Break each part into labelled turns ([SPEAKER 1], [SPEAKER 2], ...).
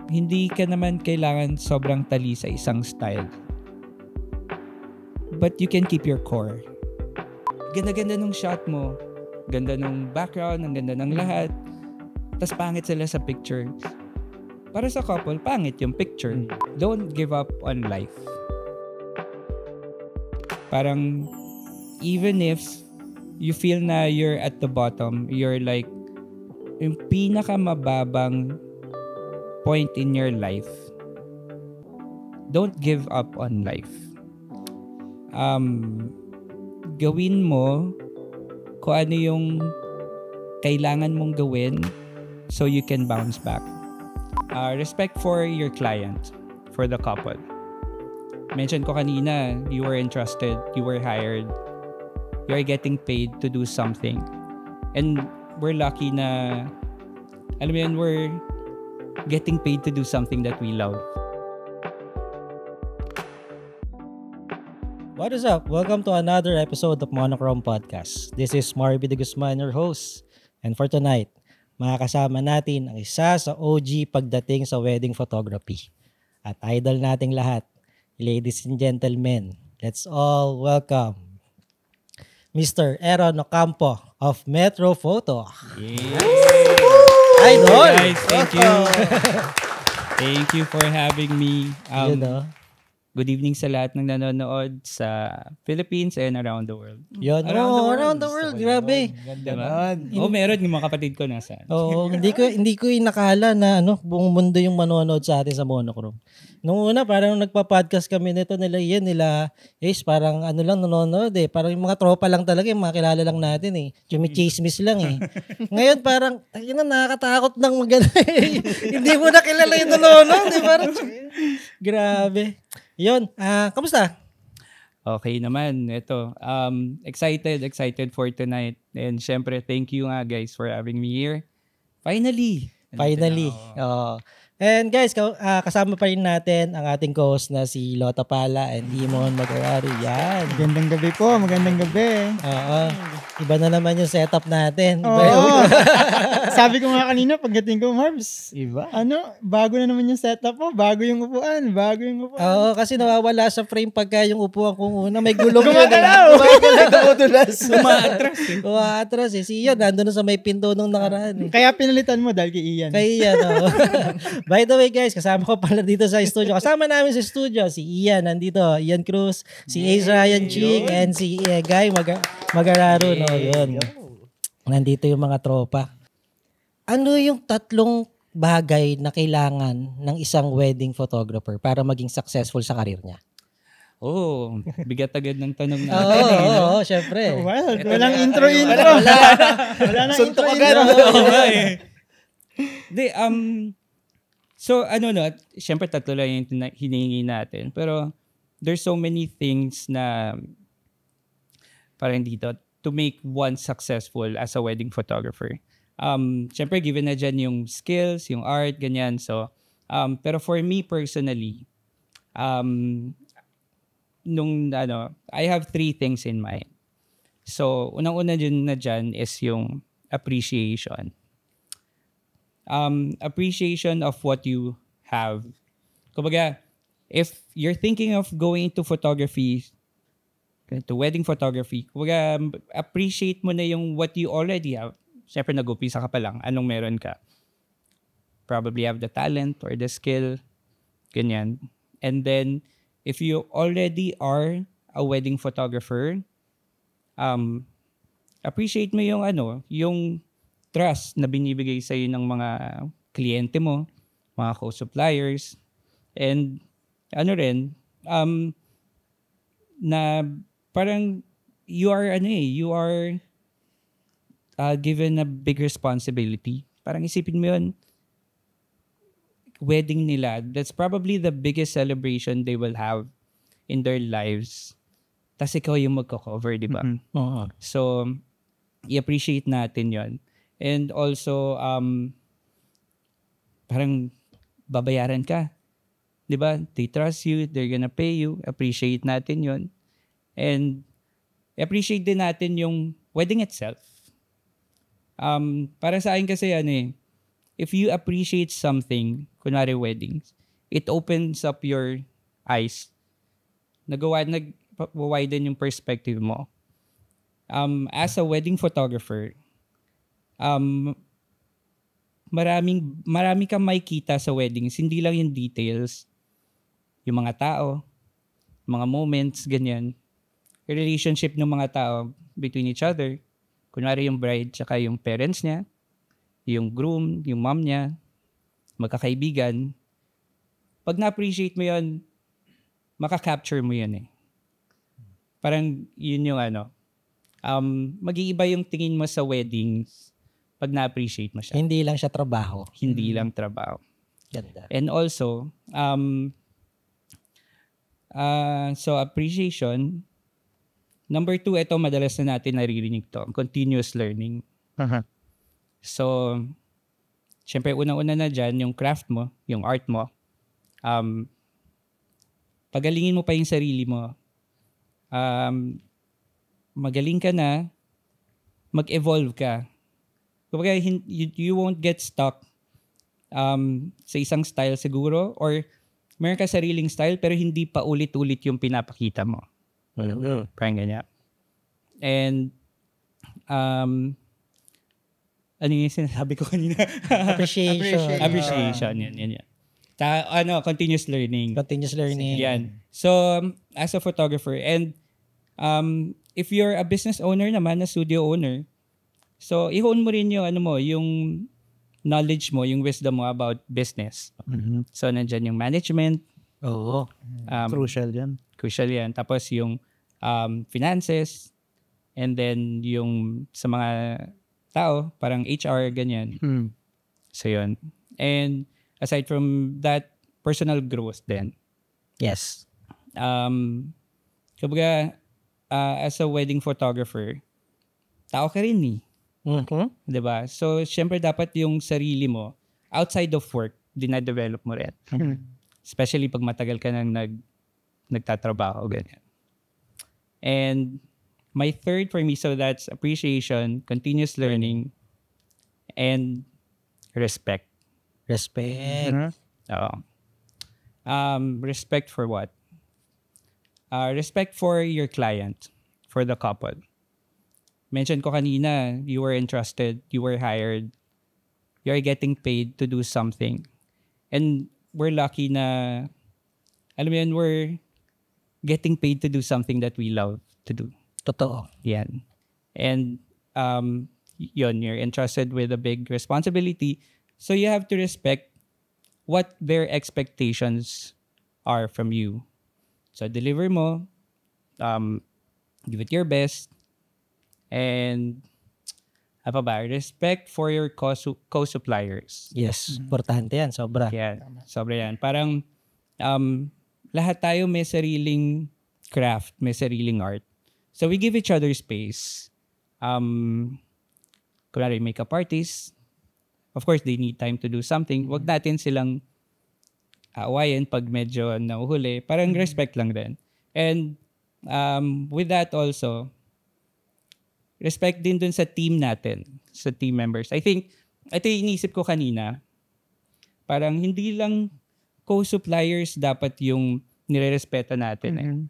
[SPEAKER 1] hindi ka naman kailangan sobrang tali sa isang style. But you can keep your core. Ganda-ganda nung shot mo. Ganda nung background, ang ganda ng lahat. Tas pangit sila sa picture. Para sa couple, pangit yung picture. Don't give up on life. Parang, even if you feel na you're at the bottom, you're like, yung pinakamababang point in your life, don't give up on life. Gawin mo kung ano yung kailangan mong gawin so you can bounce back. Respect for your client, for the couple. Mention ko kanina, you were entrusted, you were hired, you are getting paid to do something. And we're lucky na, alam mo yun, we're getting paid to do something that we love.
[SPEAKER 2] What is up? Welcome to another episode of Monochrome Podcast. This is Marby de Guzman, your host. And for tonight, makakasama natin ang isa sa OG pagdating sa wedding photography. At idol nating lahat, ladies and gentlemen, let's all welcome Mr. Aaron Ocampo of Metro Photo.
[SPEAKER 1] Yes.
[SPEAKER 2] Idol!
[SPEAKER 1] Hey guys, thank you. Thank you for having me. Good evening sa lahat ng nanonood sa Philippines and around the world.
[SPEAKER 2] Yun. Around the world. Grabe.
[SPEAKER 1] Ganda. Meron yung mga kapatid ko nasa.
[SPEAKER 2] Hindi ko inakala na buong mundo yung manonood sa atin sa Monochrome. Nung una, parang nagpa-podcast kami nila Ace, parang lang nanonood eh. Parang yung mga tropa lang talaga, yung mga kilala lang natin eh. Chismis lang eh. Ngayon parang, nakakatakot ng maganda eh. Hindi mo na kilala yung nanonood eh. Parang, grabe. Yun, kamusta?
[SPEAKER 1] Okay naman, ito. Excited for tonight. And syempre, thank you nga guys for having me here. Finally. And guys, kasama pa rin natin ang ating co-host na si Lota Pala and Imon Magarari. Yan.
[SPEAKER 3] Magandang gabi po, magandang gabi.
[SPEAKER 2] Oo. Iba na naman yung setup natin.
[SPEAKER 3] Sabi ko nga kanina, pagdating ko, Marbs, bago na naman yung setup mo, bago yung upuan.
[SPEAKER 2] Oo, kasi nawawala sa frame pagka yung upuan kong una. May gulong yun. Umaatras eh. Si Ian, nandun sa may pinto nung nakaraan eh.
[SPEAKER 3] Kaya pinalitan mo dahil kay Ian.
[SPEAKER 2] By the way guys, kasama ko pala dito sa studio. Kasama namin sa studio si Ian, nandito. Ian Cruz, si Ace Ryan Ching, and si Guy Magararo. Yun. Nandito yung mga tropa. Ano yung tatlong bagay na kailangan ng isang wedding photographer para maging successful sa karir niya?
[SPEAKER 1] Bigat agad ng tanong natin.
[SPEAKER 2] Oo, syempre.
[SPEAKER 3] Walang intro. Wala na
[SPEAKER 2] suntok
[SPEAKER 3] intro.
[SPEAKER 1] So, syempre tatlo lang yung hinihingi natin. Pero, there's so many things na parang dito to make one successful as a wedding photographer. Syempre, given na dyan yung skills, yung art, ganyan. So, pero for me personally, I have 3 things in mind. So, unang-una dyan is yung appreciation. Appreciation of what you have. Kumbaga, if you're thinking of going to photography, to wedding photography, kumbaga, appreciate mo na yung what you already have. Siyempre, nag-upisa ka pa lang. Anong meron ka? Probably have the talent or the skill. Ganyan. And then, if you already are a wedding photographer, appreciate mo yung trust na binibigay sa'yo ng mga kliyente mo, mga co-suppliers, and na parang you are given a big responsibility. Parang isipin mo yun, wedding nila, that's probably the biggest celebration they will have in their lives. Tas ikaw yung magko-cover, di ba?
[SPEAKER 2] Mm-hmm.
[SPEAKER 1] So, i-appreciate natin yon. And also, parang babayaran ka. Diba? They trust you, they're gonna pay you. Appreciate natin yon. And appreciate din natin yung wedding itself. Para sa akin kasi if you appreciate something, kunwari weddings, it opens up your eyes. Nag-widen yung perspective mo. As a wedding photographer, marami kang makikita sa weddings. Hindi lang yung details, yung mga tao, mga moments, ganyan. Yung relationship ng mga tao between each other. Kunwari yung bride tsaka yung parents niya, yung groom, yung mom niya, magkakaibigan. Pag na-appreciate mo yun, makaka-capture mo yun eh. Parang yun yung mag-iiba yung tingin mo sa weddings pag na-appreciate mo siya.
[SPEAKER 2] Hindi lang siya trabaho.
[SPEAKER 1] Hindi lang trabaho.
[SPEAKER 2] Ganda.
[SPEAKER 1] And also, so appreciation. Number 2, ito madalas na natin naririnig to, continuous learning. So, syempre unang-una na dyan, yung craft mo, yung art mo, pagalingin mo pa yung sarili mo. Magaling ka na, mag-evolve ka. Kumbaga, you won't get stuck sa isang style siguro, or meron ka sariling style pero hindi pa ulit-ulit yung pinapakita mo. Parang ganyan. And ano yung sinasabi ko kanina? Appreciation. Yan. Continuous learning.
[SPEAKER 2] Continuous learning.
[SPEAKER 1] Yan. So, as a photographer, and if you're a business owner naman, a studio owner, so i-hone mo rin yung yung knowledge mo, yung wisdom mo about business. So, nandyan yung management.
[SPEAKER 2] Oo.
[SPEAKER 3] Crucial yan.
[SPEAKER 1] Crucial yan. Tapos yung finances, and then yung sa mga tao, parang HR, ganyan. So, yun. And aside from that, personal growth then.
[SPEAKER 2] Yes.
[SPEAKER 1] Kumbaga, as a wedding photographer, tao ka rin eh. Diba? So, syempre dapat yung sarili mo, outside of work, dinadevelop mo rin. Especially pag matagal ka nang nagtatrabaho, ganyan. And my third for me, so that's appreciation, continuous learning, and respect.
[SPEAKER 2] Respect.
[SPEAKER 1] Oo. Respect for what? Respect for your client, for the couple. Mention ko kanina, you were entrusted, you were hired, you are getting paid to do something. And we're lucky na, alam mo yun, we're getting paid to do something that we love to do.
[SPEAKER 2] Totoo.
[SPEAKER 1] Yan. And yun, you're entrusted with a big responsibility. So you have to respect what their expectations are from you. So deliver mo, give it your best, and apa ba? Respect for your co-suppliers.
[SPEAKER 2] Yes. Importante yan. Sobra.
[SPEAKER 1] Yan. Sobra yan. Parang lahat tayo may sariling craft, may sariling art. So we give each other space. Kunwari, makeup artists, of course, they need time to do something. Wag natin silang aawayin pag medyo nahuhuli. Parang respect lang din. And with that also, respect din dun sa team natin, sa team members. I think, ito yung inisip ko kanina, parang hindi lang co-suppliers dapat yung nire-respeto natin.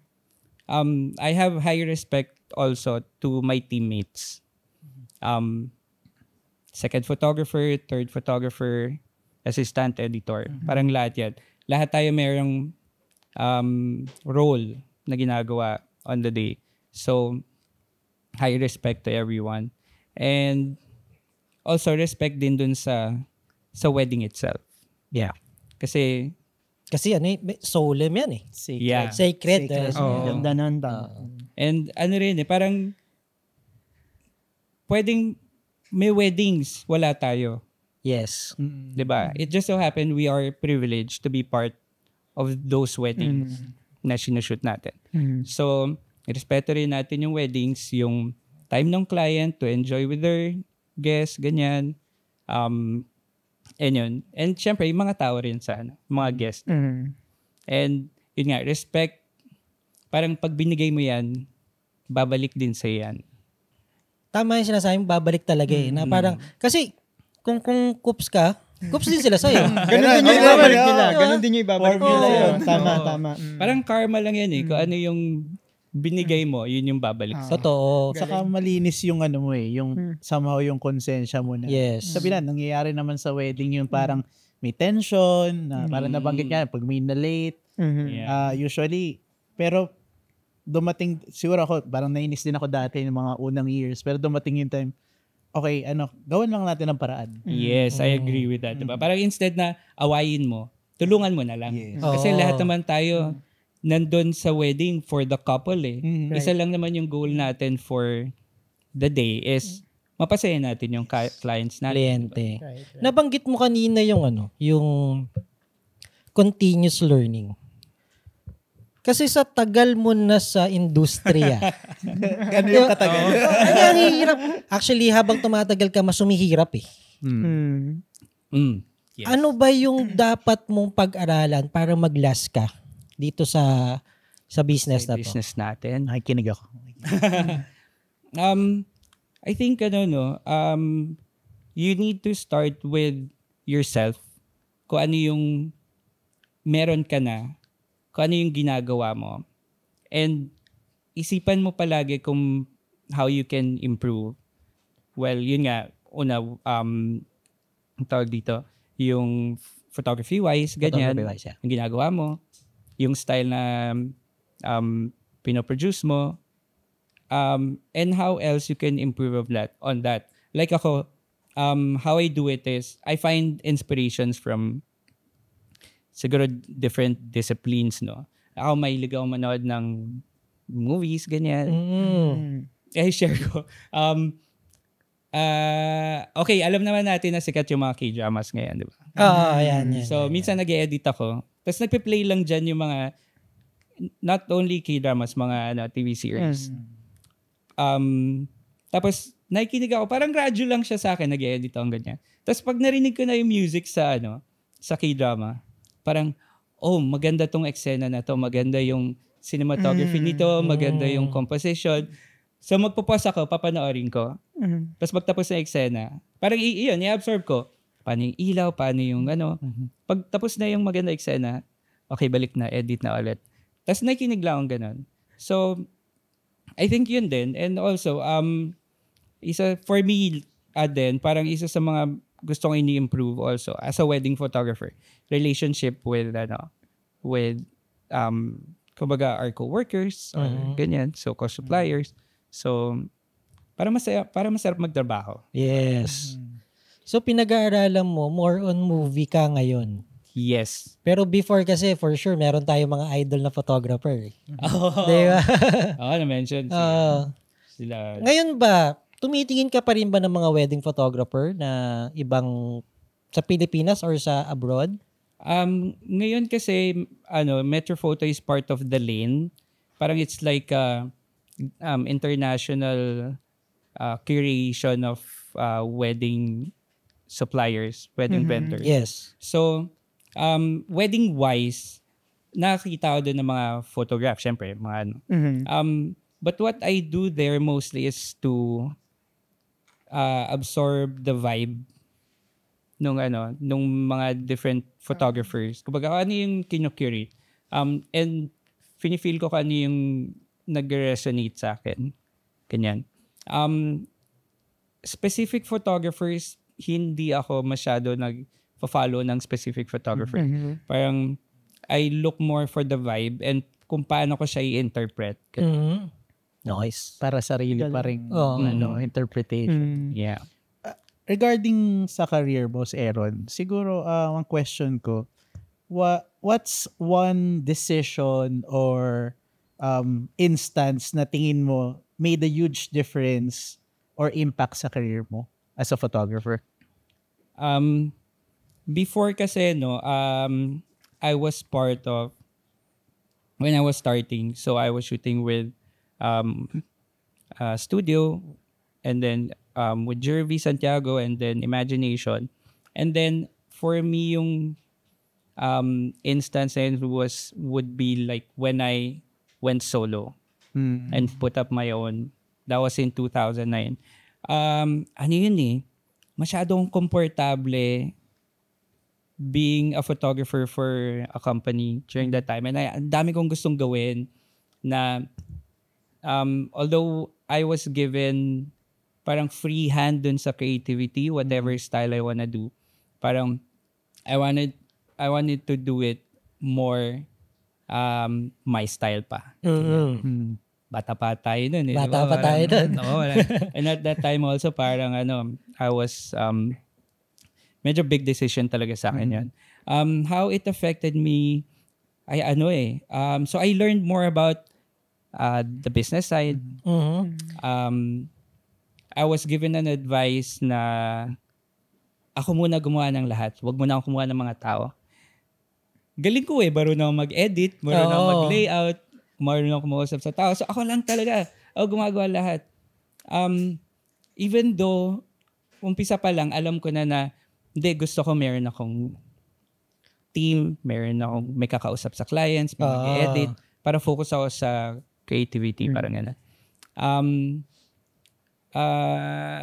[SPEAKER 1] I have high respect also to my teammates. Second photographer, third photographer, assistant editor. Parang lahat yan. Lahat tayo mayroong role na ginagawa on the day. So, high respect to everyone. And also respect din dun sa wedding itself.
[SPEAKER 2] Yeah.
[SPEAKER 1] Kasi
[SPEAKER 2] solemn yan eh.
[SPEAKER 1] Yeah.
[SPEAKER 2] Sacred.
[SPEAKER 3] Ganda nun.
[SPEAKER 1] And rin parang pwedeng may weddings, wala tayo.
[SPEAKER 2] Yes.
[SPEAKER 1] Diba? It just so happened we are privileged to be part of those weddings na sinushoot natin. So, respeto rin natin yung weddings, yung time ng client to enjoy with their guests, ganyan. And yun. And syempre, yung mga tao rin sa mga guests. And yun nga, respect, parang pag binigay mo yan, babalik din sa yan.
[SPEAKER 2] Tama yung sinasabi, babalik talaga eh. Na parang, kasi kung coops ka, Goops din sila sa'yo.
[SPEAKER 3] Ganun din yung ibabalik nila. Ganun din yung ibabalik
[SPEAKER 4] Formula
[SPEAKER 3] nila.
[SPEAKER 4] yun.
[SPEAKER 3] Tama,
[SPEAKER 1] Oo.
[SPEAKER 3] tama.
[SPEAKER 1] Parang karma lang yan eh. Kung ano yung binigay mo, yun yung babalik
[SPEAKER 3] Ah.
[SPEAKER 1] sa'yo.
[SPEAKER 2] Totoo.
[SPEAKER 4] Saka malinis yung ano mo yung somehow yung konsensya mo na.
[SPEAKER 2] Yes.
[SPEAKER 4] Sabi na, nangyayari naman sa wedding yung parang may tension, na parang nabanggit nga, pag may na-late,
[SPEAKER 3] Mhm.
[SPEAKER 1] Yeah.
[SPEAKER 4] usually, pero dumating, siguro ako, parang nainis din ako dati yung mga unang years, pero dumating yung time, okay, gawan lang natin ng paraan.
[SPEAKER 1] Yes, I agree with that. Diba? Parang instead na awayin mo, tulungan mo na lang.
[SPEAKER 4] Yes.
[SPEAKER 1] Kasi
[SPEAKER 2] Oo.
[SPEAKER 1] lahat naman tayo nandun sa wedding for the couple eh.
[SPEAKER 4] Mhm.
[SPEAKER 1] Isa lang naman yung goal natin for the day is mapasaya natin yung clients natin.
[SPEAKER 2] Kliyente.
[SPEAKER 3] Right.
[SPEAKER 2] Nabanggit mo kanina yung continuous learning. Kasi sa tagal mo na sa industriya.
[SPEAKER 4] Gano'n yung katagal.
[SPEAKER 2] Ang hirap. Actually, habang tumatagal ka, mas sumihirap eh.
[SPEAKER 3] Mm.
[SPEAKER 1] Yes.
[SPEAKER 2] Ano ba yung dapat mong pag-aralan para mag-last ka dito sa business na to?
[SPEAKER 1] Business natin.
[SPEAKER 4] Nakikinig ako.
[SPEAKER 1] I think you need to start with yourself. Kung ano yung meron ka na, kung ano yung ginagawa mo. And isipan mo palagi kung how you can improve. Well, yun nga, una, ang tawag dito, yung photography-wise, ganyan,
[SPEAKER 2] Photography-wise, yeah.
[SPEAKER 1] yung ginagawa mo, yung style na pinoproduce mo, and how else you can improve on that. Like ako, how I do it is, I find inspirations from siguro different disciplines, no? Ako mahilig ako manood ng movies, ganyan. I-share ko. Okay, alam naman natin na sikat yung mga K-dramas ngayon, di ba?
[SPEAKER 2] Yan.
[SPEAKER 1] So, minsan nag-edit ako. Tapos nagpe-play lang dyan yung mga, not only K-dramas, mga TV series. Tapos, nakikinig ako. Parang radyo lang siya sa akin, nag-edit ako ganyan. Tapos, pag narinig ko na yung music sa K-drama, parang, maganda tong eksena na to. Maganda yung cinematography nito. Maganda yung composition. So, magpo-pause ako, papanoorin ko. Tapos, pagtapos na eksena, parang i-absorb ko. Paano yung ilaw, paano yung Pag tapos na yung maganda eksena, okay, balik na, edit na ulit. Tapos, nakikinig lang akong ganun. So, I think yun din. And also, for me, din, parang isa sa mga gusto kong ini-improve also as a wedding photographer, relationship with kumbaga our co-workers or ganyan, so co-suppliers. So para masarap magtrabaho.
[SPEAKER 2] Yes. So pinag-aaralan mo more on movie ka ngayon.
[SPEAKER 1] Yes.
[SPEAKER 2] Pero before kasi for sure meron tayong mga idol na photographer.
[SPEAKER 1] Oh.
[SPEAKER 2] Di ba?
[SPEAKER 1] Na-mention sila.
[SPEAKER 2] Ngayon ba, tumitingin ka pa rin ba ng mga wedding photographer na ibang sa Pilipinas or sa abroad?
[SPEAKER 1] Ngayon kasi Metro Photo is part of the lane. Parang it's like international curation of wedding suppliers, wedding vendors.
[SPEAKER 2] Yes.
[SPEAKER 1] So, wedding-wise, nakakita ko doon ng mga photograph, syempre, mga but what I do there mostly is to absorb the vibe nung mga different photographers. Kumbaga, ano yung kinocurate. And feel ko kung ano yung nag-resonate sa akin. Ganyan. Specific photographers, hindi ako masyado nag-follow ng specific photographer. Parang, I look more for the vibe and kung paano ko siya i-interpret.
[SPEAKER 2] Nice.
[SPEAKER 4] Para sarili pa rin interpretation.
[SPEAKER 1] Yeah.
[SPEAKER 4] Regarding sa career, Boss Aaron, siguro ang question ko, what's one decision or instance na tingin mo made a huge difference or impact sa career mo as a photographer?
[SPEAKER 1] Before kasi, I was part of, when I was starting, so I was shooting with studio, and then with Jervy Santiago, and then Imagination. And then, for me, yung instance would be like when I went solo and put up my own. That was in 2009. Ano yun masyadong komportable being a photographer for a company during that time. And ang dami kong gustong gawin na although I was given parang free hand dun sa creativity, whatever style I wanna do, parang I wanted to do it more my style pa. Bata pa tayo nun.
[SPEAKER 2] Bata pa tayo nun.
[SPEAKER 1] And at that time also parang I was medyo big decision talaga sa akin yun. How it affected me, so I learned more about the business side. I was given an advice na ako muna gumawa ng lahat. Huwag muna ako gumawa ng mga tao. Galing ko marunong ako mag-edit, marunong ako mag-layout, marunong ako kumausap sa tao. So ako lang talaga. Ako gumagawa lahat. Even though, umpisa pa lang, alam ko na hindi, gusto ko meron akong team, meron akong may kakausap sa clients, may mag-edit, para focus ako sa creativity, parang gano'n.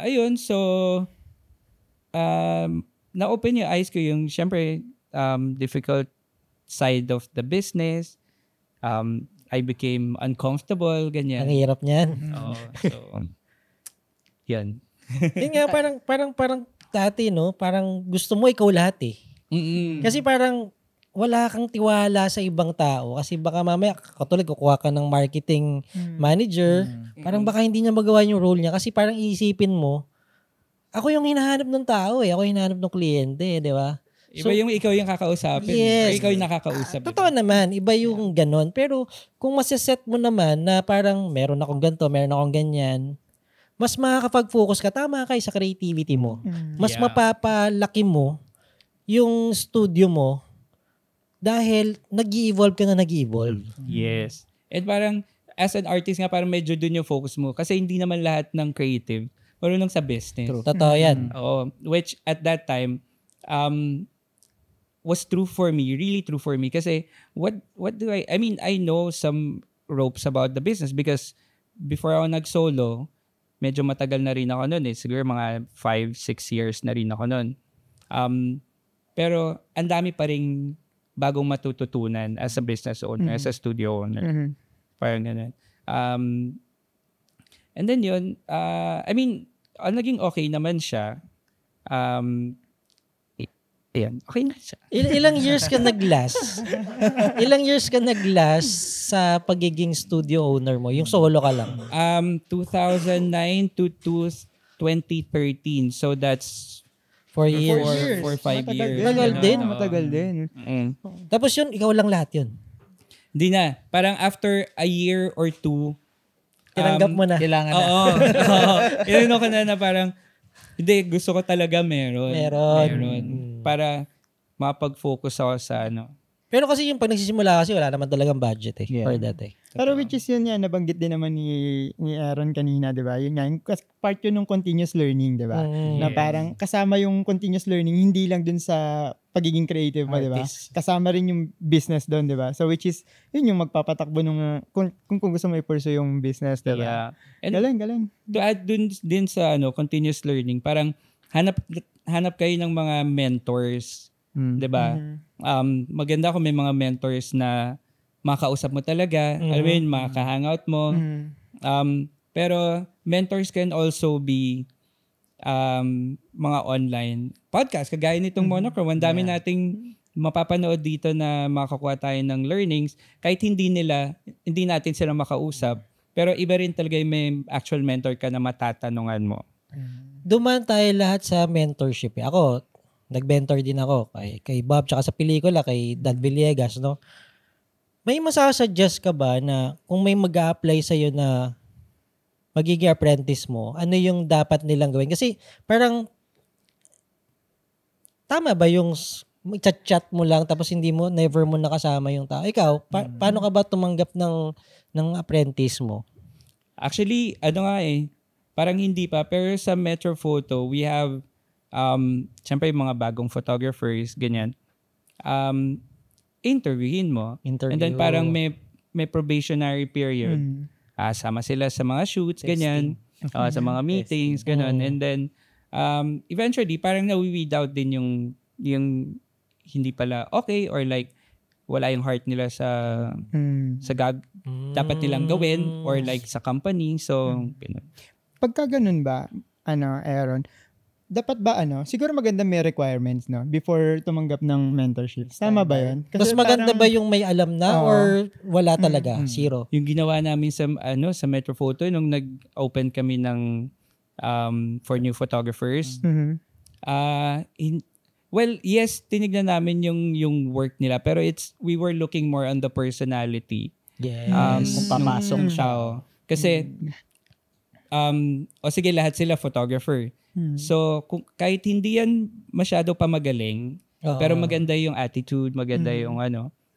[SPEAKER 1] Ayun, so, na-open yung eyes ko yung, syempre, difficult side of the business. I became uncomfortable, ganyan.
[SPEAKER 2] Ang hirap niyan.
[SPEAKER 1] So, yan.
[SPEAKER 2] Yun nga, parang dati, no? Parang gusto mo ikaw lahat eh. Kasi parang wala kang tiwala sa ibang tao. Kasi baka mamaya, katulad, kukuha ka ng marketing manager, parang baka hindi niya magawa yung role niya. Kasi parang iisipin mo, ako yung hinahanap ng tao eh. Ako yung hinahanap ng kliyente, di ba?
[SPEAKER 1] Iba yung ikaw yung kakausapin.
[SPEAKER 2] Yes.
[SPEAKER 1] Or ikaw yung nakakausap.
[SPEAKER 2] Totoo naman, iba yung ganon. Pero kung masaset mo naman na parang meron akong ganito, meron akong ganyan, mas makakapag-focus ka, tama kayo sa creativity mo. Mas mapapalaki mo yung studio mo dahil nag-i-evolve ka na nag-i-evolve.
[SPEAKER 1] Yes. And parang, as an artist nga, parang medyo dun yung focus mo. Kasi hindi naman lahat ng creative marunong sa business.
[SPEAKER 2] Totoo yan.
[SPEAKER 1] Which at that time, was true for me, really true for me. Kasi what do I mean, I know some ropes about the business because before ako nag-solo, medyo matagal na rin ako nun eh. Siguro mga 5-6 years na rin ako nun. Pero ang dami pa rin bagong matututunan as a business owner, as a studio owner. Parang ganun. And then yun, I mean, naging okay naman siya. Ayan, okay na siya.
[SPEAKER 2] Ilang years ka nag-last? Ilang years ka nag-last sa pagiging studio owner mo? Yung solo ka lang?
[SPEAKER 1] 2009 to 2013. So that's
[SPEAKER 2] 4 years.
[SPEAKER 1] 4-5 years.
[SPEAKER 3] Matagal din.
[SPEAKER 2] Tapos yun, ikaw lang lahat yun?
[SPEAKER 1] Hindi na. Parang after a year or two,
[SPEAKER 2] tinanggap mo na.
[SPEAKER 3] Kailangan na.
[SPEAKER 1] Oo. Inano ko na parang, hindi, gusto ko talaga meron. Para mapag-focus ako sa
[SPEAKER 2] Pero kasi yung pag nagsisimula kasi wala naman talagang budget eh.
[SPEAKER 3] Yeah.
[SPEAKER 2] For that eh.
[SPEAKER 3] Pero which is yun yan, nabanggit din naman ni Aaron kanina, di ba? Yun nga, part yun ng continuous learning, di ba? Na parang kasama yung continuous learning, hindi lang dun sa pagiging creative mo, di ba? Kasama rin yung business dun, di ba? So which is, yun yung magpapatakbo nung, kung gusto mo i-pursue yung business, di ba?
[SPEAKER 1] Yeah.
[SPEAKER 3] Galing.
[SPEAKER 1] To add dun din sa continuous learning, parang hanap kayo ng mga mentors, 'di ba? Maganda kung may mga mentors na makausap mo talaga, alam mo yun, maka-hangout mo. Pero mentors can also be mga online podcast kagaya nitong Monochrome. Ang dami nating mapapanood dito na makakuha tayo ng learnings kahit hindi natin sila makausap. Pero iba rin talaga yung may actual mentor ka na matatanungan mo.
[SPEAKER 2] Duman tayo lahat sa mentorship. Ako, nag-mentor din ako kay Bob tsaka sa pelikula, kay Dad Villegas, no? May masasuggest ka ba na kung may mag-a-apply sa'yo na magiging apprentice mo, ano yung dapat nilang gawin? Kasi parang, tama ba yung chat mo lang tapos never mo nakasama yung tao? Ikaw, paano ka ba tumanggap ng apprentice mo?
[SPEAKER 1] Actually, parang hindi pa. Pero sa Metro Photo, we have, siyempre yung mga bagong photographers, ganyan. Interviewin mo. And then parang may probationary period. Sama sila sa mga shoots, ganyan. Sa mga meetings, ganun. And then, eventually, parang nawi-weed out din yung hindi pala okay or like wala yung heart nila sa dapat nilang gawin or like sa company. So,
[SPEAKER 3] Pagka ganun ba, Aaron, dapat ba siguro maganda may requirements no before tumanggap ng mentorship. Tama ba 'yun?
[SPEAKER 2] Mas maganda ba yung may alam na or wala talaga? Zero.
[SPEAKER 1] yung ginawa namin sa Metro Photo nung nag-open kami ng for new photographers. Well, yes, tinignan namin yung work nila pero we were looking more on the personality.
[SPEAKER 2] Yes.
[SPEAKER 4] Kung papasok siya.
[SPEAKER 1] Kasi sige, lahat sila photographer. So, kahit hindi yan masyado pa magaling, pero maganda yung attitude, maganda yung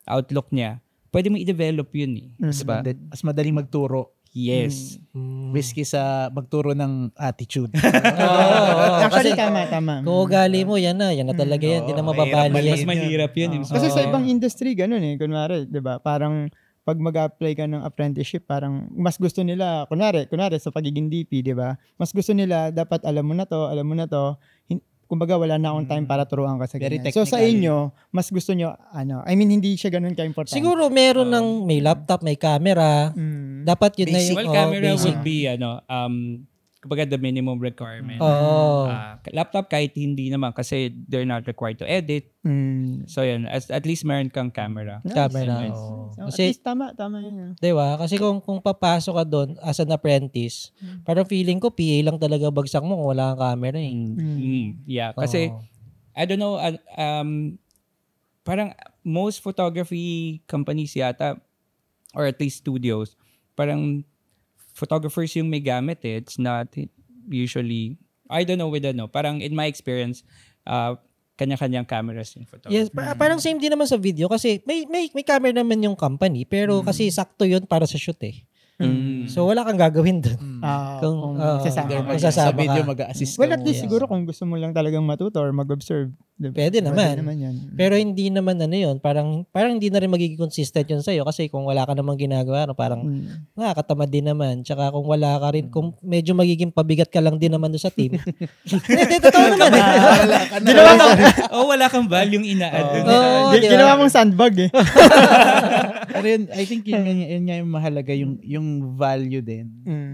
[SPEAKER 1] outlook niya, pwede mo i-develop yun eh. Diba?
[SPEAKER 4] Mas madaling magturo.
[SPEAKER 1] Yes.
[SPEAKER 4] Whiskey sa magturo ng attitude.
[SPEAKER 3] Actually, tama.
[SPEAKER 2] Kung ugali mo, yan na talaga yan. Hindi na mababali yan.
[SPEAKER 1] Mas mahirap yun.
[SPEAKER 3] Kasi sa ibang industry, ganun eh. Kunwari, di ba? Parang pag mag-apply ka ng apprenticeship, parang mas gusto nila, kunwari sa pagiging DP, di ba? Mas gusto nila, dapat alam mo na to. Kumbaga, wala na akong time para turuan ka sa ganyan. So, sa inyo, mas gusto nyo, hindi siya ganun ka-important.
[SPEAKER 2] Siguro meron may laptop, may camera. Dapat yun na yung
[SPEAKER 1] Well, camera
[SPEAKER 2] basic.
[SPEAKER 1] would be, kumbaga the minimum requirement. Laptop kahit hindi naman kasi they're not required to edit. So yun, at least meron kang camera.
[SPEAKER 2] Camera.
[SPEAKER 3] So, at
[SPEAKER 2] Kasi,
[SPEAKER 3] least tama yun.
[SPEAKER 2] diba? Kasi kung papasok ka doon as an apprentice, parang feeling ko PA lang talaga bagsak mo kung wala kang camera eh.
[SPEAKER 1] Yeah, kasi I don't know, parang most photography companies yata or at least studios, parang photographers yung may gamit eh. It's not usually, I don't know parang in my experience, kanya-kanyang cameras yung photographer.
[SPEAKER 2] Yes, parang same din naman sa video kasi may camera naman yung company pero kasi sakto yun para sa shoot eh. So wala kang gagawin doon.
[SPEAKER 3] Kung sasama
[SPEAKER 4] Sa
[SPEAKER 2] ka.
[SPEAKER 4] video mag-a-assist
[SPEAKER 3] Well,
[SPEAKER 4] ka
[SPEAKER 3] at least siguro kung gusto mo lang talagang matuto or mag-observe. Diba?
[SPEAKER 2] Pwede naman.
[SPEAKER 3] Yan.
[SPEAKER 2] Pero hindi naman yun. Parang hindi na rin magiging consistent yun sa'yo kasi kung wala ka namang ginagawa, parang nakakatamad din naman. Tsaka kung wala ka rin, kung medyo magiging pabigat ka lang din naman doon sa team. Hindi, totoo naman.
[SPEAKER 1] Wala kang value ina-add.
[SPEAKER 3] Ginawa mong sandbag eh.
[SPEAKER 4] Pero yun, I think yun nga yung mahalaga, yung value din.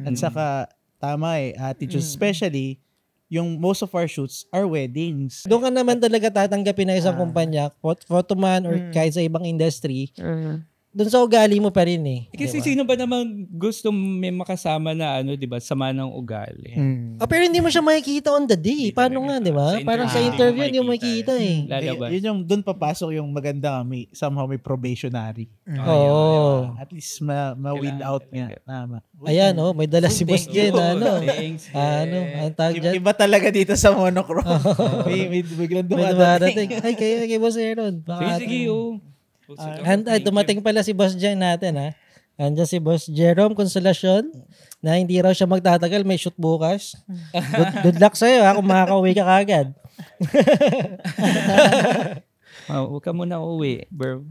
[SPEAKER 4] At saka, tama attitude. Especially, yung most of our shoots are weddings.
[SPEAKER 2] Doon ka naman talaga tatanggapin ng isang kumpanya, photoman or kahit sa ibang industry. Doon sa ugali mo pa rin eh.
[SPEAKER 1] Kasi sino ba naman gusto may makasama na diba, sama ng ugali?
[SPEAKER 2] Pero hindi mo siya makikita on the day. Paano nga, diba? Parang sa interview, hindi mo makikita eh.
[SPEAKER 1] Lalabas.
[SPEAKER 4] Yun yung doon papasok yung maganda, somehow may probationary. At least ma-weed out nga. Tama.
[SPEAKER 2] Ayan, may dala si Boss Jen.
[SPEAKER 1] Thanks.
[SPEAKER 2] Ang tawag dyan?
[SPEAKER 4] Iba talaga dito sa monochrome. may biglang dumadating.
[SPEAKER 2] Ay, kay Boss Aaron.
[SPEAKER 1] Sige.
[SPEAKER 2] Dumating pala si Boss Jen natin ha. Andiyan si Boss Jerome Consolacion na hindi raw siya magtatagal, may shoot bukas. Good luck sa'yo ha kung makakauwi ka kagad.
[SPEAKER 1] Huwag ka muna uwi, bro.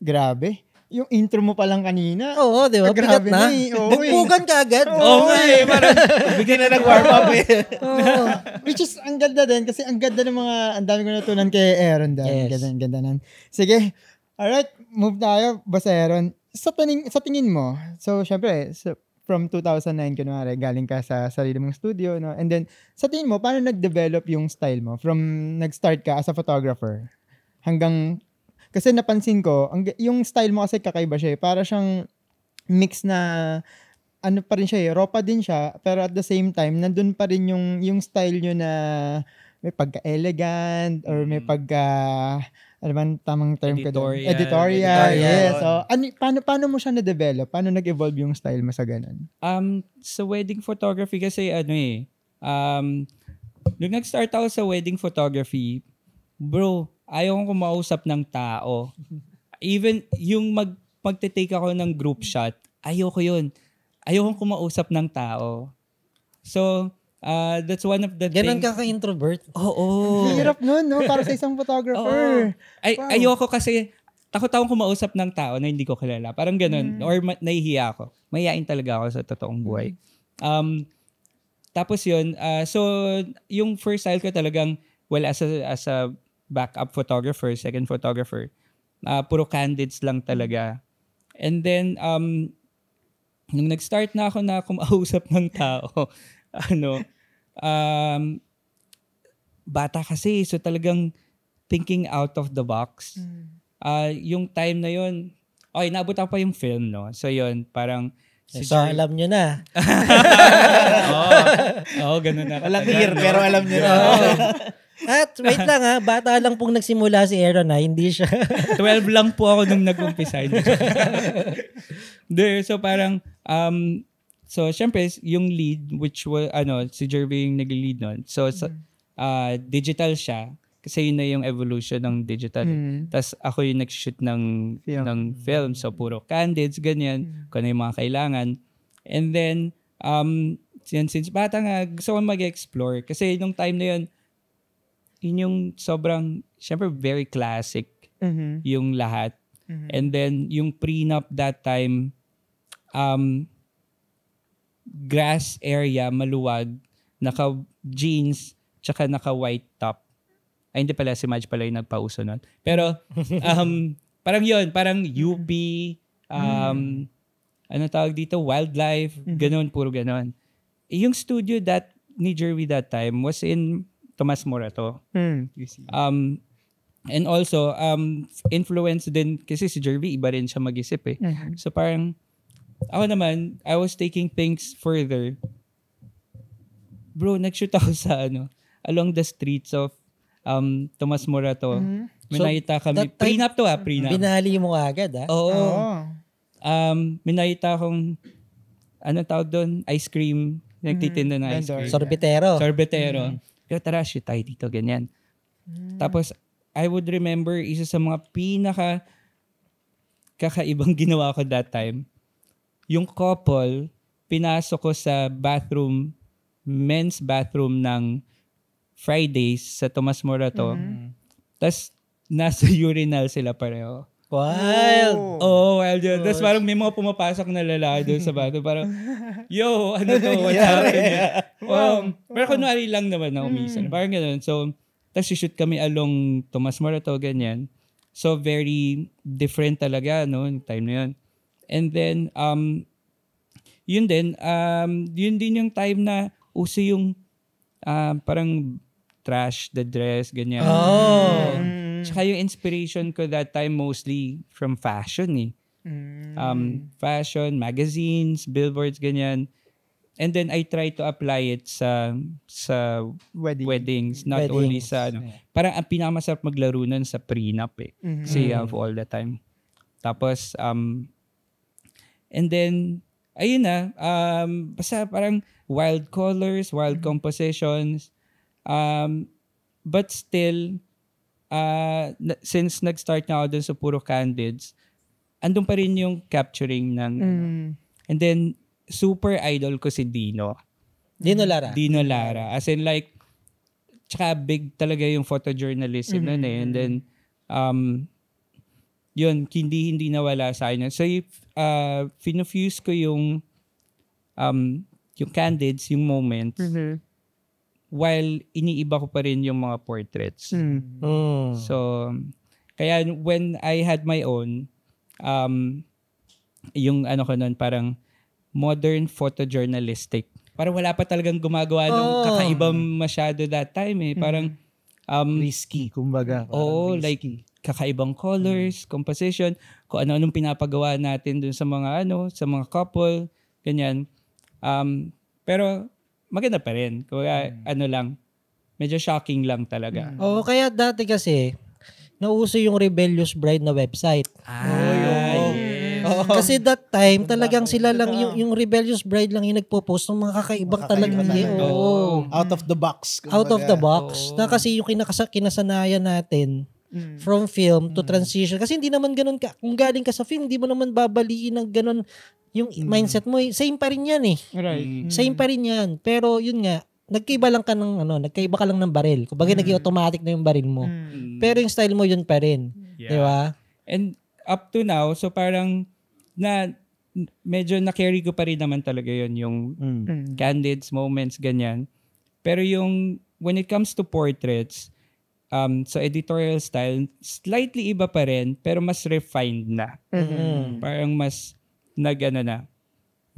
[SPEAKER 3] Grabe. Yung intro mo pa lang kanina.
[SPEAKER 2] Oo, di ba? Bigat
[SPEAKER 3] Grabe
[SPEAKER 2] na. Bugbugan ka agad.
[SPEAKER 1] Oo nga eh. Parang
[SPEAKER 4] bigyan na nag-warm up eh.
[SPEAKER 3] Which is, ang ganda din. Kasi ang ganda ng ang dami ko natunan kay Aaron din.
[SPEAKER 2] Yes.
[SPEAKER 3] Ganda nan. Sige. Alright, move tayo, Boss Aaron. Sa tingin mo, so syempre, from 2009, kunwari, galing ka sa sarili mong studio, no? And then, sa tingin mo, paano nag-develop yung style mo? From nag-start ka as a photographer hanggang, kasi napansin ko, yung style mo kasi kakaiba siya eh. Para siyang mix na, ano pa rin siya eh, raw pa din siya, pero at the same time, nandun pa rin yung style nyo na may pagka-elegant or may pagka, ano ba tamang term ko doon? Editorial. Yes. So, paano mo siya na-develop? Paano nag-evolve yung style mo sa ganun?
[SPEAKER 1] Sa wedding photography kasi nung nag-start ako sa wedding photography, bro, ayaw kong kumausap ng tao. Even yung magte-take ako ng group shot, ayoko yun. Ayaw kong kumausap ng tao. So, that's one of the
[SPEAKER 2] Ganon
[SPEAKER 1] things.
[SPEAKER 2] ka ka-introvert?
[SPEAKER 1] Oo.
[SPEAKER 3] Hirap nun, no? Para sa isang photographer.
[SPEAKER 1] Ayoko kasi takot akong kumausap ng tao na hindi ko kilala. Parang ganun. Or nahihiya ako. Mahihain talaga ako sa totoong buhay. Tapos yun, so yung first style ko talagang, well, as a backup photographer, second photographer. Puro candids lang talaga. And then, nung nag-start na ako na kumausap ng tao, bata kasi, so talagang thinking out of the box. Yung time na yun, naabot ako pa yung film, no? So yun, parang...
[SPEAKER 2] So alam nyo na.
[SPEAKER 1] Ganun na.
[SPEAKER 4] Walang year, pero alam nyo na.
[SPEAKER 2] At wait lang bata lang pong nagsimula si Aaron hindi siya.
[SPEAKER 1] 12 lang po ako nung nag-umpisa. So parang, so syempre, yung lead, which was, si Jervy yung nag-lead nun. So, digital siya. Kasi yun na yung evolution ng digital. Tapos ako yung nag-shoot ng film. So, puro candids, ganyan. Kung ano yung mga kailangan. And then, since bata nga, gusto ko mag-explore. Kasi nung time na yun yung sobrang, syempre, very classic yung lahat. And then, yung prenup that time, grass area, maluwag, naka-jeans, tsaka naka-white top. Ay, hindi pala, si Madge pala yung nagpauso nun. Pero, parang yun, parang UP, ano tawag dito, wildlife, ganun, puro ganun. Yung studio ni Jervy that time was in Tomas Morato. And also, influence din, kasi si Jervy, iba rin siya mag-isip eh. So parang, ako naman, I was taking things further. Bro, nag-shoot ako sa along the streets of Tomas Morato. May nakita kami. Prenup to prenup.
[SPEAKER 2] Binali mo agad
[SPEAKER 1] Oo. May nakita akong, tawag doon? Ice cream. Nagtitinda na ice cream.
[SPEAKER 2] Sorbetero.
[SPEAKER 1] Pero tara, shoot tayo dito, ganyan. Tapos, I would remember, isa sa mga kakaibang ginawa ko that time, yung couple, pinasok ko sa bathroom, men's bathroom ng Fridays sa Tomas Morato. Tapos, nasa urinal sila pareho.
[SPEAKER 2] Wild!
[SPEAKER 1] Wild yun. Tapos parang may mga pumapasok na lalaki doon sa bathroom. Parang, yo, ano to? What's happening? Pero kunwari lang naman na umisan. Parang gano'n. So, tapos shoot kami along Tomas Morato, ganyan. So, very different talaga, no? Time na yun. And then, yun din yung time na uso yung parang trash the dress, ganyan. Tsaka yung inspiration ko that time mostly from fashion eh. Fashion, magazines, billboards, ganyan. And then I try to apply it sa weddings. Not only sa parang ang pinakamasarap maglaro nun sa prenup eh. Kasi you have all the time. Tapos, and then, ayun na, basta parang wild colors, wild compositions. But still, since nag-start na ako dun sa puro candids, andun pa rin yung capturing ng and then super idol ko si Dino Lara as in like tsaka big talaga yung photojournalism nun eh. And then yun hindi nawala sa akin. So finufuse ko yung candids, yung moments, while iniiba ko pa rin yung mga portraits. So, kaya when I had my own, yung ko nun, parang modern photojournalistic. Parang wala pa talagang gumagawa ng kakaibang masyado that time eh. Parang,
[SPEAKER 4] risky, kumbaga.
[SPEAKER 1] Like, kakaibang colors, composition, kung ano-anong pinapagawa natin dun sa mga sa mga couple, ganyan. Pero, maganda pa rin. Kaya lang, medyo shocking lang talaga.
[SPEAKER 2] Kaya dati kasi, nauso yung Rebellious Bride na website.
[SPEAKER 1] Yes.
[SPEAKER 2] Kasi that time, talagang sila lang, yung Rebellious Bride lang yung nagpo-post ng mga kakaibang talagang
[SPEAKER 4] out of the box. Kumbaga.
[SPEAKER 2] Out of the box. Na kasi yung kinasanayan natin, from film to transition. Kasi hindi naman ganun ka. Kung galing ka sa film, hindi mo naman babaliin ng ganun. Yung mindset mo, same pa rin yan eh.
[SPEAKER 3] Right.
[SPEAKER 2] Same pa rin yan. Pero yun nga, nagkaiba ka lang ng baril. Kumbaga naging automatic na yung baril mo. Pero yung style mo yun pa rin.
[SPEAKER 1] Yeah.
[SPEAKER 2] Di ba?
[SPEAKER 1] And up to now, so parang medyo na-carry ko pa rin naman talaga yun, yung candids, moments, ganyan. Pero yung, when it comes to portraits, So editorial style, slightly iba pa rin, pero mas refined na. Parang mas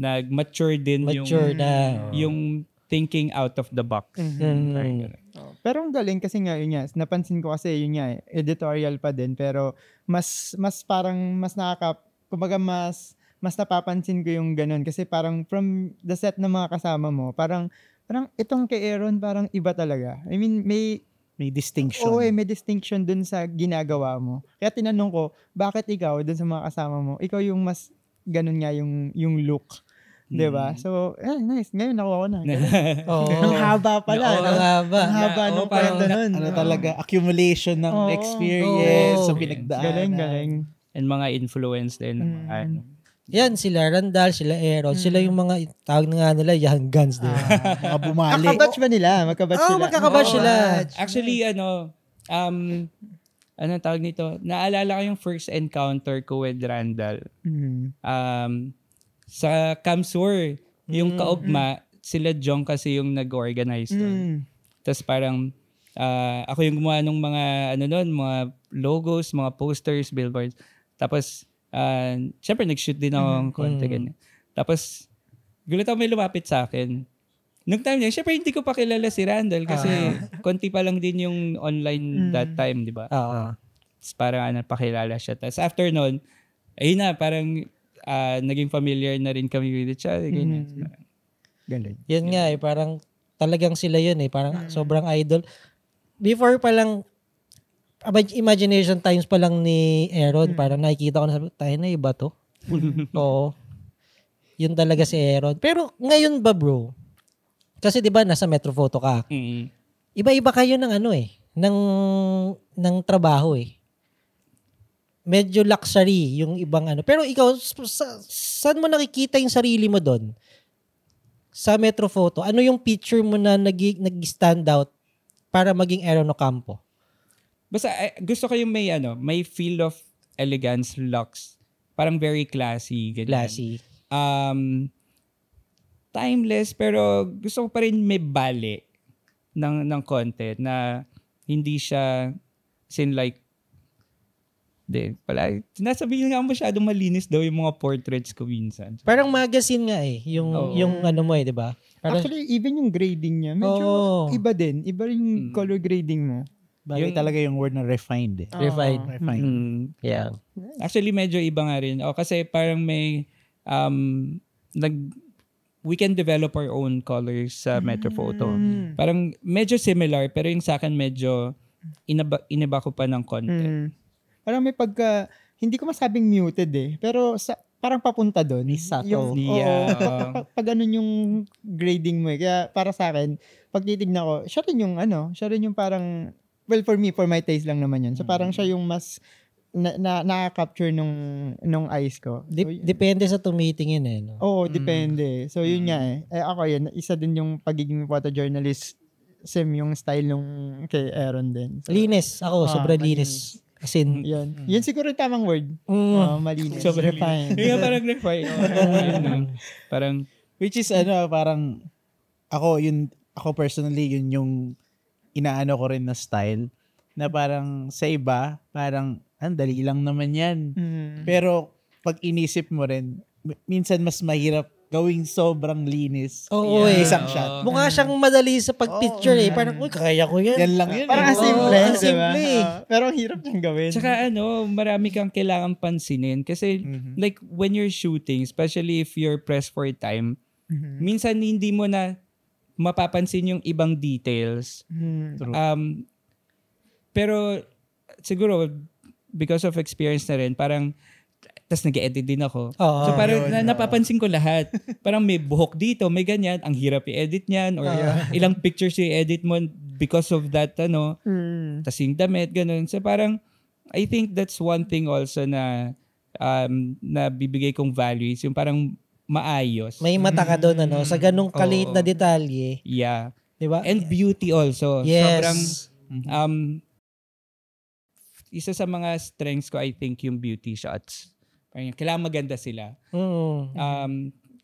[SPEAKER 1] nag-mature din
[SPEAKER 2] Mature na.
[SPEAKER 1] yung thinking out of the box. Parang ganun.
[SPEAKER 3] Pero ang galing kasi nga yun nga, napansin ko kasi yun nga, editorial pa din, pero mas parang mas kumbaga mas napapansin ko yung ganun kasi parang from the set ng mga kasama mo, parang itong kay Aaron parang iba talaga. I mean, may
[SPEAKER 4] distinction.
[SPEAKER 3] may distinction dun sa ginagawa mo. Kaya tinanong ko, bakit ikaw dun sa mga kasama mo, ikaw yung mas ganun nga yung look. Diba? So, nice. Ngayon nakuha ko na. Ang haba pala. Ang haba nung kwento nun.
[SPEAKER 4] Talaga, accumulation ng experience, so pinagdaanan.
[SPEAKER 3] Galing.
[SPEAKER 1] And mga influence din.
[SPEAKER 2] Yan, sila Randall, sila Aaron, sila yung mga tawag na nga nila, young guns.
[SPEAKER 4] Mga bumali.
[SPEAKER 3] Magkabatch ba nila?
[SPEAKER 2] Magkakabatch sila.
[SPEAKER 1] Actually, anong tawag nito? Naalala ko yung first encounter ko with Randall. Sa Camsur, yung kaugma, sila Jong kasi yung nag-organize doon. Tapos parang, ako yung gumawa ng mga, mga logos, mga posters, billboards. Tapos, syempre nag-shoot din ako ng konti. Tapos, gulat ako may lumapit sa akin. Nung time niya, syempre hindi ko pa kilala si Randall kasi konti pa lang din yung online that time, di ba? Tapos parang pakilala siya. Tapos after nun, ayun na, parang naging familiar na rin kami with each other.
[SPEAKER 3] Galing.
[SPEAKER 2] Yan nga parang talagang sila yun parang sobrang idol. Before pa lang, imagination times pa lang ni Aaron, parang nakikita ko na sabi, tayo na iba to. Oo. Yun talaga si Aaron. Pero ngayon ba bro? Kasi 'di ba nasa Metro Photo ka. Iba-iba kayo ng ng trabaho Medyo luxury yung ibang Pero ikaw saan mo nakikita yung sarili mo doon? Sa Metro Photo, ano yung picture mo na nag-stand out para maging Aaron Ocampo?
[SPEAKER 1] Basta gusto ko yung may feel of elegance, luxe. Parang very classy. Ganyan.
[SPEAKER 2] Classy.
[SPEAKER 1] Timeless, pero gusto ko pa rin may bale ng content na hindi siya sinasabihin nga masyadong malinis daw yung mga portraits ko minsan.
[SPEAKER 2] Parang magazine nga yung mo di ba?
[SPEAKER 3] Actually, even yung grading niya, medyo iba din. Iba yung color grading mo.
[SPEAKER 4] Bagay talaga yung word na refined.
[SPEAKER 2] Refined. Yeah.
[SPEAKER 1] Actually, medyo iba nga rin. Kasi parang may we can develop our own colors sa Metro Photo. Parang medyo similar, pero yung sa akin medyo inaba ko pa ng content.
[SPEAKER 3] Parang may hindi ko masabing muted pero parang papunta doon.
[SPEAKER 4] Subtle.
[SPEAKER 3] Pag ganun yung grading mo. Kaya para sa akin, pag titignan ko, siya rin yung parang, well, for my taste lang naman yun. So parang siya yung mas na-capture nung eyes ko.
[SPEAKER 2] Depende sa tumitingin
[SPEAKER 3] Oo, depende. So yun nga ako isa din yung pagiging photojournalist, yung style nung kay Aaron din. So,
[SPEAKER 2] linis. Ako, sobrang linis. As in,
[SPEAKER 3] yun siguro yung tamang word. Malinis.
[SPEAKER 1] Sobrang
[SPEAKER 3] refined.
[SPEAKER 1] Yung parang refined. Parang,
[SPEAKER 4] which is parang, ako personally, yun yung inaano ko rin na style, na parang sa iba, parang, dali lang naman yan. Pero, pag inisip mo rin, minsan mas mahirap gawing sobrang linis. Isang shot.
[SPEAKER 2] Mukha siyang madali sa pag-picture Parang, kaya ko yan.
[SPEAKER 4] Yan lang yun.
[SPEAKER 3] Parang simple.
[SPEAKER 2] Simple.
[SPEAKER 3] Pero ang hirap niyang gawin.
[SPEAKER 1] Tsaka marami kang kailangan pansinin. Kasi like when you're shooting, especially if you're pressed for time, minsan hindi mo na mapapansin yung ibang details. Pero siguro, because of experience na rin, parang tas nag-edit din ako. So parang napapansin ko lahat. Parang may buhok dito, may ganyan, ang hirap i-edit niyan or ilang pictures i-edit mo because of that tas yung damit, ganun. So parang I think that's one thing also na na bibigay kong value is yung parang maayos.
[SPEAKER 2] May mata ka doon sa ganung kaliit na detalye.
[SPEAKER 1] Yeah.
[SPEAKER 2] Diba?
[SPEAKER 1] And beauty also.
[SPEAKER 2] Yes.
[SPEAKER 1] Sobrang isa sa mga strengths ko I think yung beauty shots. Parang kailangan maganda sila.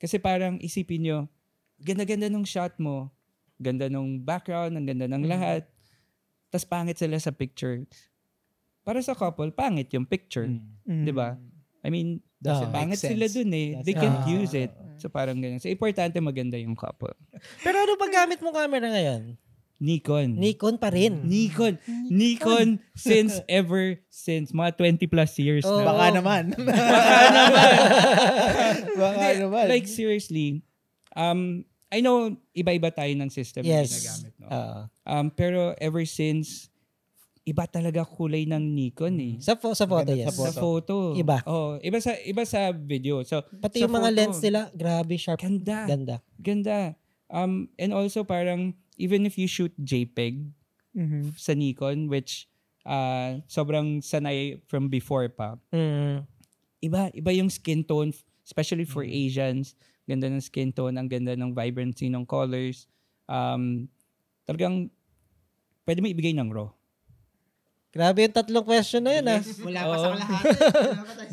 [SPEAKER 1] Kasi parang isipin nyo, ganda-ganda nung shot mo. Ganda nung background, ang ganda ng lahat. tas pangit sila sa picture. Para sa couple, pangit yung picture. Di ba? I mean,
[SPEAKER 4] Doesn't make
[SPEAKER 1] pangit
[SPEAKER 4] sense.
[SPEAKER 1] sila dun eh. They can't use it. So parang ganyan. So importante maganda yung couple.
[SPEAKER 2] Pero ano ba gamit mong camera ngayon?
[SPEAKER 1] Nikon.
[SPEAKER 2] Nikon pa rin.
[SPEAKER 1] Nikon since mga 20 plus years
[SPEAKER 2] Oh.
[SPEAKER 1] na.
[SPEAKER 4] Baka naman. Baka naman.
[SPEAKER 1] Like seriously, I know iba-iba tayo ng system na
[SPEAKER 2] Yes.
[SPEAKER 1] ginagamit. No?
[SPEAKER 2] Pero
[SPEAKER 1] Pero ever since, iba talaga kulay ng Nikon eh.
[SPEAKER 2] sa photo, yes.
[SPEAKER 1] Sa photo.
[SPEAKER 2] Iba.
[SPEAKER 1] Oh, iba sa video. So,
[SPEAKER 2] Pati
[SPEAKER 1] sa
[SPEAKER 2] yung mga
[SPEAKER 1] photo,
[SPEAKER 2] lens nila, grabe sharp.
[SPEAKER 1] Ganda.
[SPEAKER 2] Ganda.
[SPEAKER 1] And also parang, even if you shoot JPEG sa Nikon, which sobrang sanay from before pa, iba yung skin tone, especially for Asians. Ganda ng skin tone, ang ganda ng vibrancy ng colors. Talagang, pwede mo ibigay ng raw.
[SPEAKER 2] Grabe yung 3 question na yun,
[SPEAKER 3] Wala pa sa lahat.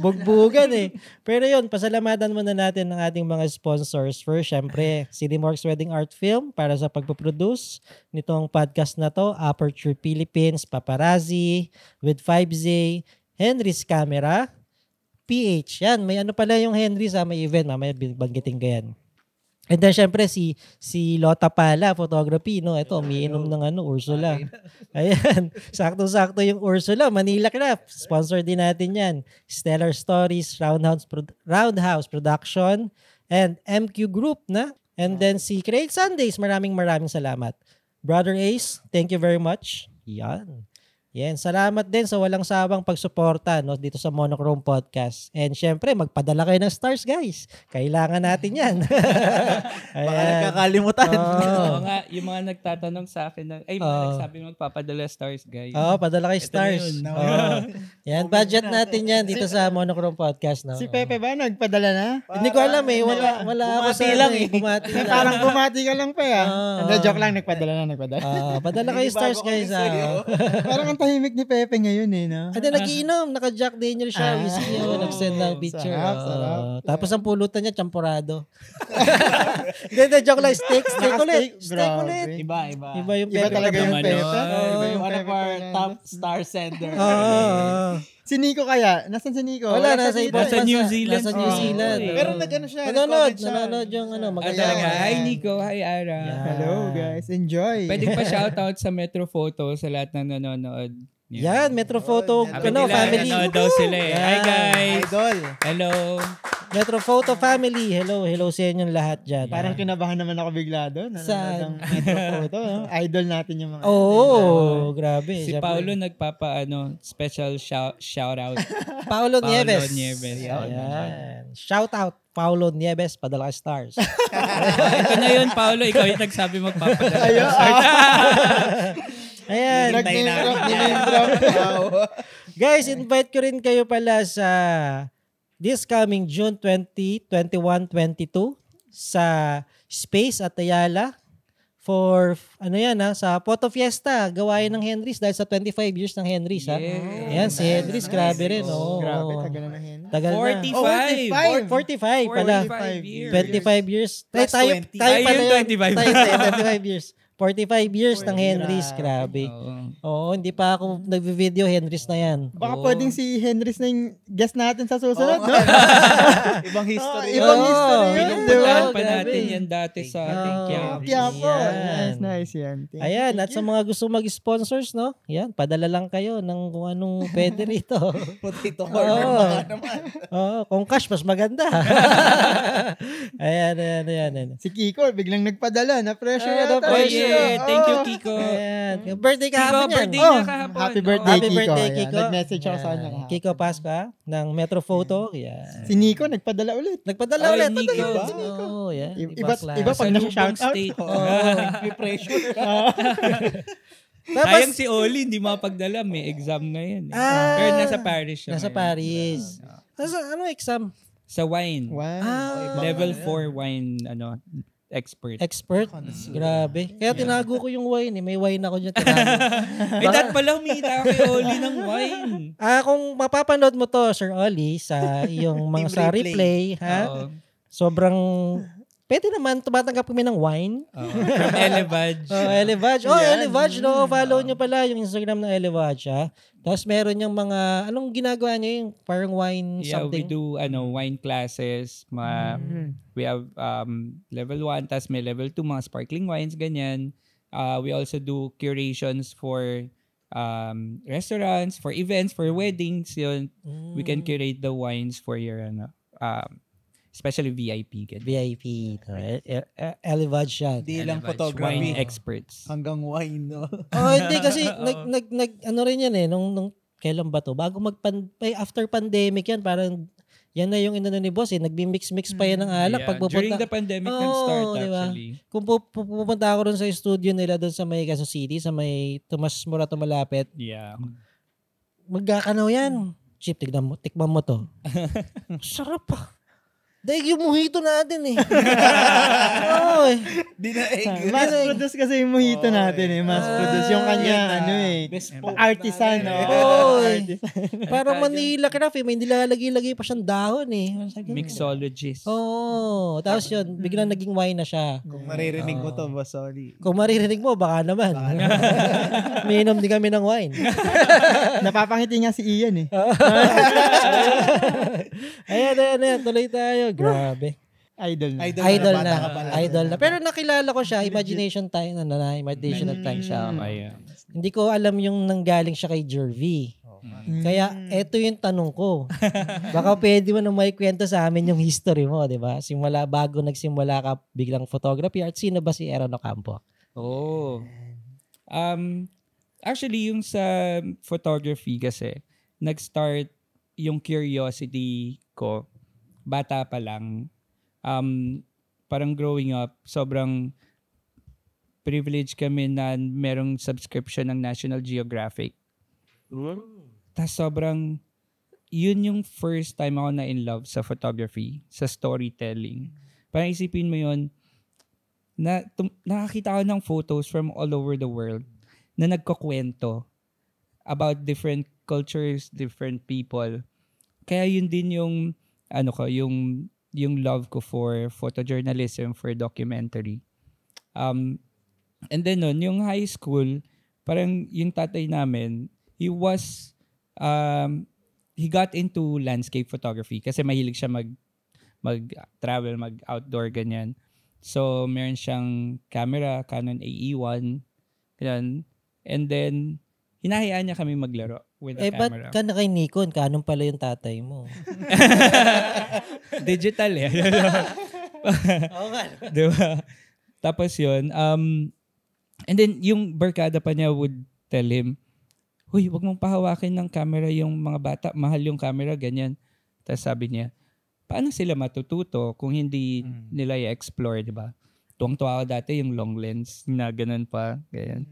[SPEAKER 2] Bugbugan eh. Pero yun, pasalamatan muna natin ng ating mga sponsors. First, syempre, Cinemark's Wedding Art Film para sa pagpuproduce nitong podcast na to. Aperture Philippines, Paparazzi, with 5Z, Henry's Camera, PH. Yan, may ano pala yung Henry's, may event. Mamaya banggitin ko yan. And then, syempre, si Lota Pala, photography, no? Ito, umiinom ng Ursula. Ayan, sakto-sakto yung Ursula. Manila Craft, sponsor din natin yan. Stellar Stories, Roundhouse Production, and MQ Group, na? And then si Create Sundays, maraming salamat. Brother Ace, thank you very much. Yan. Yan, salamat din sa walang sawang pagsuporta, no, dito sa Monochrome Podcast. And syempre, magpadala kayo ng stars, guys. Kailangan natin yan.
[SPEAKER 4] Baka nagkakalimutan.
[SPEAKER 1] Oo nga, yung mga nagtatanong sa akin, nagsabi magpapadala stars, guys.
[SPEAKER 2] Padala kayo stars. Yan, budget natin yan dito sa Monochrome Podcast. No?
[SPEAKER 3] Si Pepe ba nagpadala na?
[SPEAKER 2] Hindi ko alam eh. Wala ako sa
[SPEAKER 4] lang
[SPEAKER 2] eh. Bumati lang.
[SPEAKER 3] Parang bumati ka lang pa joke lang, nagpadala na.
[SPEAKER 2] Padala kayo stars, guys.
[SPEAKER 3] Parang ang tahimik ni Pepe ngayon eh, no?
[SPEAKER 2] At nagiinom, naka-Jack Daniel siya. Whiskey, nag-send ng picture.
[SPEAKER 3] Sarap.
[SPEAKER 2] Tapos ang pulutan niya, champurado. Hindi, joke lang. Steak ulit. Steak ulit.
[SPEAKER 4] Iba.
[SPEAKER 2] Iba yung
[SPEAKER 3] Iba
[SPEAKER 2] Pepe.
[SPEAKER 3] talaga yung
[SPEAKER 1] naman,
[SPEAKER 3] Pepe.
[SPEAKER 1] no?
[SPEAKER 3] Iba yung
[SPEAKER 4] One of
[SPEAKER 3] Pepe
[SPEAKER 4] our
[SPEAKER 3] Fernandez.
[SPEAKER 4] top star sender.
[SPEAKER 3] Si Nico kaya? Nasaan si Nico?
[SPEAKER 2] Wala, nasa
[SPEAKER 3] dito.
[SPEAKER 2] ibang
[SPEAKER 1] Nasa
[SPEAKER 2] bansa.
[SPEAKER 1] New Zealand.
[SPEAKER 2] Nasa New Zealand.
[SPEAKER 3] Pero nag-ano siya?
[SPEAKER 2] Nanonood
[SPEAKER 3] nag-comment siya.
[SPEAKER 2] yung
[SPEAKER 1] Talaga, hi Nico, hi Ara.
[SPEAKER 3] Hello guys, enjoy.
[SPEAKER 1] Pwede pa shoutout sa Metro Photo sa lahat ng nanonood.
[SPEAKER 2] Yan, Metro Photo family.
[SPEAKER 1] Nanonood daw sila eh. Hi guys.
[SPEAKER 3] Idol.
[SPEAKER 1] Hello.
[SPEAKER 2] Metro Photo family. Hello sa inyong lahat dyan.
[SPEAKER 3] Parang kinabahan naman ako bigla doon.
[SPEAKER 2] Saan?
[SPEAKER 3] Metro Photo. No? Idol natin yung mga...
[SPEAKER 2] Grabe.
[SPEAKER 1] Si
[SPEAKER 2] Siyempre.
[SPEAKER 1] Paulo special shout out.
[SPEAKER 2] Paulo Nieves.
[SPEAKER 1] Ayan.
[SPEAKER 2] Shout out. Paulo Nieves, padala ka stars.
[SPEAKER 1] Ito na yun, Paulo. Ikaw yung nagsabi magpapadala.
[SPEAKER 2] Ayan.
[SPEAKER 3] Nag-name drop.
[SPEAKER 2] Guys, invite ko rin kayo pala sa this coming June 20, 21, 22 sa Space at Ayala for sa Photo Fiesta, gawain ng Henry's dahil sa 25 years ng Henry's. Ayan, si Henry's, grabe rin.
[SPEAKER 3] Grabe, tagal na hen.
[SPEAKER 2] Tagal na.
[SPEAKER 1] 45.
[SPEAKER 2] 45 pala.
[SPEAKER 1] 45 years.
[SPEAKER 2] 25 years. Tayo
[SPEAKER 4] 20.
[SPEAKER 2] pala
[SPEAKER 1] Ayun,
[SPEAKER 2] yun.
[SPEAKER 1] 25.
[SPEAKER 2] Tayo 25 years. 45 years ng Henry's. Grabe.
[SPEAKER 1] Oo.
[SPEAKER 2] Hindi pa ako nagvi-video Henry's na yan.
[SPEAKER 3] Baka pwedeng si Henry's na yung guest natin sa susunod, no?
[SPEAKER 4] Ibang history.
[SPEAKER 3] Ibang history yun, di ba?
[SPEAKER 1] Pinuntahan pa
[SPEAKER 2] Grabe.
[SPEAKER 1] natin yan dati sa ating Quiapo.
[SPEAKER 3] Quiapo.
[SPEAKER 2] Yan.
[SPEAKER 3] Nice yan.
[SPEAKER 2] Ayan, at sa mga gusto mag-sponsors, no? Yan, padala lang kayo ng kung anong pwede rito.
[SPEAKER 4] Potato corner baka naman.
[SPEAKER 2] Kung cash, mas maganda. Ayan.
[SPEAKER 3] Si Kiko, biglang nagpadala. Na-pressure
[SPEAKER 2] Ah,
[SPEAKER 3] yata.
[SPEAKER 2] na-pressure.
[SPEAKER 1] Yeah, thank you, Kiko.
[SPEAKER 2] Ayan. Birthday
[SPEAKER 1] Kiko,
[SPEAKER 2] kahapon yan.
[SPEAKER 1] birthday niya kahapon.
[SPEAKER 3] Happy birthday,
[SPEAKER 2] Happy
[SPEAKER 3] Kiko.
[SPEAKER 2] birthday,
[SPEAKER 3] Ayan,
[SPEAKER 2] Kiko.
[SPEAKER 3] nag-message ako sa kanya.
[SPEAKER 2] Ayan. Kiko Pasqua ng Metro Photo. Yan.
[SPEAKER 3] Si Nico, nagpadala ulit.
[SPEAKER 2] Nagpadala
[SPEAKER 1] Oy,
[SPEAKER 2] ulit.
[SPEAKER 1] Nico.
[SPEAKER 2] Yan.
[SPEAKER 3] Iba
[SPEAKER 2] klase.
[SPEAKER 3] pag
[SPEAKER 1] Sa
[SPEAKER 3] nasa-shout
[SPEAKER 1] lubong
[SPEAKER 3] out.
[SPEAKER 1] state.
[SPEAKER 4] May pressure.
[SPEAKER 2] Tapos,
[SPEAKER 1] Sayang si Oli, hindi mapagdala. May exam ngayon. Pero nasa Paris siya.
[SPEAKER 2] nasa
[SPEAKER 1] ngayon.
[SPEAKER 2] Paris. Anong exam?
[SPEAKER 1] Sa wine.
[SPEAKER 3] Wow.
[SPEAKER 1] Level 4 wine expert.
[SPEAKER 2] Expert? Grabe. Kaya tinago ko yung wine. May wine ako dyan. Tinago.
[SPEAKER 1] Dahil pala humita kay Oli ng wine.
[SPEAKER 2] Kung mapapanood mo to, Sir Oli, sa iyong mga sa replay, ha?
[SPEAKER 1] Oo.
[SPEAKER 2] Sobrang pwede naman, tumatanggap kami ng wine.
[SPEAKER 1] From Elevage.
[SPEAKER 2] Elevage. Elevage, no? Follow nyo pala yung Instagram ng Elevage, ha? Tapos meron yung mga, anong ginagawa nyo yung parang wine something?
[SPEAKER 1] We do wine classes. We have level 1, tas may level 2, mga sparkling wines, ganyan. We also do curations for restaurants, for events, for weddings. Yun. We can curate the wines for your, especially VIP. Ganyan.
[SPEAKER 2] VIP. Elevage yan.
[SPEAKER 4] Hindi lang
[SPEAKER 1] Elevage,
[SPEAKER 4] photography.
[SPEAKER 1] wine experts.
[SPEAKER 4] Hanggang wine, no?
[SPEAKER 2] Hindi kasi, ano rin yan nung kailan ba to? Bago after pandemic yan, parang, yan na yung inano ni boss nagbi-mix-mix pa yan ng alak.
[SPEAKER 1] Yeah. During the pandemic nag-start actually.
[SPEAKER 2] Kung pupunta ako rin sa studio nila doon sa may Quezon City, sa may Tomas Morato malapit.
[SPEAKER 1] Yeah.
[SPEAKER 2] Magkakanaw yan. Chip, tikman mo to. Sarap pa. Daig yung mojito natin
[SPEAKER 3] Dinaig. Mass produce kasi yung mojito natin Mass produce. Yung kanya, artisan.
[SPEAKER 2] Para Manila craft may nilalagay-lagay pa siyang dahon
[SPEAKER 1] Mixologist.
[SPEAKER 2] Tapos yun, biglang naging wine na siya.
[SPEAKER 4] Kung maririnig mo to, boss, sorry.
[SPEAKER 2] Kung maririnig mo, baka naman. Minom din kami ng wine.
[SPEAKER 3] Napapangiti nga si Ian
[SPEAKER 2] Ayan, tuloy tayo. Grabe.
[SPEAKER 3] Idol
[SPEAKER 2] na. Pero nakilala ko siya, Imagination Time siya. Hindi ko alam yung nanggaling siya kay Jervy. Kaya eto yung tanong ko. Baka pwede mo na may kwento sa amin yung history mo, di ba? Bago nagsimula ka biglang photography art, sino ba si Aaron Ocampo?
[SPEAKER 1] Actually, yung sa photography kasi, nag-start yung curiosity ko bata pa lang. Parang growing up, sobrang privileged kami na merong subscription ng National Geographic. Tapos sobrang, yun yung first time ako na in love sa photography, sa storytelling. Parang isipin mo yun, nakakita ako ng photos from all over the world na nagkukwento about different cultures, different people. Kaya yun din yung yung love ko for photojournalism, for documentary. And then yung high school, parang yung tatay namin, he got into landscape photography kasi mahilig siya mag-travel, mag-outdoor, ganyan. So, meron siyang camera, Canon AE1, ganyan. And then, hinahayaan niya kami maglaro with the camera.
[SPEAKER 2] Ba't ka na kay Nikon? Canon pala yung tatay mo.
[SPEAKER 1] Digital Diba? Tapos yun. And then, yung barkada pa niya would tell him, "Huy, wag mong pahawakin ng camera yung mga bata. Mahal yung camera," ganyan. Tapos sabi niya, paano sila matututo kung hindi nila i-explore, diba? Tuwang-tuwa ako dati yung long lens na ganun pa. Ganyan.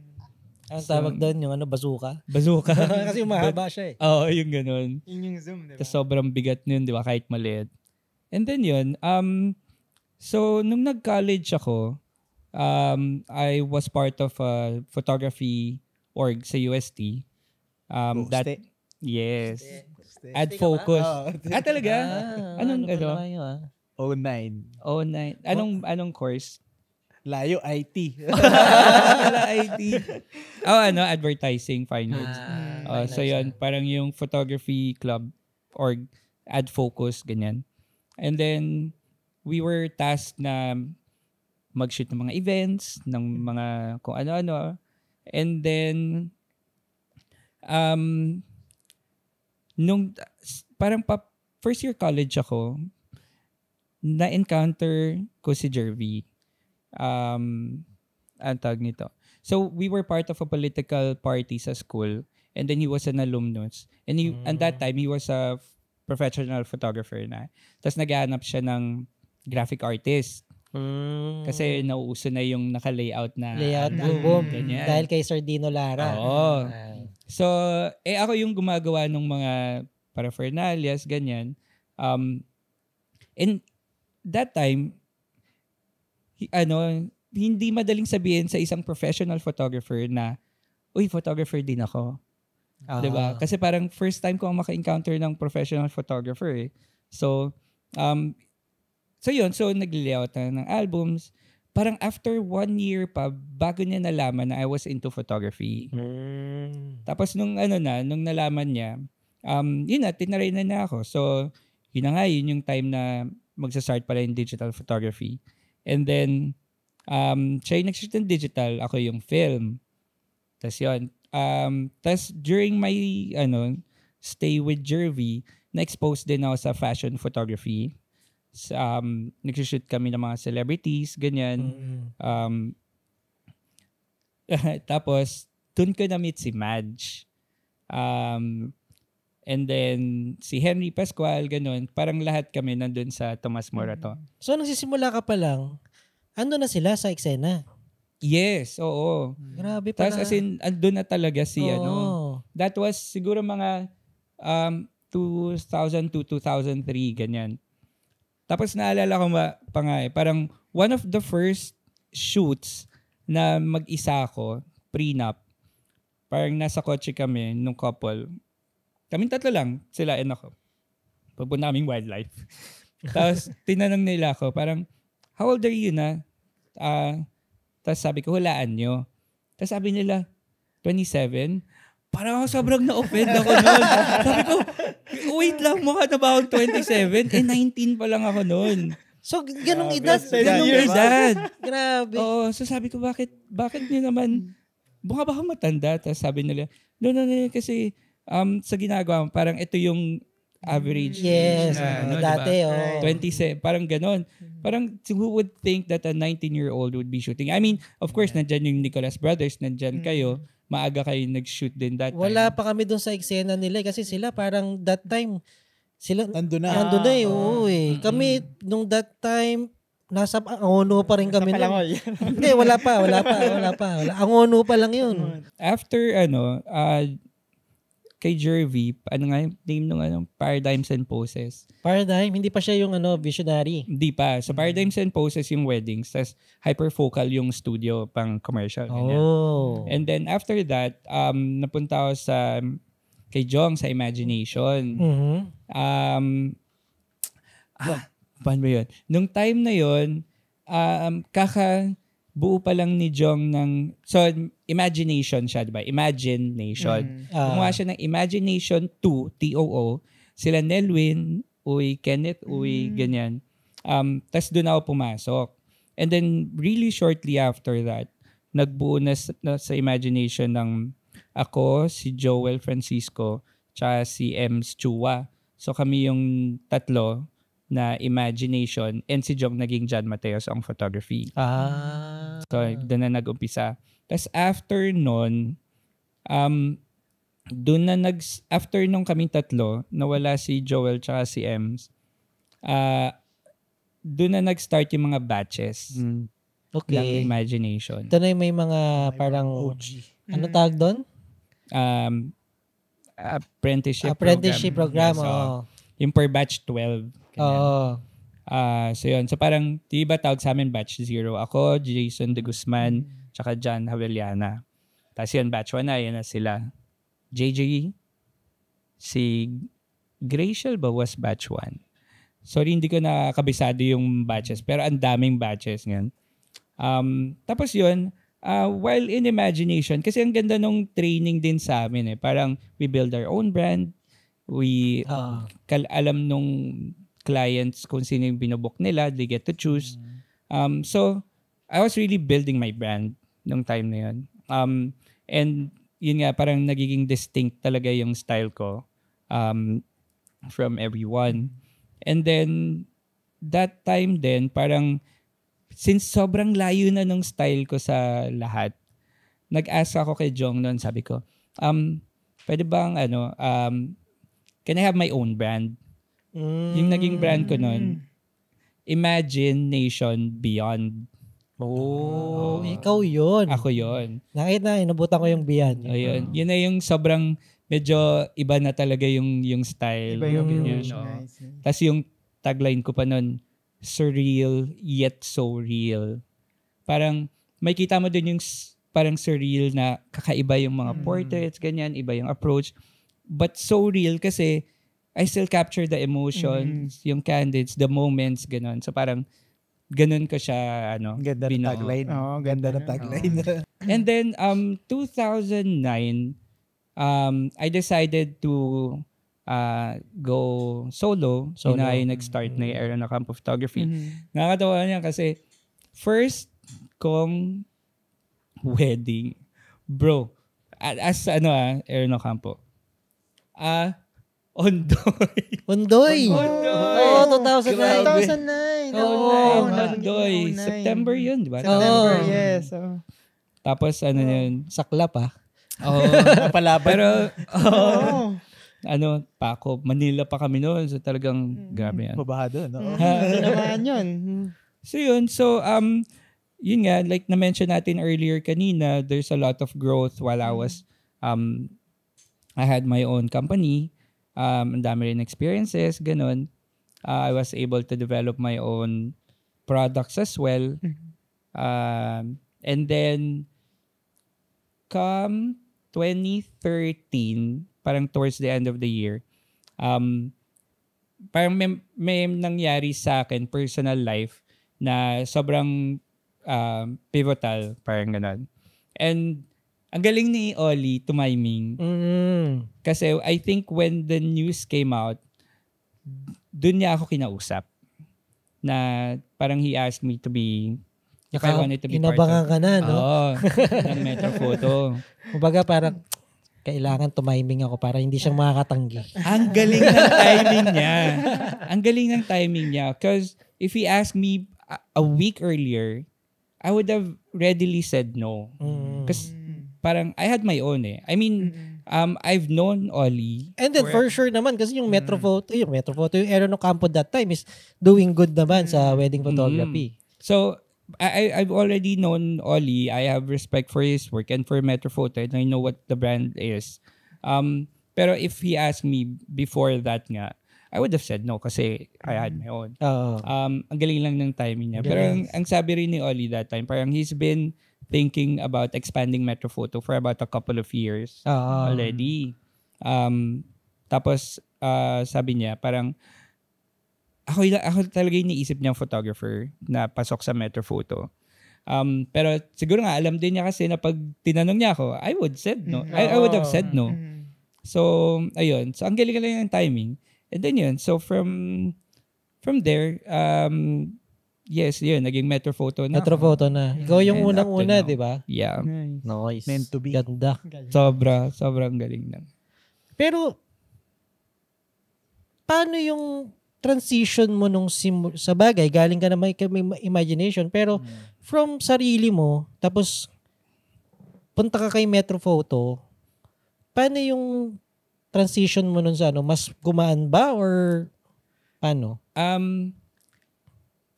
[SPEAKER 2] Ang tawag doon yung bazooka?
[SPEAKER 1] Bazooka.
[SPEAKER 2] Kasi mahaba siya
[SPEAKER 1] Oo, yung ganun.
[SPEAKER 3] Yung zoom, diba?
[SPEAKER 1] Tapos sobrang bigat nun, di ba? Kahit maliit. And then yun, so nung nag-college ako, I was part of a photography org sa UST. Yes. Ad Focus. Talaga? Anong ano?
[SPEAKER 4] 09.
[SPEAKER 1] Anong course?
[SPEAKER 4] Layo, IT.
[SPEAKER 1] IT. Advertising, fine arts. So yun, parang yung photography club or ad focus, ganyan. And then, we were tasked na mag-shoot ng mga events, ng mga kung ano-ano. And then, nung parang first year college ako, na-encounter ko si Jervy. Ang tawag nito. So, we were part of a political party sa school, and then he was an alumnus. And at that time, he was a professional photographer na. Tapos naghahanap siya ng graphic artist. Kasi nauuso na yung naka-layout na
[SPEAKER 2] album.
[SPEAKER 1] Ganyan.
[SPEAKER 2] Dahil kay Sir Dino Lara.
[SPEAKER 1] Oo. So, ako yung gumagawa ng mga paraphernalias, ganyan. And that time, hindi madaling sabihin sa isang professional photographer na, uy, photographer din ako. Diba? Kasi parang first time ko maka-encounter ng professional photographer. So, So yun, so nag-layout na ng albums. Parang after 1 year pa, bago niya nalaman na I was into photography. Tapos nung nalaman niya, yun na, tinaray na niya ako. So, yun na nga, yun yung time na magsa-start pala yung digital photography. And then, siya yung nag-shoot ng digital, ako yung film. Tapos yun. Tapos during my stay with Jervy, na-expose din ako sa fashion photography. Nag-shoot kami ng mga celebrities, ganyan. Tapos, dun ko na-meet si Madge. And then, si Henry Pascual, ganun. Parang lahat kami nandun sa Tomas Morato.
[SPEAKER 2] So, nagsisimula ka pa lang, ando na sila sa eksena?
[SPEAKER 1] Yes, oo.
[SPEAKER 2] Grabe pala.
[SPEAKER 1] Tapos as in, andun na talaga si That was siguro mga 2002, 2003, ganyan. Tapos naalala ko pa nga parang one of the first shoots na mag-isa ako, prenup, parang nasa kotse kami nung couple. Kaming tatlo lang, sila and ako. Papunta kaming wildlife. Tapos tinanong nila ako, parang, how old are you na? Tapos sabi ko, hulaan nyo. Tapos sabi nila, 27. Parang ako sobrang na-offend ako noon. Sabi ko, wait lang, mukha na ba akong 27? 19 pa lang ako noon.
[SPEAKER 2] So, ganong edad.
[SPEAKER 1] Ganong edad.
[SPEAKER 2] Grabe.
[SPEAKER 1] Oo, so sabi ko, bakit nyo naman, mukha ba ako matanda? Tapos sabi nila, no, kasi sa ginagawa mo, parang ito yung average
[SPEAKER 2] yes, dati,
[SPEAKER 1] diba? 27, parang ganon. Parang who would think that a 19-year-old would be shooting? I mean, of course, nandyan yung Nicolas Brothers, nandyan kayo, maaga kayo nag-shoot din that time.
[SPEAKER 2] Wala pa kami doon sa eksena nila kasi sila parang that time, sila
[SPEAKER 4] nandun na.
[SPEAKER 2] Nandun na Kami, nung that time, nasa Angono pa rin kami. Hindi, wala pa. Angono pa lang yun.
[SPEAKER 1] After, kay Jervy, ano nga yung name nung Paradigms and Poses.
[SPEAKER 2] Paradigm? Hindi pa siya yung visionary?
[SPEAKER 1] Hindi pa. So Paradigms and Poses yung weddings, tas hyperfocal yung studio pang commercial.
[SPEAKER 2] Oh.
[SPEAKER 1] And then after that, napunta ako kay Jong sa Imagination. Paano ba yun? Nung time na yun, buo pa lang ni Jong ng... So, Imagination siya, diba? Imagination. Gumawa siya ng Imagination 2, TOO. Sila Nelwyn, Kenneth, ganyan. Tas doon ako pumasok. And then, really shortly after that, nagbuo na sa Imagination ng ako, si Joel Francisco, tsaka si Ems Chua. So, kami yung tatlo na Imagination, and si Jong naging John Mateos ang photography. So, doon na nag-umpisa. Tapos after nun, after nung kaming tatlo, nawala si Joel tsaka si Ems, doon na nag-start yung mga batches ng Imagination.
[SPEAKER 2] Ito na yung may mga parang, ano tawag doon?
[SPEAKER 1] Apprenticeship program. Yung per batch 12. So yun. So parang, di ba tawag sa amin batch 0? Ako, Jason De Guzman, tsaka John Haveliana. Tapos yun, batch 1 na, yun na sila. JJ, si Gracial ba was batch 1? Sorry, hindi ko nakabisado yung batches, pero ang daming batches ngayon. Tapos yun, while in Imagination, kasi ang ganda nung training din sa amin parang we build our own brand, we alam nung clients kung sino yung binobook nila, they get to choose. So, I was really building my brand nung time na yun. And yun nga, parang nagiging distinct talaga yung style ko from everyone. And then, that time din, parang since sobrang layo na nung style ko sa lahat, nag-ask ako kay Jong noon, sabi ko, pwede bang can I have my own brand? Yung naging brand ko noon, Imagination Beyond.
[SPEAKER 2] Ikaw yun.
[SPEAKER 1] Ako yun.
[SPEAKER 2] Nakita, inabutan ko yung Beyond.
[SPEAKER 1] Ayun. Yun na yung sobrang medyo iba na talaga yung style.
[SPEAKER 3] Iba yung
[SPEAKER 1] nice. Tapos yung tagline ko pa noon, surreal yet so real. Parang may kita mo dun yung parang surreal na kakaiba yung mga portraits, ganyan, iba yung approach. But so real kasi I still capture the emotions, yung candids, the moments, ganun. So parang ganun ko siya,
[SPEAKER 4] Ganda ng
[SPEAKER 1] binuo.
[SPEAKER 4] tagline.
[SPEAKER 3] Oo,
[SPEAKER 4] Ganda
[SPEAKER 3] ganda
[SPEAKER 4] ng
[SPEAKER 3] na.
[SPEAKER 4] tagline.
[SPEAKER 1] And then 2009, I decided to go solo.
[SPEAKER 2] Solo.
[SPEAKER 1] Yun na yung nag-start na yung Aaron Ocampo Photography.
[SPEAKER 3] Mhm.
[SPEAKER 1] Nakakatawa niya kasi first kong wedding. Bro, as Aaron Ocampo. Ondoy.
[SPEAKER 2] Ondoy.
[SPEAKER 1] Ondoy.
[SPEAKER 2] Oo, 2009.
[SPEAKER 3] 2009.
[SPEAKER 1] Oo,
[SPEAKER 3] nakinig
[SPEAKER 1] Ondoy. September yun, di ba?
[SPEAKER 3] September,
[SPEAKER 2] Oo.
[SPEAKER 3] yes. Oh.
[SPEAKER 1] Tapos yun.
[SPEAKER 2] Saklap
[SPEAKER 1] Oo.
[SPEAKER 4] Napalaban.
[SPEAKER 1] Pero,
[SPEAKER 3] Oo.
[SPEAKER 1] Paco, Manila pa kami noon. So talagang grabe yan.
[SPEAKER 4] Babaha doon. No?
[SPEAKER 3] Ito naman yun.
[SPEAKER 1] So yun. So, yun nga, like na-mention natin earlier kanina, there's a lot of growth while I was, I had my own company. Ang dami rin experiences, ganun. I was able to develop my own products as well. And then, come 2013, parang towards the end of the year, parang may nangyari sa akin, personal life, na sobrang pivotal, parang ganun. And ang galing ni Ollie tumiming. Kasi I think when the news came out, dun niya ako kinausap. Na parang he asked me to be, if I wanted to be part
[SPEAKER 2] Inabangan
[SPEAKER 1] of.
[SPEAKER 2] ka na, no?
[SPEAKER 1] Oo, ng Metro Photo.
[SPEAKER 2] Kumbaga parang kailangan tumiming ako para hindi siya makakatanggi.
[SPEAKER 1] Ang galing ng timing niya. Ang galing ng timing niya. Because if he asked me a week earlier, I would have readily said no. Because parang I had my own I mean, I've known Ollie.
[SPEAKER 2] And then for sure naman kasi yung Metro Photo, yung Aaron Ocampo that time is doing good naman sa wedding photography.
[SPEAKER 1] So, I've already known Ollie. I have respect for his work and for Metro Photo and I know what the brand is. Pero if he asked me before that nga, I would have said no kasi I had my own.
[SPEAKER 2] Oo.
[SPEAKER 1] Ang galing lang ng timing niya. Pero ang sabi rin ni Ollie that time, parang he's been thinking about expanding Metro Photo for about a couple of years already. Tapos sabi niya, parang ako talaga yung iniisip niyang photographer na pasok sa Metro Photo. Pero siguro nga alam din niya kasi na pag tinanong niya ako, I would have said no. So, ayun. So, ang galing lang yung timing. And then yun. So, from there, yes, yun. Naging Metro Photo na.
[SPEAKER 2] Metro Photo na. Ikaw yung
[SPEAKER 1] And
[SPEAKER 2] unang-una,
[SPEAKER 1] up to now.
[SPEAKER 2] di ba?
[SPEAKER 1] Yeah.
[SPEAKER 2] Nice.
[SPEAKER 4] Meant to be.
[SPEAKER 2] Ganda.
[SPEAKER 1] Sobrang galing na.
[SPEAKER 2] Pero, paano yung transition mo nung sa bagay? Galing ka na may imagination. Pero, from sarili mo, tapos, punta ka kay Metro Photo, paano yung transition mo nun sa mas gumaan ba or paano?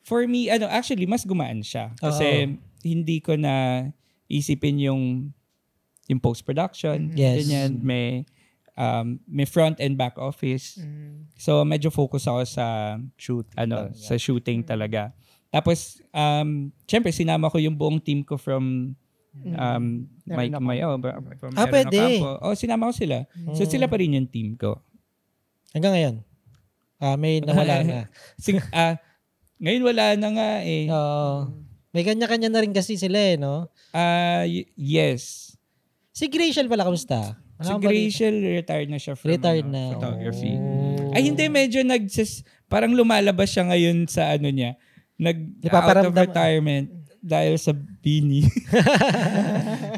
[SPEAKER 1] For me, actually, mas gumaan siya. Kasi hindi ko na isipin yung post-production.
[SPEAKER 2] Yes.
[SPEAKER 1] Ganyan, may front and back office. So, medyo focus ako sa sa shooting talaga. Tapos, syempre, sinama ko yung buong team ko from from
[SPEAKER 2] pwede.
[SPEAKER 1] Ocampo. Sinama ko sila. So, sila pa rin yung team ko.
[SPEAKER 2] Hanggang ngayon? May nawala na.
[SPEAKER 1] Ngayon wala na nga eh.
[SPEAKER 2] May kanya-kanya na rin kasi sila no?
[SPEAKER 1] Yes.
[SPEAKER 2] Si Graciel pala, kamusta?
[SPEAKER 1] Si Graciel, retired na siya from photography. Ay, hindi. Medyo parang lumalabas siya ngayon sa niya. Out of retirement dahil sa bini.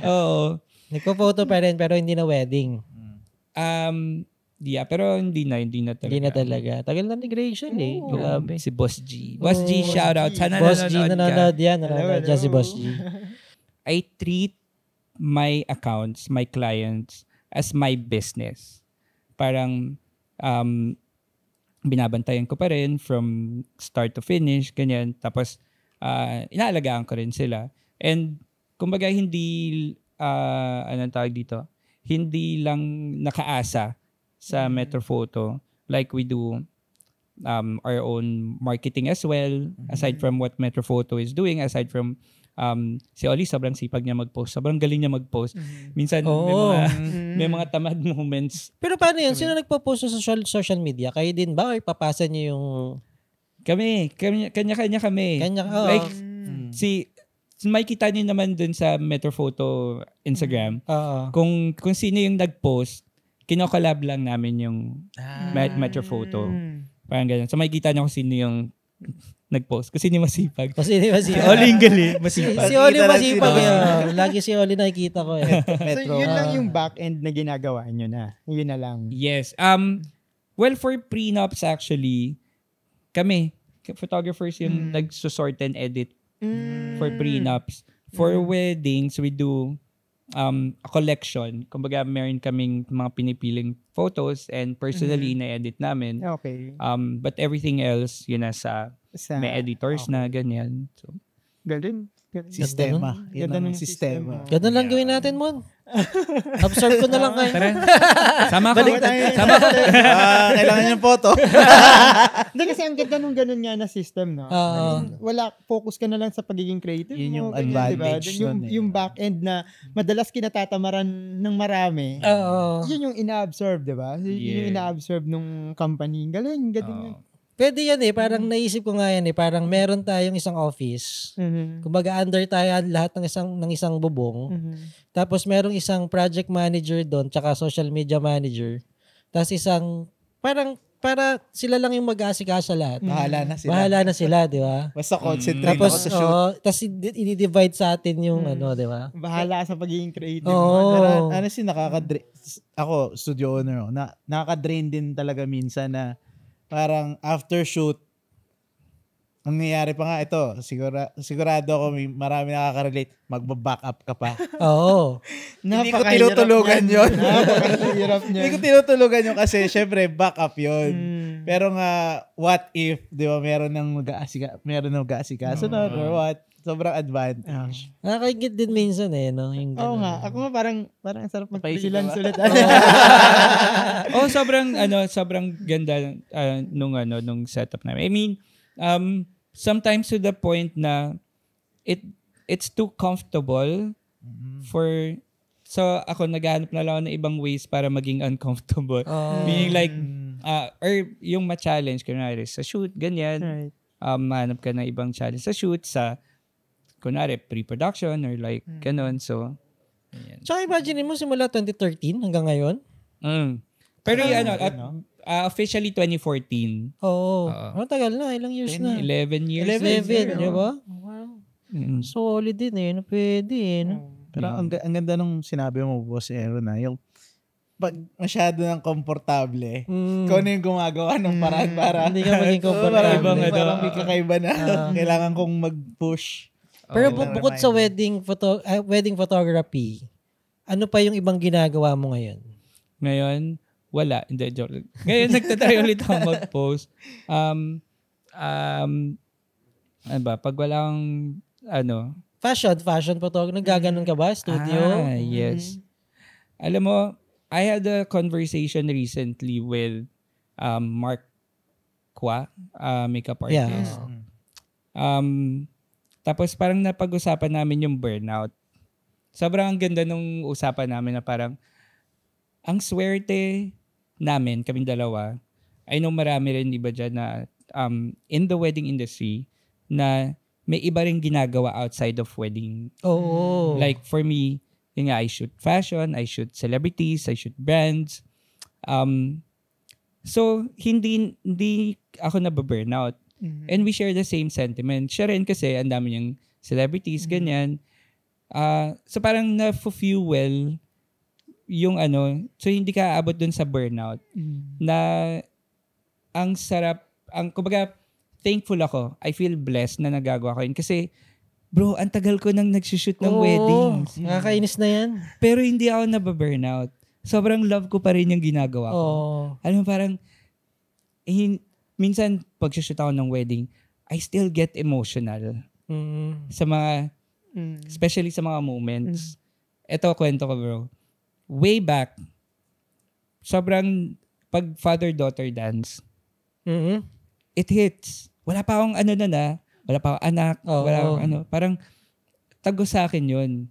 [SPEAKER 1] Oo.
[SPEAKER 2] Nagpo-photo pa rin pero hindi na wedding.
[SPEAKER 1] Yeah, pero hindi na talaga.
[SPEAKER 2] Hindi na talaga. Tagal na ni Graciel Grabe.
[SPEAKER 1] Si Boss G. Boss G, shout out. Sana
[SPEAKER 2] Boss G, nanonood yan.
[SPEAKER 3] Hello.
[SPEAKER 2] Dyan si Boss G.
[SPEAKER 1] I treat my accounts, my clients, as my business. Parang, binabantayan ko pa rin from start to finish, ganyan. Tapos, inaalagaan ko rin sila. And, kumbaga, hindi, anong tawag dito? Hindi lang nakaasa sa Metro Photo. Like we do our own marketing as well, aside from what Metro Photo is doing, aside from Si Oli, sobrang sipag niya mag-post. Sobrang galing niya mag-post. Minsan, may mga tamad moments.
[SPEAKER 2] Pero paano yun? Sino nagpo-post sa social media? Kayo din ba? Or papasa niyo yung...
[SPEAKER 1] Kanya-kanya kami. Like, makikita niyo naman dun sa Metro Photo Instagram. Kung sino yung nag-post, kinokolab lang namin yung Metro Photo. Parang ganyan. So makikita niyo kung sino yung nag-post. Kasi hindi masipag. Si Oli yung galing. Masipag.
[SPEAKER 2] Si Oli masipag. Lagi si Oli nakikita ko eh.
[SPEAKER 3] So yun lang yung back-end na ginagawa nyo na. Yun na lang.
[SPEAKER 1] Yes. Well, for prenups actually, kami, photographers yung nagsusort and edit for prenups. For weddings, we do a collection. Kumbaga, meron kaming mga pinipiling photos and personally na-edit namin.
[SPEAKER 3] Okay.
[SPEAKER 1] But everything else, yun nasa may editors na ganyan. So,
[SPEAKER 3] ganun.
[SPEAKER 4] Sistema. Ganda ng sistema.
[SPEAKER 2] Ganda lang gawin natin, Mon. Observe ko na lang kayo.
[SPEAKER 1] Sama ko.
[SPEAKER 4] Kailangan yung photo.
[SPEAKER 3] Hindi kasi ang ganda nung ganun nga na system, no? Wala, focus ka na lang sa pagiging creative.
[SPEAKER 4] Yun yung
[SPEAKER 3] diba?
[SPEAKER 4] advantage
[SPEAKER 3] Yung back-end na madalas kinatatamaran ng marami. Yun yung ina-absorb, diba? Yun yung ina-absorb nung company. Galing.
[SPEAKER 2] Pwede yan eh. Parang naisip ko nga yan eh. Parang meron tayong isang office. Kumbaga under tayo lahat ng isang bubong. Tapos merong isang project manager doon tsaka social media manager. Tapos isang para sila lang yung mag-aasikaso lahat. Bahala na sila, di ba?
[SPEAKER 4] Basta concentrate ako sa shoot.
[SPEAKER 2] Tapos i-divide sa atin yung di ba?
[SPEAKER 3] Bahala sa pagiging creative.
[SPEAKER 4] Honestly, ako, studio owner, nakaka-drain din talaga minsan na parang after shoot, mangyayari pa nga ito, sigurado ako marami nakaka-relate, magba-back up ka pa. Hindi ko tinutulugan yun. Hindi ko tinutulugan yun kasi syempre back up yun. Pero nga, what if, di ba, meron ng mag-aasikaso na or what? Sobrang advantage.
[SPEAKER 2] Nakakaingit din minsan eh, no?
[SPEAKER 3] Oo nga. Ako nga parang sarap mag-freelance ulit.
[SPEAKER 1] Sobrang ganda nung setup namin. I mean, sometimes to the point na it's too comfortable so ako naghahanap na lang ng ibang ways para maging uncomfortable. Meaning like, or yung ma-challenge, kunwari sa shoot, ganyan.
[SPEAKER 3] Right.
[SPEAKER 1] Mahanap ka ng ibang challenge sa shoot, sa kunwari, pre-production or like, ganun. So, ayan.
[SPEAKER 2] Tsaka imagine mo, simula 2013 hanggang ngayon?
[SPEAKER 1] Pero officially 2014.
[SPEAKER 2] Matagal na. Ilang years na?
[SPEAKER 1] 11 years.
[SPEAKER 2] 11, di ba? Wow. Solid din eh. Pwede eh.
[SPEAKER 4] Pero ang ganda nung sinabi mo, Boss Aaron, yung pag masyado ng komportable, kung ano yung gumagawa ng paraan para
[SPEAKER 2] hindi ka maging komportable.
[SPEAKER 4] Parang may kakaiba na. Kailangan kong mag-push.
[SPEAKER 2] Pero bukod sa wedding photography, ano pa yung ibang ginagawa mo ngayon?
[SPEAKER 1] Ngayon, wala. Hindi, joke. Ngayon, nagtatry ulit ako mag-post. Ano ba? Pag walang,
[SPEAKER 2] Fashion photography. Nagaganon ka ba? Studio?
[SPEAKER 1] Yes. Alam mo, I had a conversation recently with Mark Kwa, makeup artist. Tapos parang napag-usapan namin yung burnout. Sobrang ang ganda nung usapan namin na parang ang swerte namin, kaming dalawa. I know marami rin iba dyan na in the wedding industry na may iba rin ginagawa outside of wedding. Like for me, yun nga, I shoot fashion, I shoot celebrities, I shoot brands. So, hindi ako nababurnout. And we share the same sentiment. Siya rin kasi, ang dami niyang celebrities, ganyan. So, parang na-fuel yung so hindi ka aabot dun sa burnout. Na ang sarap, kumbaga, thankful ako. I feel blessed na nagagawa ko yun. Kasi, bro, ang tagal ko nang nagsushoot ng weddings.
[SPEAKER 2] Nakakainis na yan.
[SPEAKER 1] Pero hindi ako nababurnout. Sobrang love ko pa rin yung ginagawa ko. Alam mo, parang, minsan, pag shoot ako ng wedding, I still get emotional. Sa mga, especially sa mga moments. Ito, kwento ko, bro. Way back, sobrang, pag father-daughter dance, it hits. Wala pa akong wala pa akong anak, wala akong parang, tago sa akin yun.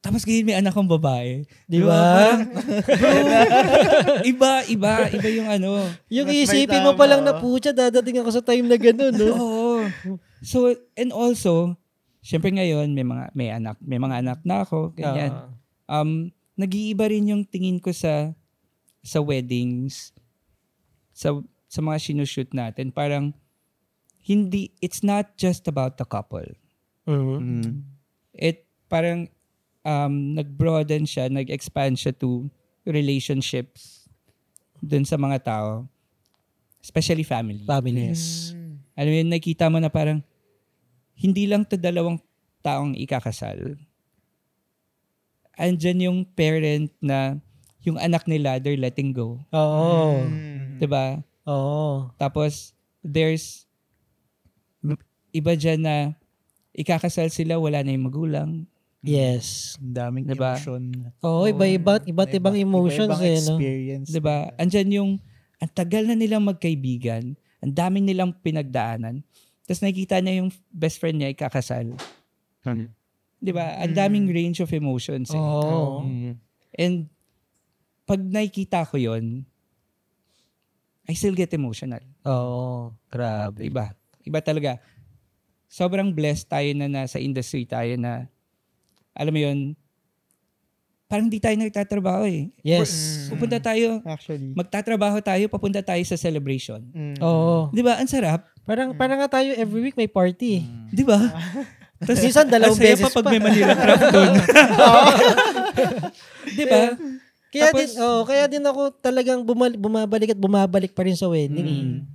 [SPEAKER 1] Tapos ngayon may anak kong babae.
[SPEAKER 2] Di ba?
[SPEAKER 1] Iba yung ano.
[SPEAKER 2] Yung
[SPEAKER 3] Mas may
[SPEAKER 2] isipin mo
[SPEAKER 3] tama,
[SPEAKER 2] pa lang na pucha, dadating ako sa time na gano'n, no?
[SPEAKER 1] Oo. So, and also, syempre ngayon, may mga anak na ako, ganyan. Nag-iiba rin yung tingin ko sa weddings, sa mga sinushoot natin. Parang, it's not just about the couple.
[SPEAKER 2] Mhm.
[SPEAKER 1] Parang, nag-broaden siya, nag-expand siya to relationships dun sa mga tao. Especially family.
[SPEAKER 2] Families.
[SPEAKER 1] Alam mo yun, nakita mo na parang, hindi lang to dalawang taong ikakasal. Andyan yung parent na, yung anak nila, they're letting go.
[SPEAKER 2] Oo.
[SPEAKER 1] Diba?
[SPEAKER 2] Oo.
[SPEAKER 1] Tapos, there's iba dyan na ikakasal sila, wala na yung magulang.
[SPEAKER 2] Yes.
[SPEAKER 4] Ang daming
[SPEAKER 1] Diba?
[SPEAKER 4] emotion.
[SPEAKER 2] Oo, iba't ibang emotions
[SPEAKER 4] Iba-ibang
[SPEAKER 2] eh, no?
[SPEAKER 4] experience.
[SPEAKER 1] Diba? Andyan yung, ang tagal na nilang magkaibigan, ang daming nilang pinagdaanan, tapos nakikita niya yung best friend niya ikakasal. Diba? Ang daming range of emotions. Eh.
[SPEAKER 2] Oo.
[SPEAKER 1] And, pag nakikita ko yon, I still get emotional.
[SPEAKER 2] Oo. Grabe.
[SPEAKER 1] Iba talaga. Sobrang blessed tayo na nasa industry tayo na, alam mo yun, parang di tayo nagtatrabaho eh.
[SPEAKER 2] Yes.
[SPEAKER 1] Pupunta tayo,
[SPEAKER 3] Actually.
[SPEAKER 1] magtatrabaho tayo, papunta tayo sa celebration.
[SPEAKER 2] Oo.
[SPEAKER 1] Di ba? Ang sarap.
[SPEAKER 2] Parang nga tayo every week may party.
[SPEAKER 1] Di ba? Tapos,
[SPEAKER 2] Minsan dalawang
[SPEAKER 1] ang saya
[SPEAKER 2] beses
[SPEAKER 1] pa pag
[SPEAKER 2] pa.
[SPEAKER 1] may Manila Craft doon. Di ba?
[SPEAKER 2] Kaya din ako talagang bumabalik pa rin sa wedding.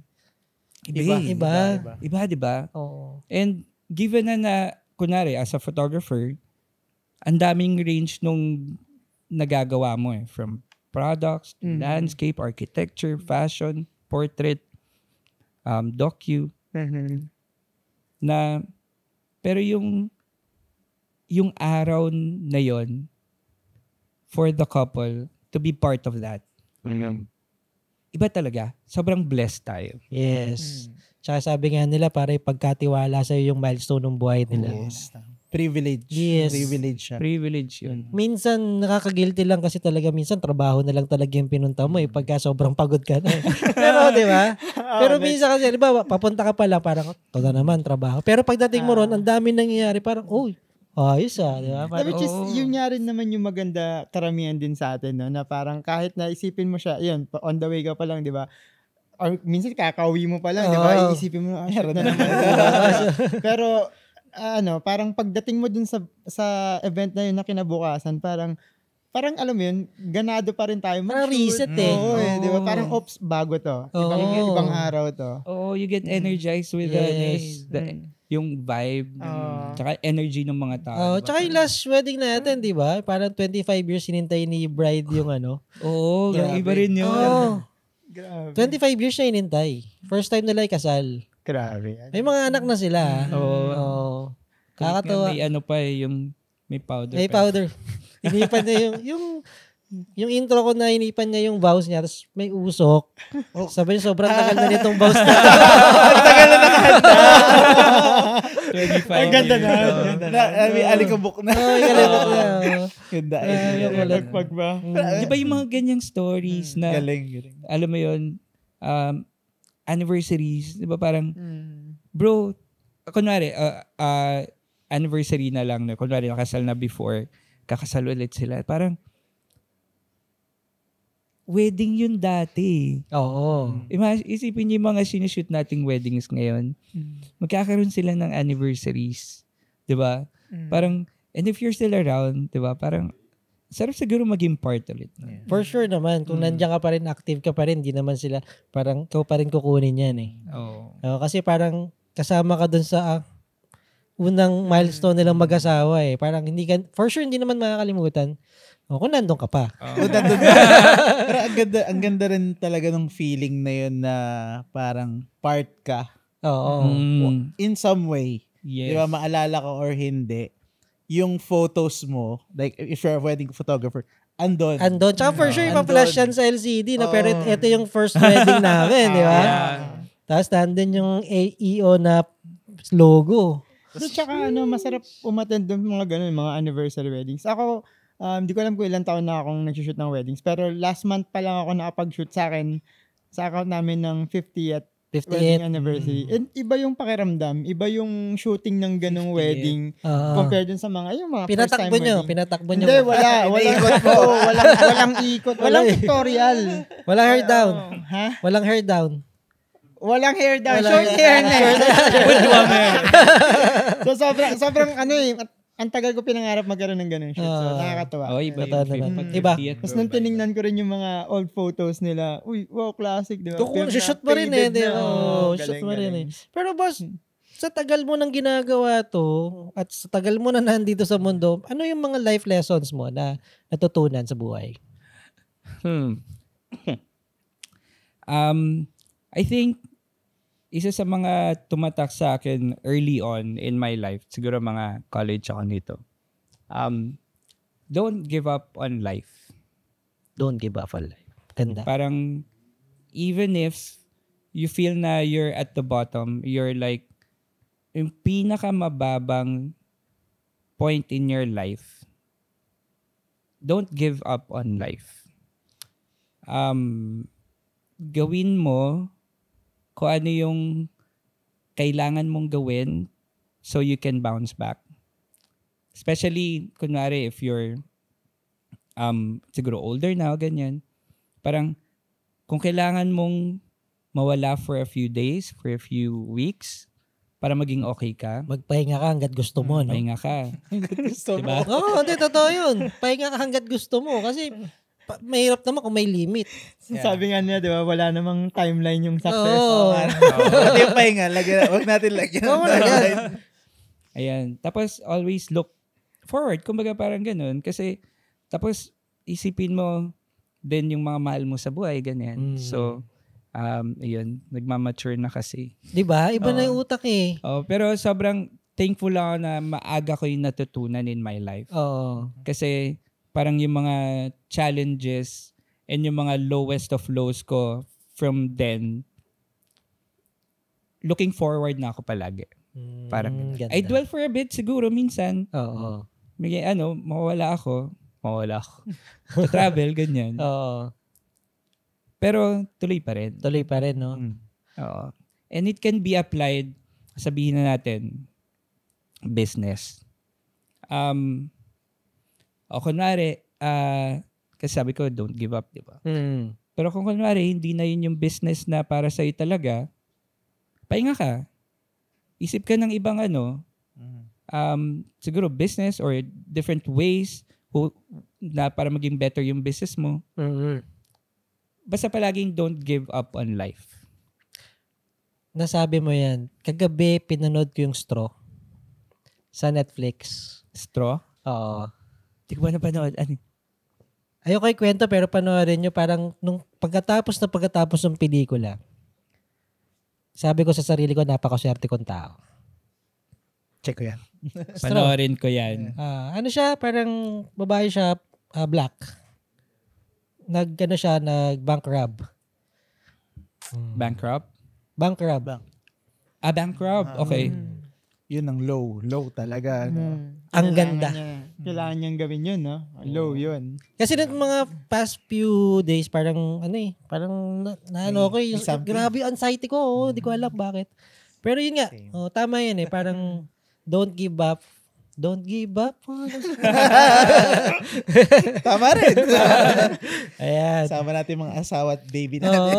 [SPEAKER 1] Iba.
[SPEAKER 2] Iba.
[SPEAKER 1] Di ba?
[SPEAKER 2] Oo.
[SPEAKER 1] And given na kunwari, as a photographer, ang daming range nung nagagawa mo eh. From products, landscape, architecture, fashion, portrait, docu. Na, pero yung araw na yon for the couple to be part of that. Iba talaga. Sobrang blessed tayo.
[SPEAKER 2] Yes. Tsaka sabi nga nila, para ipagkatiwala sa'yo yung milestone ng buhay nila.
[SPEAKER 4] Yes. Privilege.
[SPEAKER 2] Yes.
[SPEAKER 4] Privilege siya.
[SPEAKER 1] Privilege yun.
[SPEAKER 2] Minsan, nakakagilty lang kasi talaga minsan trabaho na lang talaga yung pinunta mo pagka sobrang pagod ka na. Pero, di ba? Pero minsan kasi, di ba, papunta ka pa lang, parang, ito na naman, trabaho. Pero pagdating mo ron, ang dami nangyayari, parang, uy, ayos di ba? Parang,
[SPEAKER 3] Which is, yun nga rin naman yung maganda karamihan din sa atin, no? Na parang kahit naisipin mo siya, yun, on the way ka pa lang, di ba? Or minsan kakauwi mo pa lang, di ba? Iisipin mo, shit na naman. Pero, parang pagdating mo dun sa event na yun na kinabukasan, parang alam mo yun, ganado pa rin tayo.
[SPEAKER 2] Parang reset eh.
[SPEAKER 3] Oo, di ba? Parang, oops, bago to. Ibang araw to.
[SPEAKER 1] Oh, you get energized with yung vibe, tsaka energy ng mga tao.
[SPEAKER 2] tsaka yung last wedding natin, di ba? Parang 25 years sinintay ni bride yung ano.
[SPEAKER 1] Oo, iba rin yun.
[SPEAKER 3] Grabe.
[SPEAKER 2] 25 years na inintay. First time nila ikasal.
[SPEAKER 3] Grabe.
[SPEAKER 2] May mga anak na sila.
[SPEAKER 1] Oo.
[SPEAKER 2] Kakatawa.
[SPEAKER 1] May ano pa eh, may powder.
[SPEAKER 2] May powder. Inipan niya yung intro ko na inipan niya yung vows niya, tapos may usok. Sabi niya, sobrang tagal na nitong vows na.
[SPEAKER 3] Tagal na nakahanda.
[SPEAKER 1] 25.
[SPEAKER 3] Ang ganda na.
[SPEAKER 4] May alikabok na.
[SPEAKER 2] Kalibok na.
[SPEAKER 4] Ganda.
[SPEAKER 3] Nagpag ba?
[SPEAKER 1] Di ba yung mga ganyang stories na,
[SPEAKER 4] Galing.
[SPEAKER 1] alam mo yun, anniversaries, di ba parang, bro, kunwari, anniversary na lang, kunwari nakasal na before, kakasal ulit sila. Parang, wedding yun dati.
[SPEAKER 2] Oo.
[SPEAKER 1] Isipin niyo yung mga sinushoot nating weddings ngayon. Magkakaroon sila ng anniversaries. Diba? Parang, and if you're still around, diba? Parang, sarap siguro maging part ulit.
[SPEAKER 4] Yeah.
[SPEAKER 2] For sure naman. Kung nandiyan ka pa rin, active ka pa rin, di naman sila, parang ikaw pa rin kukunin yan eh.
[SPEAKER 1] Oo.
[SPEAKER 2] Kasi parang, kasama ka dun sa unang milestone nilang mag-asawa eh. Parang hindi ka, for sure hindi naman makakalimutan. Kung nandun ka pa.
[SPEAKER 4] Pero ang ganda rin talaga ng feeling na yun na parang part ka.
[SPEAKER 2] Oo.
[SPEAKER 4] In some way.
[SPEAKER 1] Yes.
[SPEAKER 4] Di ba, maalala ko or hindi, yung photos mo, like if you're a wedding photographer, andon.
[SPEAKER 2] Tsaka for sure,
[SPEAKER 4] Andon.
[SPEAKER 2] ipa-flash yan sa LCD na pero ito yung first wedding namin, di ba?
[SPEAKER 1] Yeah.
[SPEAKER 2] Tapos nandun yung AEO na logo.
[SPEAKER 3] So, tsaka masarap umattend ng mga ganun, mga anniversary weddings. Ako, di ko alam kung ilang taon na akong nag-shoot ng weddings. Pero last month pa lang ako nakapag-shoot sa account namin ng 50th wedding anniversary. And iba yung pakiramdam, iba yung shooting ng ganung wedding compared dun sa mga first time wedding.
[SPEAKER 2] Pinatakbo nyo.
[SPEAKER 3] Hindi, walang ikot. Walang tutorial.
[SPEAKER 2] Walang hair down.
[SPEAKER 3] Ha?
[SPEAKER 2] Walang hair down.
[SPEAKER 3] Walang hair down. Short hair na. So, sobrang ang tagal ko pinangarap magkaroon ng ganun shoot. So, nakakatawa.
[SPEAKER 1] Iba.
[SPEAKER 3] Tapos nung tinignan ko rin yung mga old photos nila, wow, classic, di ba?
[SPEAKER 2] Kung shoot mo rin shoot mo rin Pero boss, sa tagal mo nang ginagawa to, at sa tagal mo na nandito sa mundo, ano yung mga life lessons mo na natutunan sa buhay?
[SPEAKER 1] I think isa sa mga tumatak sa akin early on in my life, siguro mga college ako nito. Don't give up on life.
[SPEAKER 2] Don't give up on life. Ganda.
[SPEAKER 1] Parang even if you feel na you're at the bottom, you're like yung pinakamababang point in your life, don't give up on life. Gawin mo kung ano yung kailangan mong gawin so you can bounce back. Especially, kunwari, if you're siguro older na, ganyan. Parang, kung kailangan mong mawala for a few days, for a few weeks, para maging okay ka.
[SPEAKER 2] Magpahinga ka hanggat gusto mo, no?
[SPEAKER 1] Pahinga ka.
[SPEAKER 3] Gusto
[SPEAKER 1] diba?
[SPEAKER 2] Oo, hindi, totoo yun. Pahinga ka hanggat gusto mo. Kasi, mahirap naman kung may limit.
[SPEAKER 3] Sabi nga niya, di ba, wala namang timeline yung success.
[SPEAKER 4] Pati yung pahinga, wag natin lagyan.
[SPEAKER 1] Ayan. Tapos, always look forward. Kumbaga parang ganun. Kasi, tapos, isipin mo din yung mga mahal mo sa buhay, ganyan. So, ayun, nagmamature na kasi.
[SPEAKER 2] Diba? Iba na yung utak eh.
[SPEAKER 1] Pero sobrang thankful ako na maaga ko yung natutunan in my life. Kasi, parang yung mga challenges and yung mga lowest of lows ko from then, looking forward na ako palagi. Parang, I dwell for a bit siguro minsan. May mawala ako. To travel, ganyan. Pero tuloy pa rin.
[SPEAKER 2] Tuloy pa rin, no?
[SPEAKER 1] Oo. And it can be applied, sabihin na natin, business. O kunwari, kasi sabi ko, don't give up, di ba? Pero kung kunwari, hindi na yun yung business na para sa'yo talaga, pahinga ka. Isip ka ng ibang siguro business or different ways na para maging better yung business mo. Basta palaging don't give up on life.
[SPEAKER 2] Nasabi mo yan. Kagabi, pinanood ko yung Straw sa Netflix.
[SPEAKER 1] Straw?
[SPEAKER 2] Oo.
[SPEAKER 1] Di ko ba napanood?
[SPEAKER 2] Ayoko ikwento pero panoorin nyo parang nung pagkatapos ng pelikula, sabi ko sa sarili ko, napakaswerte kong tao.
[SPEAKER 4] Check ko yan.
[SPEAKER 1] Panoorin ko yan.
[SPEAKER 2] Ano siya? Parang babae siya, black. Nag-bank rob.
[SPEAKER 1] Bankrupt?
[SPEAKER 2] Bank rob.
[SPEAKER 1] Bankrupt. Okay.
[SPEAKER 4] Yun ang low. Low talaga.
[SPEAKER 2] Ang ganda.
[SPEAKER 3] Kailangan niyang gawin yun, no? Low yun.
[SPEAKER 2] Kasi ng mga past few days, parang parang grabe yung anxiety ko. Hindi ko alam bakit. Pero yun nga, tama yan parang don't give up. Don't give up.
[SPEAKER 4] Tama rin.
[SPEAKER 2] Ayan.
[SPEAKER 4] Sama natin mga asawa at baby natin.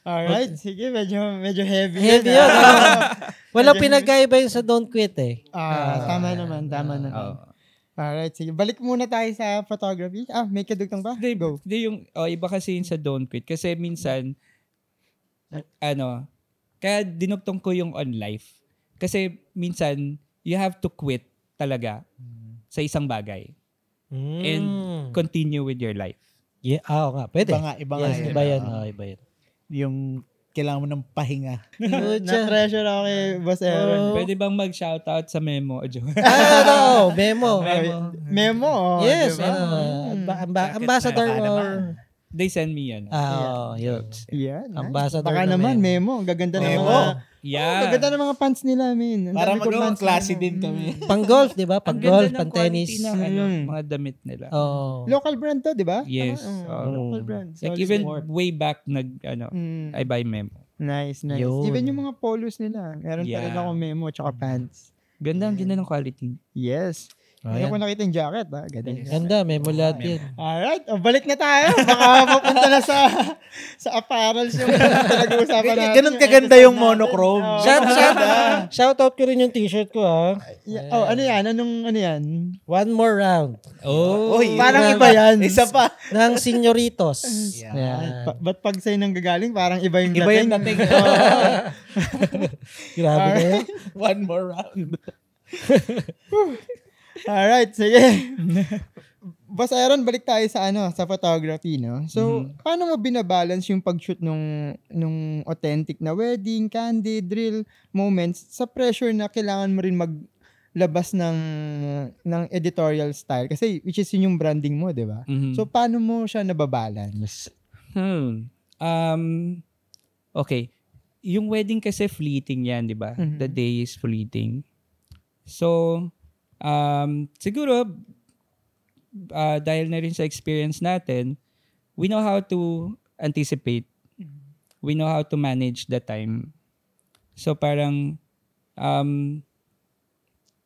[SPEAKER 3] Alright, sige, medyo heavy.
[SPEAKER 2] Heavy yun. Walang pinagkaiba yun sa don't quit eh.
[SPEAKER 3] Tama naman. Alright, sige. Balik muna tayo sa photography. May kadugtong ba? Go.
[SPEAKER 1] Hindi yung, iba kasi yun sa don't quit. Kasi minsan, kaya dinugtong ko yung on life. Kasi minsan, you have to quit talaga sa isang bagay. And continue with your life.
[SPEAKER 2] Yeah, nga. Pwede.
[SPEAKER 4] Iba nga.
[SPEAKER 2] Iba yan. Iba yan.
[SPEAKER 4] Yung kailangan mo ng pahinga.
[SPEAKER 3] Na-pressure ako kay Boss Aaron.
[SPEAKER 1] Pwede bang mag-shoutout sa Memo?
[SPEAKER 2] Memo.
[SPEAKER 3] Memo.
[SPEAKER 2] Yes.
[SPEAKER 3] Diba?
[SPEAKER 2] Ambassador or
[SPEAKER 1] they send me yan.
[SPEAKER 2] Yun.
[SPEAKER 3] Yeah, nice.
[SPEAKER 2] Ambassador
[SPEAKER 3] Baka
[SPEAKER 2] na
[SPEAKER 3] naman,
[SPEAKER 2] Memo.
[SPEAKER 3] Memo. Ang gaganda ng
[SPEAKER 4] Memo.
[SPEAKER 3] mga...
[SPEAKER 1] Yeah.
[SPEAKER 3] Ang gaganda ng mga pants nila, min. Ang
[SPEAKER 4] Para
[SPEAKER 3] dami kong
[SPEAKER 4] magawang
[SPEAKER 3] pants
[SPEAKER 4] klase
[SPEAKER 3] na-
[SPEAKER 4] din kami.
[SPEAKER 2] Pang-golf, di ba?
[SPEAKER 1] Ang
[SPEAKER 2] Pang-golf,
[SPEAKER 1] ganda ng
[SPEAKER 2] pang-tennis.
[SPEAKER 1] quality ng mga damit nila.
[SPEAKER 2] Oh.
[SPEAKER 3] Local brand to, di ba?
[SPEAKER 1] Yes.
[SPEAKER 3] Local brand.
[SPEAKER 1] Like
[SPEAKER 3] Solid.
[SPEAKER 1] even way back
[SPEAKER 3] Mm.
[SPEAKER 1] I buy Memo.
[SPEAKER 3] Nice.
[SPEAKER 2] Yun.
[SPEAKER 3] Even yung mga polos nila. Meron pa rin
[SPEAKER 1] Yeah.
[SPEAKER 3] akong Memo tsaka pants.
[SPEAKER 1] Ganda ng quality.
[SPEAKER 3] Yes. Ngayon ko nakita yung jacket, ha?
[SPEAKER 2] Ganda, Memo lahat yun.
[SPEAKER 3] Alright, balik na tayo. Baka mapunta na sa apparels yung pinag-uusapan natin.
[SPEAKER 4] Ganun kaganda yung monochrome.
[SPEAKER 2] Shout out ko rin yung t-shirt ko, ha?
[SPEAKER 3] Ano yan? Ano yan?
[SPEAKER 2] One more round.
[SPEAKER 1] Oh.
[SPEAKER 3] Parang iba yan.
[SPEAKER 4] Isa pa.
[SPEAKER 2] Ng Señoritos.
[SPEAKER 4] Yeah.
[SPEAKER 2] Yan.
[SPEAKER 3] Ba't pag sa'yo nang gagaling, parang iba yung
[SPEAKER 4] Iba yung
[SPEAKER 3] dating?
[SPEAKER 4] dating.
[SPEAKER 2] Grabe na yun.
[SPEAKER 4] One more round.
[SPEAKER 3] Alright, sige. Boss Aaron, balik tayo sa photography, no? So, paano mo binabalance yung pag-shoot nung authentic na wedding, candid, real moments sa pressure na kailangan mo rin maglabas ng editorial style? Kasi, which is yun yung branding mo, di ba?
[SPEAKER 1] Mhm.
[SPEAKER 3] So, paano mo siya nababalance?
[SPEAKER 1] Okay. Yung wedding kasi fleeting yan, di ba?
[SPEAKER 3] Mhm.
[SPEAKER 1] The day is fleeting. So, siguro, dahil na rin sa experience natin, we know how to anticipate. We know how to manage the time. So, parang,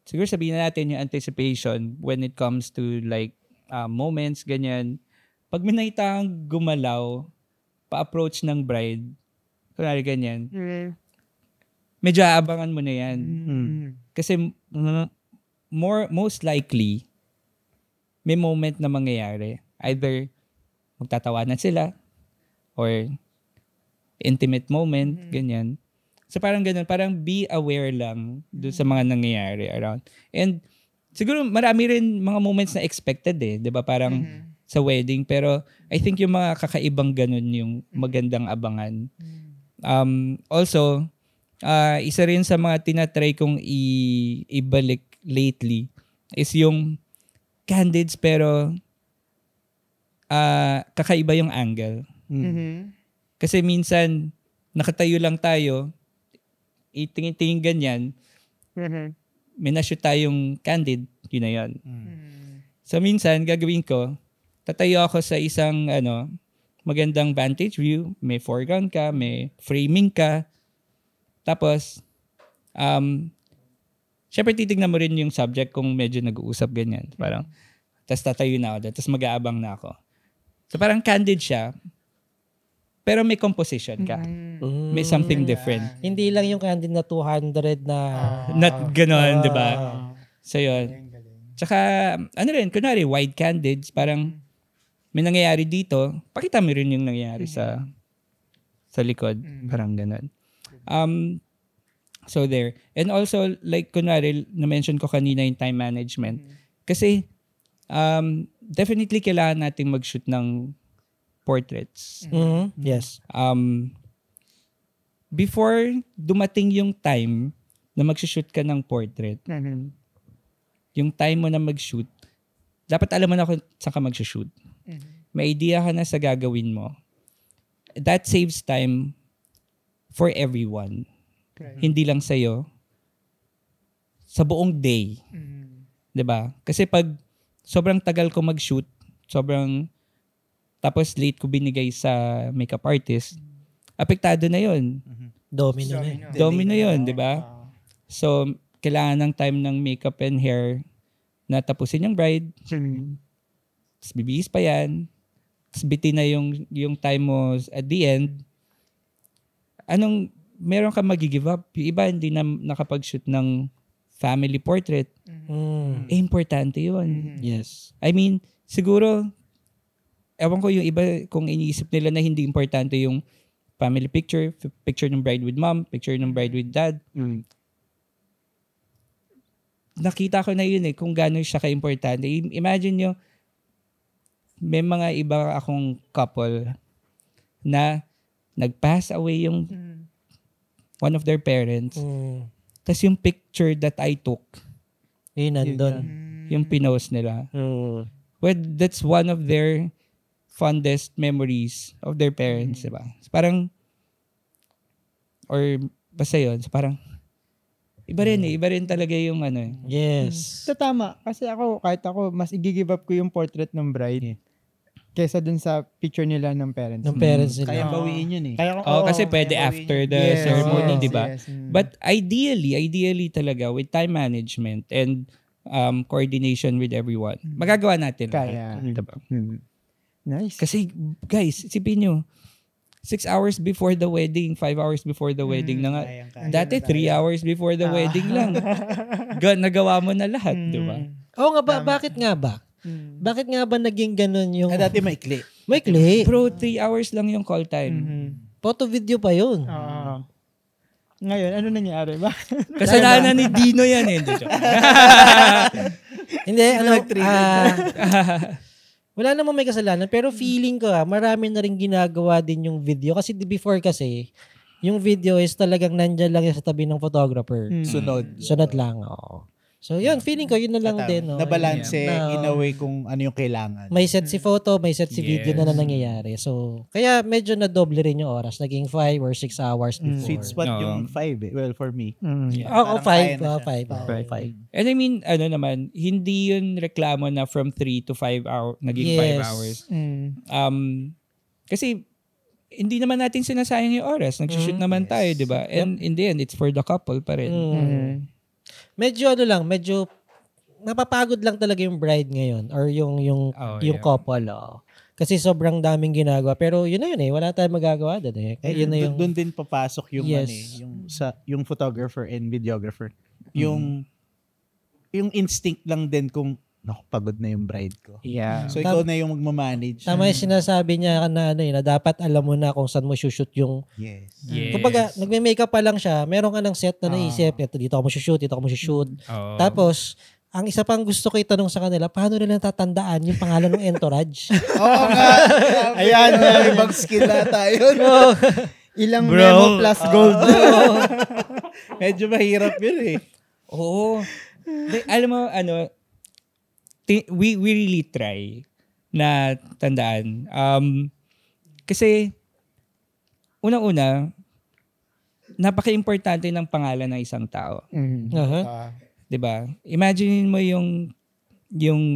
[SPEAKER 1] siguro sabihin na natin yung anticipation when it comes to like moments, ganyan. Pag may nakita kang gumalaw, pa-approach ng bride, kunwari ganyan, medyo aabangan mo na yan. Kasi most likely, may moment na mangyayari. Either magtatawanan sila or intimate moment, ganyan. So parang ganun, parang be aware lang doon sa mga nangyayari around. And siguro marami rin mga moments na expected eh, 'di ba? Parang sa wedding, pero I think yung mga kakaibang ganun yung magandang abangan. Also, isa rin sa mga tinatry kong ibalik lately is yung candids pero kakaiba yung angle. Kasi minsan nakatayo lang tayo, itingin-tingin ganyan, may na-shoot tayong candid, yun na yun. So minsan gagawin ko, tatayo ako sa isang magandang vantage view, may foreground ka, may framing ka. Tapos, syempre titignan mo rin yung subject kung medyo nag-uusap ganyan. Parang, tapos tatayo na ako, tapos mag-aabang na ako. So parang candid siya, pero may composition ka. May something different.
[SPEAKER 2] Hindi lang yung candid na 200 na...
[SPEAKER 1] Not ganon, di ba? So yun. Tsaka, kunwari, wide candids, parang may nangyayari dito, pakita mo rin yung nangyayari sa likod. Parang ganon. So there. And also, like kunwari, na-mention ko kanina yung time management. Kasi, definitely kailangan nating mag-shoot ng portraits.
[SPEAKER 2] Yes.
[SPEAKER 1] Before dumating yung time na mag-shoot ka ng portrait, yung time mo na mag-shoot, dapat alam mo na kung saan ka mag-shoot. May idea ka na sa gagawin mo. That saves time for everyone. Hindi lang sa'yo. Sa buong day. 'Di ba? Kasi pag sobrang tagal ko mag-shoot, tapos late ko binigay sa makeup artist, apektado na yun.
[SPEAKER 2] Domino na yun.
[SPEAKER 1] Domino yun, di ba? So, kailangan ng time ng makeup and hair na tapusin yung bride. Tapos bibihis pa yan. Tapos bitin na yung time mo at the end. Meron ka mag-give up. Yung iba hindi na nakapag-shoot ng family portrait. Importante yun.
[SPEAKER 2] Yes.
[SPEAKER 1] I mean, siguro, ewan ko yung iba kung iniisip nila na hindi importante yung family picture, picture ng bride with mom, picture ng bride with dad. Nakita ko na yun kung gano'n siya ka-importante. Imagine nyo, may mga iba akong couple na nag-pass away yung one of their parents. Tas yung picture that I took,
[SPEAKER 2] Nandun.
[SPEAKER 1] yung pinost nila. Well, that's one of their fondest memories of their parents, diba? So, parang, or basta yun, so parang, iba rin talaga yung ano eh.
[SPEAKER 2] Yes.
[SPEAKER 3] So, tama. Kasi kahit ako, mas i-give up ko yung portrait ng bride kaysa dun sa picture nila ng parents.
[SPEAKER 2] Ng parents nila.
[SPEAKER 4] Kaya bawiin yun eh.
[SPEAKER 1] Kasi pwede after the ceremony, di ba? But ideally talaga, with time management and coordination with everyone, magagawa natin.
[SPEAKER 3] Kaya.
[SPEAKER 1] Diba?
[SPEAKER 3] Nice.
[SPEAKER 1] Kasi, guys, isipin nyo, 6 hours before the wedding, 5 hours before the wedding na nga. Dati 3 hours before the wedding lang. Nagawa mo na lahat, di ba?
[SPEAKER 2] Oo nga ba? Bakit nga ba? Bakit nga ba naging ganun yung...
[SPEAKER 4] Dati maikli.
[SPEAKER 2] Maikli.
[SPEAKER 1] Bro, 3 hours lang yung call time.
[SPEAKER 2] Photo video pa yun.
[SPEAKER 3] Ngayon, ano nangyari ba?
[SPEAKER 1] Kasalanan ni Dino yan eh.
[SPEAKER 2] Hindi, wala namang may kasalanan. Pero feeling ko marami na rin ginagawa din yung video. Kasi before kasi, yung video is talagang nandyan lang sa tabi ng photographer. Sunod lang, oo. So yun, feeling ko yun na lang din. No?
[SPEAKER 4] Nabalanse in a way kung ano yung kailangan.
[SPEAKER 2] May set si photo, may set si video na nangyayari. So, kaya medyo na-doble rin yung oras. Naging 5 or 6 hours before.
[SPEAKER 4] Sweet spot yung 5 eh. Well, for me.
[SPEAKER 2] Oo, 5. 5.
[SPEAKER 1] And I mean, hindi yun reklamo na from 3 to 5 hours, naging 5 hours. Kasi, hindi naman natin sinasayang yung oras. Nag-shoot naman tayo, di ba? And in the end, it's for the couple pa rin.
[SPEAKER 2] Medyo medyo napapagod lang talaga yung bride ngayon or yung couple. Kasi sobrang daming ginagawa. Pero yun na yun eh. Wala tayong magagawa doon eh. Yun na yung...
[SPEAKER 4] Doon din papasok yung yung photographer and videographer. Yung instinct lang din kung pagod na yung bride ko.
[SPEAKER 1] Yeah.
[SPEAKER 4] So ikaw na yung magmamanage.
[SPEAKER 2] Tama yung sinasabi niya na dapat alam mo na kung saan mo shoot yung...
[SPEAKER 4] Yes.
[SPEAKER 2] Kumbaga, nagme-makeup pa lang siya, meron ka ng set na naisip, dito ako mo-shoot, dito ako mo-shoot. Tapos, ang isa pang gusto ko itanong sa kanila, paano nila natatandaan yung pangalan ng entourage?
[SPEAKER 4] Oo nga. Ayan, may ibang skill na tayo.
[SPEAKER 3] Ilang memo plus gold.
[SPEAKER 4] Medyo mahirap yun eh.
[SPEAKER 1] Oo. Alam mo, we really try na tandaan. Kasi, unang-una, napaka-importante ng pangalan ng isang tao. Diba? Imagine mo yung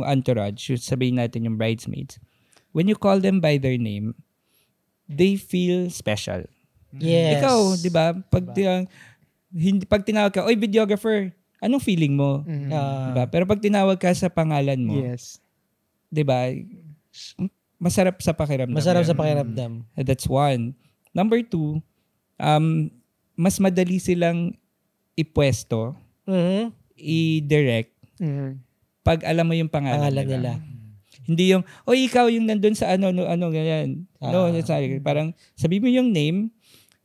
[SPEAKER 1] entourage, sabihin natin yung bridesmaids. When you call them by their name, they feel special.
[SPEAKER 2] Yes.
[SPEAKER 1] Ikaw, diba? Pag tinawag ka, oy, videographer, anong feeling mo? Diba? Pero pag tinawag ka sa pangalan mo, diba? Masarap sa pakiramdam. That's one. Number 2, mas madali silang ipwesto, i-direct, pag alam mo yung pangalan nila. Hindi yung, ikaw yung nandun sa ano, ganyan. No, parang sabi mo yung name,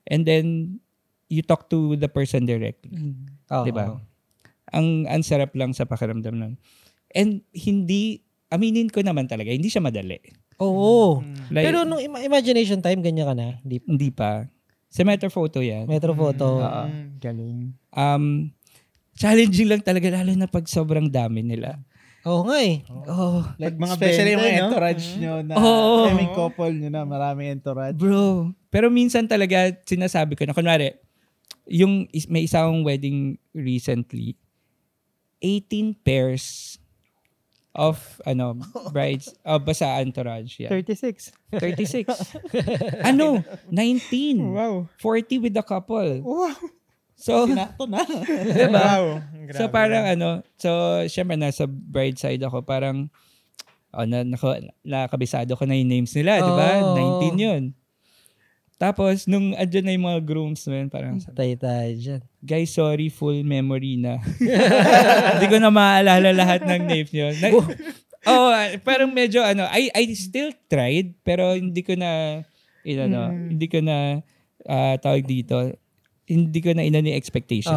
[SPEAKER 1] and then you talk to the person directly. Diba? Ang sarap lang sa pakiramdam nun. And aminin ko naman talaga, hindi siya madali.
[SPEAKER 2] Oo. Pero nung imagination time, ganyan ka na?
[SPEAKER 1] Hindi pa. Sa Metro Photo yan.
[SPEAKER 2] Metro Photo.
[SPEAKER 3] Galing.
[SPEAKER 1] Challenging lang talaga, lalo na pag sobrang dami nila.
[SPEAKER 2] Oo nga eh.
[SPEAKER 3] Like mga
[SPEAKER 4] especially yung
[SPEAKER 3] bente,
[SPEAKER 4] entourage nyo na may couple nyo na maraming entourage.
[SPEAKER 1] Bro, pero minsan talaga sinasabi ko na, kunwari, may isang wedding recently, 18 pairs of brides, basta entourage. Yeah.
[SPEAKER 3] 36.
[SPEAKER 1] 19.
[SPEAKER 3] Wow.
[SPEAKER 1] 40 with the couple.
[SPEAKER 3] Wow.
[SPEAKER 1] So,
[SPEAKER 4] Sinakto na.
[SPEAKER 1] diba?
[SPEAKER 3] Wow.
[SPEAKER 1] So parang syempre nasa bride side ako, parang nakabisado ko na yung names nila, diba? 19 yun. Tapos, nung andyan na yung mga groomsmen, parang
[SPEAKER 2] tayo dyan.
[SPEAKER 1] Guys, sorry, full memory na. Hindi ko na maaalala lahat ng names nyo. Parang medyo I still tried, pero hindi ko na tawag dito, hindi ko na inano yung expectation.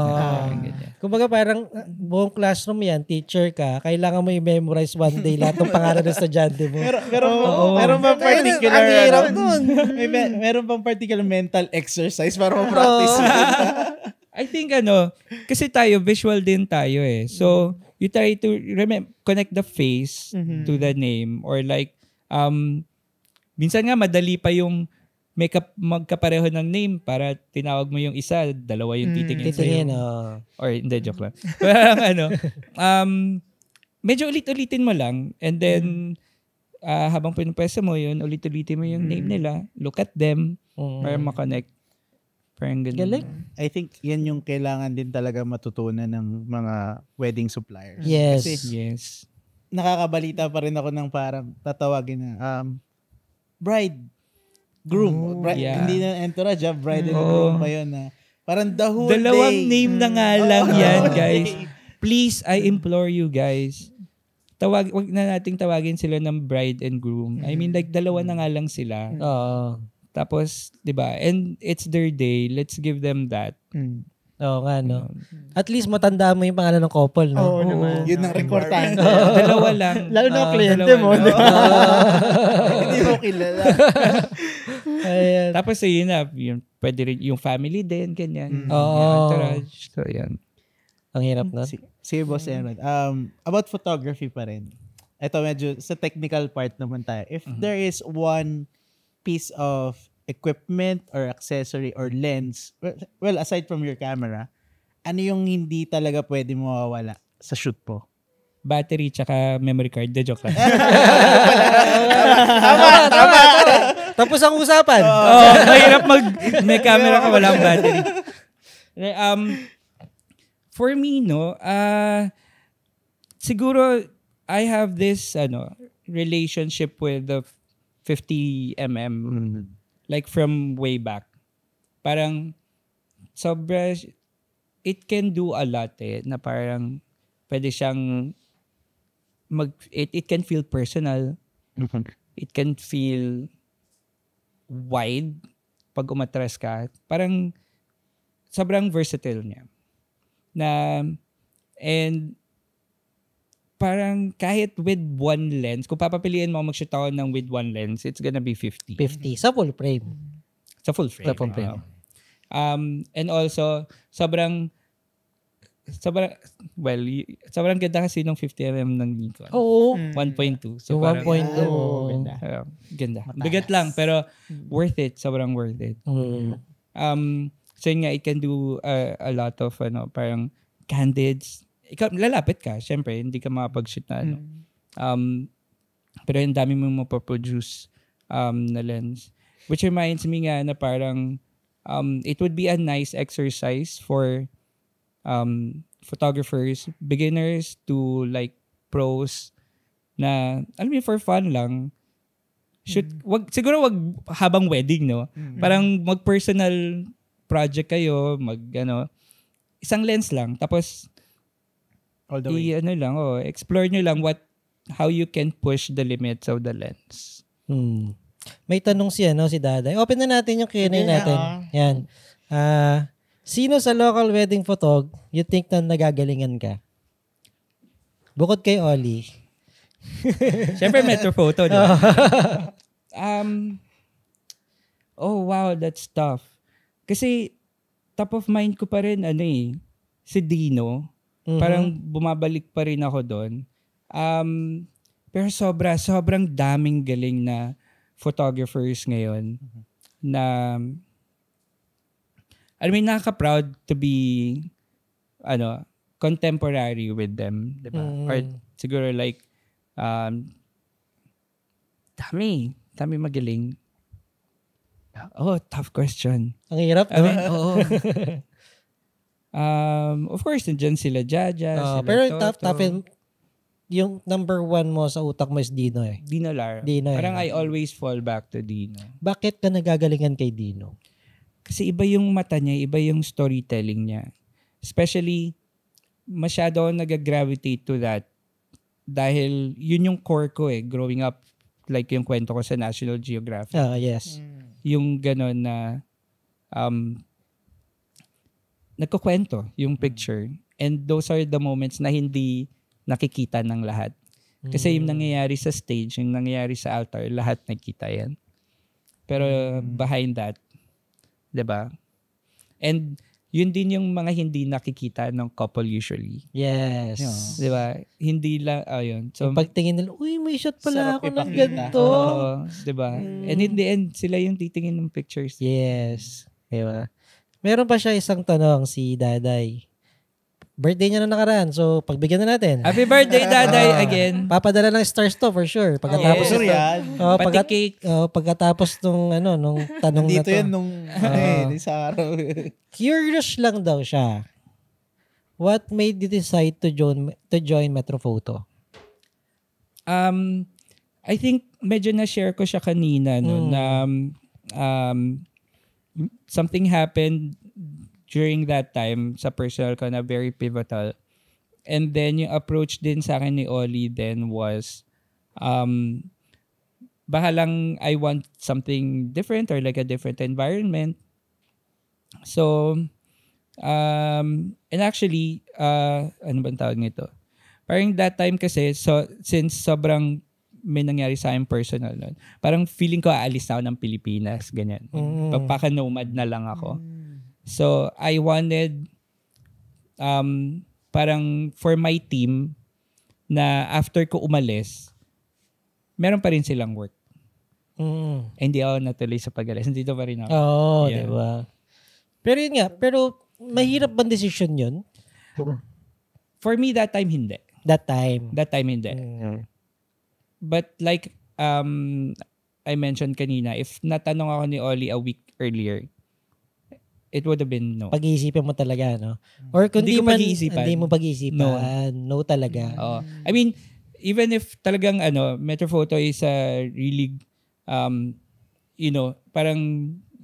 [SPEAKER 2] Kumbaga parang buong classroom yan, teacher ka, kailangan mo i-memorize one day lahat ng pangalan ng estudyante mo.
[SPEAKER 4] Meron bang particular,
[SPEAKER 2] ang hirap nun.
[SPEAKER 4] Meron bang particular mental exercise para ma-practice yun?
[SPEAKER 1] I think kasi tayo, visual din tayo eh. So, you try to connect the face to the name, or like, minsan nga madali pa yung magkapareho ng name para tinawag mo yung isa, dalawa yung titingin sa'yo. Or hindi, joke lang. Parang medyo ulit-ulitin mo lang and then habang pinupwesa mo yun, ulit-ulitin mo yung name nila, look at them, para makonect. Parang ganun.
[SPEAKER 2] Galing.
[SPEAKER 4] I think yan yung kailangan din talaga matutunan ng mga wedding suppliers.
[SPEAKER 2] Yes.
[SPEAKER 4] Kasi nakakabalita pa rin ako ng parang tatawagin na bride, groom. Hindi na entourage, bride and groom pa yun. Parang the whole
[SPEAKER 1] Dalawang
[SPEAKER 4] day.
[SPEAKER 1] name na nga lang yan, guys. Please, I implore you guys. Wag na nating tawagin sila ng bride and groom. I mean, like, dalawa na nga lang sila. Tapos, di ba? And it's their day. Let's give them that.
[SPEAKER 2] Oo nga, no? At least matandaan mo yung pangalan ng couple, no?
[SPEAKER 3] Oo naman.
[SPEAKER 4] Yun ang importante.
[SPEAKER 1] Dalawa lang.
[SPEAKER 3] Lalo na kliyente mo.
[SPEAKER 4] Hindi mo kilala.
[SPEAKER 2] Ayan.
[SPEAKER 1] Tapos, yun na. Pwede rin yung family din, ganyan.
[SPEAKER 2] Oo.
[SPEAKER 1] Entourage. So, yan.
[SPEAKER 2] Ang hirap na.
[SPEAKER 4] Sige, Boss Aaron. About photography pa rin. Ito medyo sa technical part naman tayo. If there is one piece of equipment or accessory or lens, well, aside from your camera, ano yung hindi talaga pwede mawawala sa shoot po?
[SPEAKER 1] Battery tsaka memory card. De joke lang.
[SPEAKER 2] Tama. Tapos ang usapan.
[SPEAKER 1] Mahirap may camera ka, walang battery. For me, no, siguro I have this relationship with the 50mm like from way back. Parang sobra, it can do a lot na parang pwede siyang it can feel personal. It can feel wide pag umatras ka. Parang sobrang versatile niya. And parang kahit with one lens, kung papapiliin mo mag-shoot ako ng with one lens, it's gonna be 50.
[SPEAKER 2] 50. Sa full frame.
[SPEAKER 1] Sa full frame.
[SPEAKER 2] Sa full frame.
[SPEAKER 1] And also, sobrang ganda kasi ng 50mm ng Nikon.
[SPEAKER 2] Oo.
[SPEAKER 1] 1.2.
[SPEAKER 2] So,
[SPEAKER 1] parang,
[SPEAKER 2] 1.2.
[SPEAKER 1] Ganda. Bigat lang, pero worth it. Sobrang worth it. So yun nga, it can do a lot of parang candids. Ikaw, lalapit ka, syempre, hindi ka makapag-shoot na pero yung dami mong mapaproduce na lens. Which reminds me nga na parang it would be a nice exercise for photographers, beginners to like pros na, alam mo, for fun lang. Shoot, siguro wag habang wedding, no? Parang mag-personal project kayo, isang lens lang, tapos
[SPEAKER 4] all the way.
[SPEAKER 1] Explore nyo lang how you can push the limits of the lens.
[SPEAKER 2] May tanong si Daday. Open na natin yung Q&A natin. Yan. Sino sa local wedding photog you think na nagagalingan ka? Bukod kay Oli.
[SPEAKER 1] Syempre Metro Photo, di ba? Oh wow, that's tough. Kasi top of mind ko pa rin si Dino. Parang bumabalik pa rin ako doon. Pero sobrang daming galing na photographers ngayon na nakaka-proud to be contemporary with them, diba? Or siguro like dami magaling. Oh, tough question.
[SPEAKER 2] Ang hirap,
[SPEAKER 1] oo. Of course, nandiyan sila Jaja, sila
[SPEAKER 2] pero
[SPEAKER 1] Toto.
[SPEAKER 2] yung number one mo sa utak mo is Dino eh.
[SPEAKER 1] Dino Lara.
[SPEAKER 2] Dino,
[SPEAKER 1] parang I always fall back to Dino.
[SPEAKER 2] Bakit ka nagagalingan kay Dino?
[SPEAKER 1] Kasi iba yung mata niya, iba yung storytelling niya. Especially, masyado ako nag-gravitate to that dahil yun yung core ko growing up, like yung kwento ko sa National Geographic.
[SPEAKER 2] Yes.
[SPEAKER 1] Yung gano'n na nagkukwento yung picture. And those are the moments na hindi nakikita ng lahat. Kasi yung nangyayari sa stage, yung nangyayari sa altar, lahat nakikita yan. Pero behind that, diba? And yun din yung mga hindi nakikita ng couple usually.
[SPEAKER 2] Yes.
[SPEAKER 1] Di ba? Hindi lang, yun. So,
[SPEAKER 2] Yung pagtingin nila, uy, may shot pala
[SPEAKER 4] Sarap
[SPEAKER 2] ako ng
[SPEAKER 4] ipakita.
[SPEAKER 2] ganito.
[SPEAKER 1] di ba? And in the end, sila yung titingin ng pictures.
[SPEAKER 2] Yes. Diba? Meron pa siya isang tanong si Daday. Birthday niya na nakaraan, so pagbigyan na natin.
[SPEAKER 1] Happy birthday, Daday, again.
[SPEAKER 2] Papadala ng stars to for sure. Pagkatapos
[SPEAKER 1] Yes.
[SPEAKER 2] ito.
[SPEAKER 4] yan.
[SPEAKER 1] Pati cake.
[SPEAKER 2] Pagkatapos nung tanong na
[SPEAKER 4] Dito
[SPEAKER 2] to.
[SPEAKER 4] yan nung sa araw.
[SPEAKER 2] Curious lang daw siya. What made you decide to join Metrofoto?
[SPEAKER 1] I think medyo na-share ko siya kanina no, na something happened during that time sa personal ko na very pivotal. And then yung approach din sa akin ni Ollie then was bahalang I want something different or like a different environment. So and actually ano bang tawag nito? Parang that time kasi so since sobrang may nangyari sa akin personal nun, parang feeling ko aalis na ako ng Pilipinas, ganyan. Papaka-nomad na lang ako. So, I wanted parang for my team na after ko umalis, meron pa rin silang work. Hindi ako natuloy sa pag-alis. Nandito pa rin ako.
[SPEAKER 2] Oo,
[SPEAKER 1] Yeah.
[SPEAKER 2] diba? Pero yun nga, mahirap bang decision yun?
[SPEAKER 1] For me, that time, hindi.
[SPEAKER 2] That time.
[SPEAKER 1] That time, hindi. But like I mentioned kanina, if natanong ako ni Ollie a week earlier, it would have been no.
[SPEAKER 2] Pag-iisipin mo talaga, no? Or kung
[SPEAKER 1] Hindi
[SPEAKER 2] di
[SPEAKER 1] ko
[SPEAKER 2] man,
[SPEAKER 1] pag-iisipan.
[SPEAKER 2] hindi mo pag-iisipan. No talaga.
[SPEAKER 1] I mean, even if talagang Metrofoto is a really parang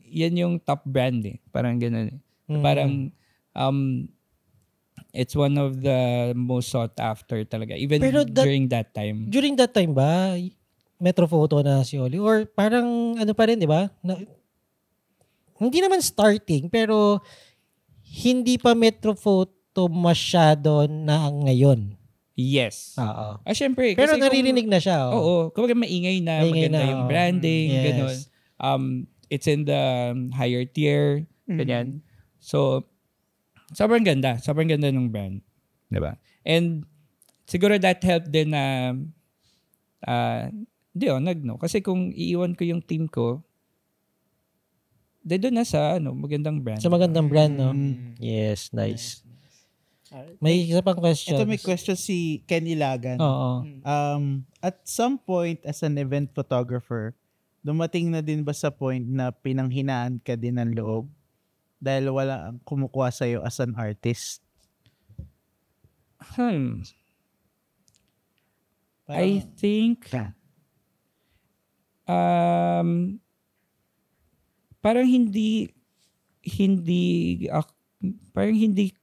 [SPEAKER 1] yan yung top brand eh. Parang gano'n eh. Parang it's one of the most sought after talaga. Even during that time.
[SPEAKER 2] During that time ba, Metrofoto na si Oli? Or parang ano pa rin, di ba? Hindi naman starting, pero hindi pa Metrofoto masyado na ngayon.
[SPEAKER 1] Yes.
[SPEAKER 2] Oo.
[SPEAKER 1] Syempre.
[SPEAKER 2] Pero
[SPEAKER 1] kasi
[SPEAKER 2] naririnig na siya.
[SPEAKER 1] Oo. Kumbaga maingay na, maganda yung branding,
[SPEAKER 2] Yes.
[SPEAKER 1] gano'n. It's in the higher tier, ganyan. So, sobrang ganda. Sobrang ganda ng brand. Diba? And siguro that helped din na nagno. Kasi kung iiwan ko yung team ko, doon na sa magandang brand.
[SPEAKER 2] Sa magandang brand, no? Yes, nice. May isa pang question.
[SPEAKER 4] Ito may question si Ken Ilagan.
[SPEAKER 2] Oo.
[SPEAKER 4] At some point as an event photographer, dumating na din ba sa point na pinanghinaan ka din ng loob dahil wala ang kumukuha sa'yo as an artist?
[SPEAKER 1] I think parang hindi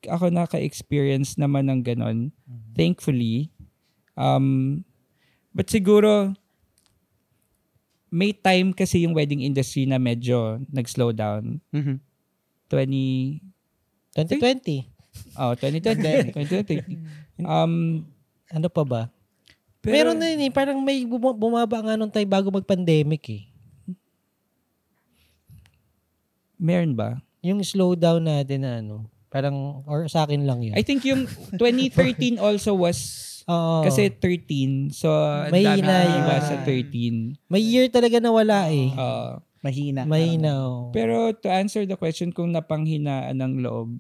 [SPEAKER 1] ako naka-experience naman ng ganon, thankfully. But siguro may time kasi yung wedding industry na medyo nag-slow down.
[SPEAKER 2] 2020.
[SPEAKER 1] 2020.
[SPEAKER 2] Ano pa ba?
[SPEAKER 1] Pero,
[SPEAKER 2] Meron na yun eh. Parang may bumaba nga nung tayo bago mag-pandemic eh.
[SPEAKER 1] meron ba?
[SPEAKER 2] Yung slowdown natin na parang, or sa akin lang yun.
[SPEAKER 1] I think yung 2013 also was kasi 13. So,
[SPEAKER 2] May
[SPEAKER 1] dami
[SPEAKER 2] hina
[SPEAKER 1] iba
[SPEAKER 2] yun.
[SPEAKER 1] sa 13.
[SPEAKER 2] May year talaga na wala eh.
[SPEAKER 4] Mahina.
[SPEAKER 1] Pero to answer the question kung napanghinaan ng loob,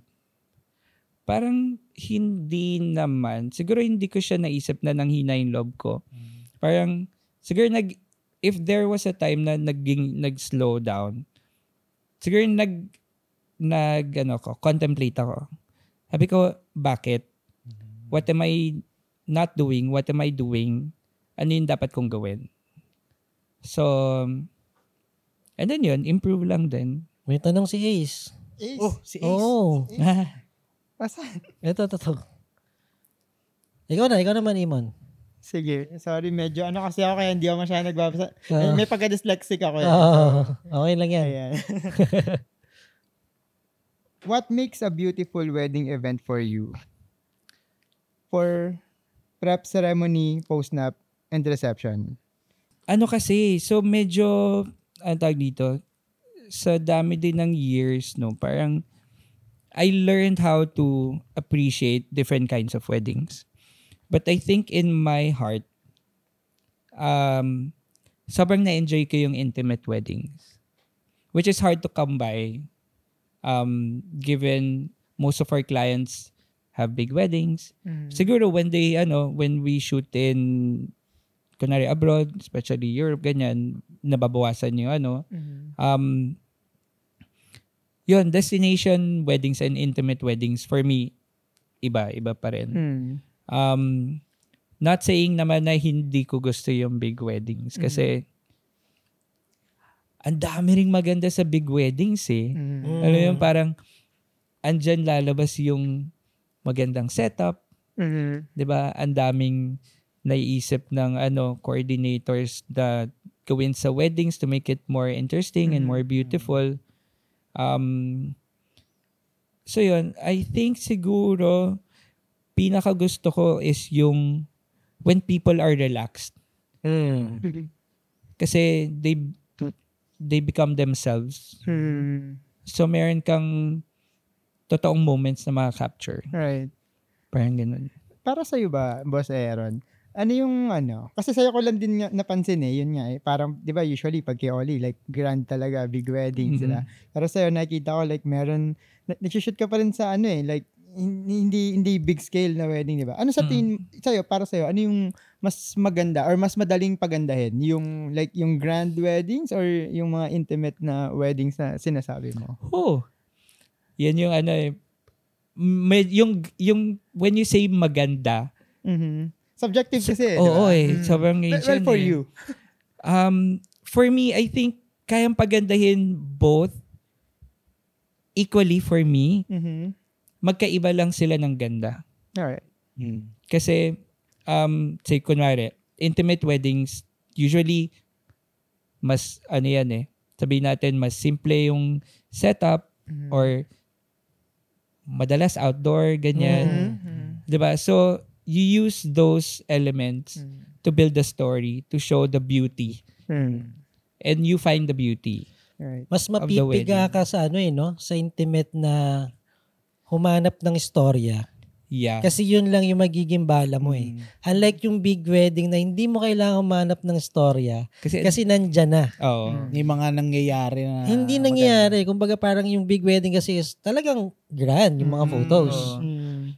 [SPEAKER 1] parang hindi naman. Siguro hindi ko siya naisip na nanghina yung loob ko. Parang, siguro if there was a time na nag-slow down, siguro contemplate ako. Sabi ko, bakit? What am I not doing? What am I doing? Ano yung dapat kong gawin? So, and then yun, improve lang din.
[SPEAKER 2] May tanong si Ace.
[SPEAKER 4] Oh, si Ace.
[SPEAKER 2] Oo.
[SPEAKER 3] Pasan?
[SPEAKER 2] Ito. Ikaw naman, Imon.
[SPEAKER 3] Sige, sorry, medyo kasi ako kaya hindi ako masyadong nagbabasa. May pagka-dyslexic ako.
[SPEAKER 2] Okay lang yan.
[SPEAKER 3] Ayan. What makes a beautiful wedding event for you? For prep ceremony, post-nap, and reception.
[SPEAKER 1] Ano kasi, so medyo, ang tawag dito, sa dami din ng years, no, parang, I learned how to appreciate different kinds of weddings. But I think in my heart, sobrang na-enjoy ko yung intimate weddings. Which is hard to come by given most of our clients have big weddings. Siguro when we shoot in kunwari abroad, especially Europe, ganyan, nababawasan yung yun, destination weddings and intimate weddings for me, iba pa rin. Not saying naman na hindi ko gusto yung big weddings kasi ang dami ring maganda sa big weddings eh. Ano yun, parang andyan lalabas yung magandang setup, 'di ba? Ang daming naiisip ng coordinators na gawin sa weddings to make it more interesting and more beautiful. So yun, I think siguro pinaka gusto ko is yung when people are relaxed. Kasi they become themselves. So meron kang totoong moments na maka-capture.
[SPEAKER 3] Right.
[SPEAKER 1] Parang ganun.
[SPEAKER 3] Para sa'yo ba, Boss Aaron, ano yung kasi sa'yo ko lang din napansin yun nga parang, di ba, usually pag kay Oli, like, grand talaga, big wedding sila. Pero sa'yo, nakita ko, like, meron, nag-shoot ka pa rin sa like, hindi big scale na wedding, di ba? Ano sa tingin sa'yo, para sa'yo, ano yung mas maganda or mas madaling pagandahin? Yung, like, yung grand weddings or yung mga intimate na weddings na sinasabi mo?
[SPEAKER 1] Yan yung yung when you say maganda,
[SPEAKER 3] subjective kasi.
[SPEAKER 1] Oo sobrang
[SPEAKER 3] well, for you.
[SPEAKER 1] For me, I think kayang pagandahin both equally for me. Magkaiba lang sila ng ganda.
[SPEAKER 3] Alright.
[SPEAKER 1] Kasi, say kunwari, intimate weddings, usually, mas, sabihin natin, mas simple yung setup or madalas outdoor, ganyan. Diba? So, you use those elements to build the story, to show the beauty. And you find the beauty.
[SPEAKER 3] Right.
[SPEAKER 2] Mas mapipiga ka sa sa intimate na humanap ng istorya.
[SPEAKER 1] Yeah.
[SPEAKER 2] Kasi yun lang yung magiging bala mo Unlike yung big wedding na hindi mo kailangan humanap ng istorya kasi nandyan na.
[SPEAKER 1] Oo.
[SPEAKER 4] Yung mga nangyayari na
[SPEAKER 2] hindi nangyayari. Kumbaga parang yung big wedding kasi is talagang grand yung mga photos.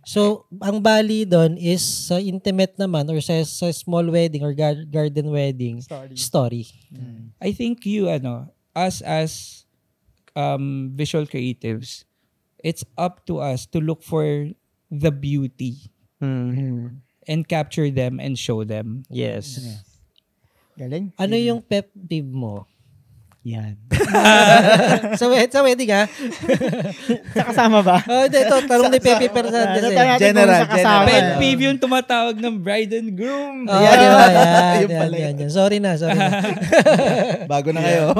[SPEAKER 2] So, ang bali doon is sa intimate naman or sa small wedding or garden wedding story.
[SPEAKER 1] I think you us as visual creatives, it's up to us to look for the beauty and capture them and show them.
[SPEAKER 2] Yes.
[SPEAKER 3] Galing.
[SPEAKER 2] Ano yung pet peeve mo?
[SPEAKER 4] Yan.
[SPEAKER 2] sa wedding
[SPEAKER 3] Sa kasama ba?
[SPEAKER 2] Ito, tanong ni Pepe Personales
[SPEAKER 4] General.
[SPEAKER 1] Pet peeve yung tumatawag ng bride and groom.
[SPEAKER 2] Yan. Sorry na.
[SPEAKER 4] Bago na kayo.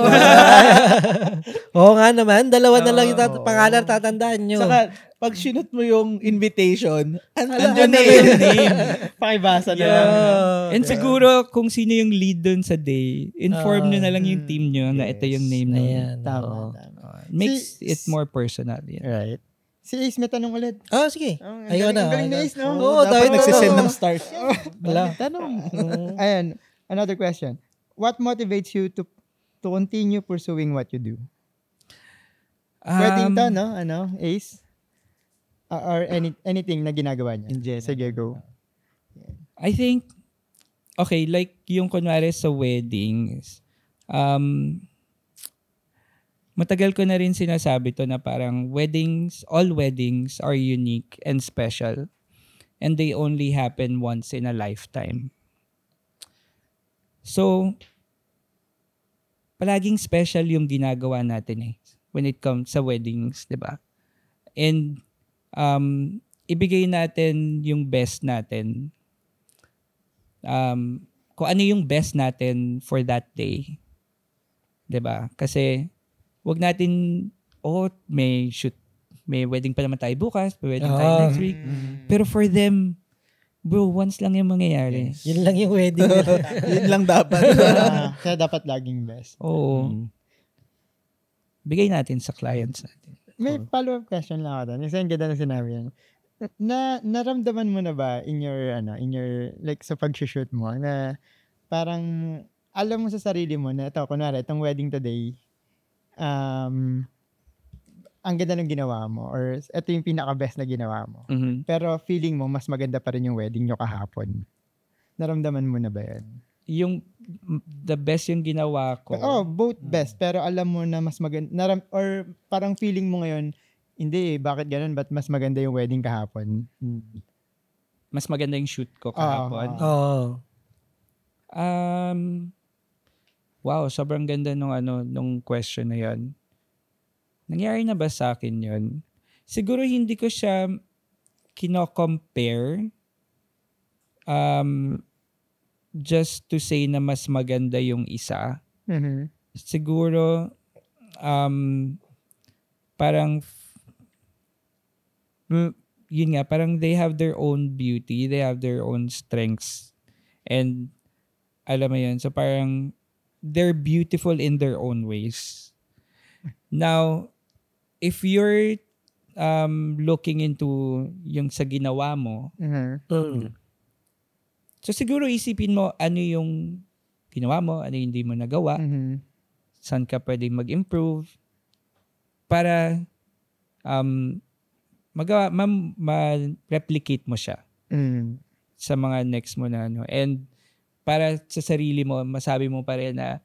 [SPEAKER 2] Oo nga naman, dalawa na lang yung pangalan tatandaan nyo.
[SPEAKER 4] Saka, pag sinut mo yung invitation,
[SPEAKER 1] andyan na yung name.
[SPEAKER 3] Pakibasa na lang.
[SPEAKER 1] And siguro, kung sino yung lead dun sa day, inform nyo na lang yung team nyo na ito yung name na yan.
[SPEAKER 3] Tama.
[SPEAKER 1] Makes it more personal.
[SPEAKER 3] Right. Si Ace, may tanong ulit.
[SPEAKER 2] Sige.
[SPEAKER 3] Ayun na. Ang galing na Ace, no?
[SPEAKER 2] Oo,
[SPEAKER 4] dapat nagsisend ng stars.
[SPEAKER 3] Wala. Tanong. Ayan, another question. What motivates you to continue pursuing what you do? Wedding to, no? Ace? Or anything na ginagawa niya? Sige, go.
[SPEAKER 1] I think, okay, like yung kunwari sa weddings, matagal ko na rin sinasabi to na parang all weddings are unique and special and they only happen once in a lifetime. So, palaging special yung ginagawa natin when it comes sa weddings, di ba? And ibigay natin yung best natin. Kung ano yung best natin for that day. 'Di ba? Kasi wag natin may shoot, may wedding pa naman tayo bukas, may wedding tayo next week. Pero for them, bro, once lang yung mangyayari.
[SPEAKER 2] Yes. Yun lang yung wedding nila.
[SPEAKER 4] Yun lang dapat.
[SPEAKER 3] Kaya dapat laging best.
[SPEAKER 1] Oo. Bigay natin sa clients natin.
[SPEAKER 3] may follow-up question lang ako doon. Kasi ang ganda na sinabi yan. Naramdaman mo na ba in your like sa pag-shoot mo na parang alam mo sa sarili mo na ito, kunwari, itong wedding today, ang ganda ng ginawa mo or ito yung pinaka-best na ginawa mo.
[SPEAKER 1] Mhm.
[SPEAKER 3] Pero feeling mo, mas maganda pa rin yung wedding nyo kahapon. Naramdaman mo na ba yan?
[SPEAKER 1] Yung the best yung ginawa ko.
[SPEAKER 3] Both best. Pero alam mo na mas maganda, or parang feeling mo ngayon, hindi bakit ganun? Ba't mas maganda yung wedding kahapon?
[SPEAKER 1] Mas maganda yung shoot ko kahapon. Wow, sobrang ganda nung question na 'yon. Nangyari na ba sa akin 'yon? Siguro hindi ko siya kino-compare just to say na mas maganda yung isa.
[SPEAKER 3] Mhm.
[SPEAKER 1] Siguro parang yun nga, parang they have their own beauty, they have their own strengths. And alam mo yun, so parang they're beautiful in their own ways. Now, if you're looking into yung sa ginawa mo, so siguro isipin mo ano yung ginawa mo, ano yung hindi mo nagawa, saan ka pwedeng mag-improve para ma-replicate mo siya sa mga next mo na and para sa sarili mo, masabi mo pa rin na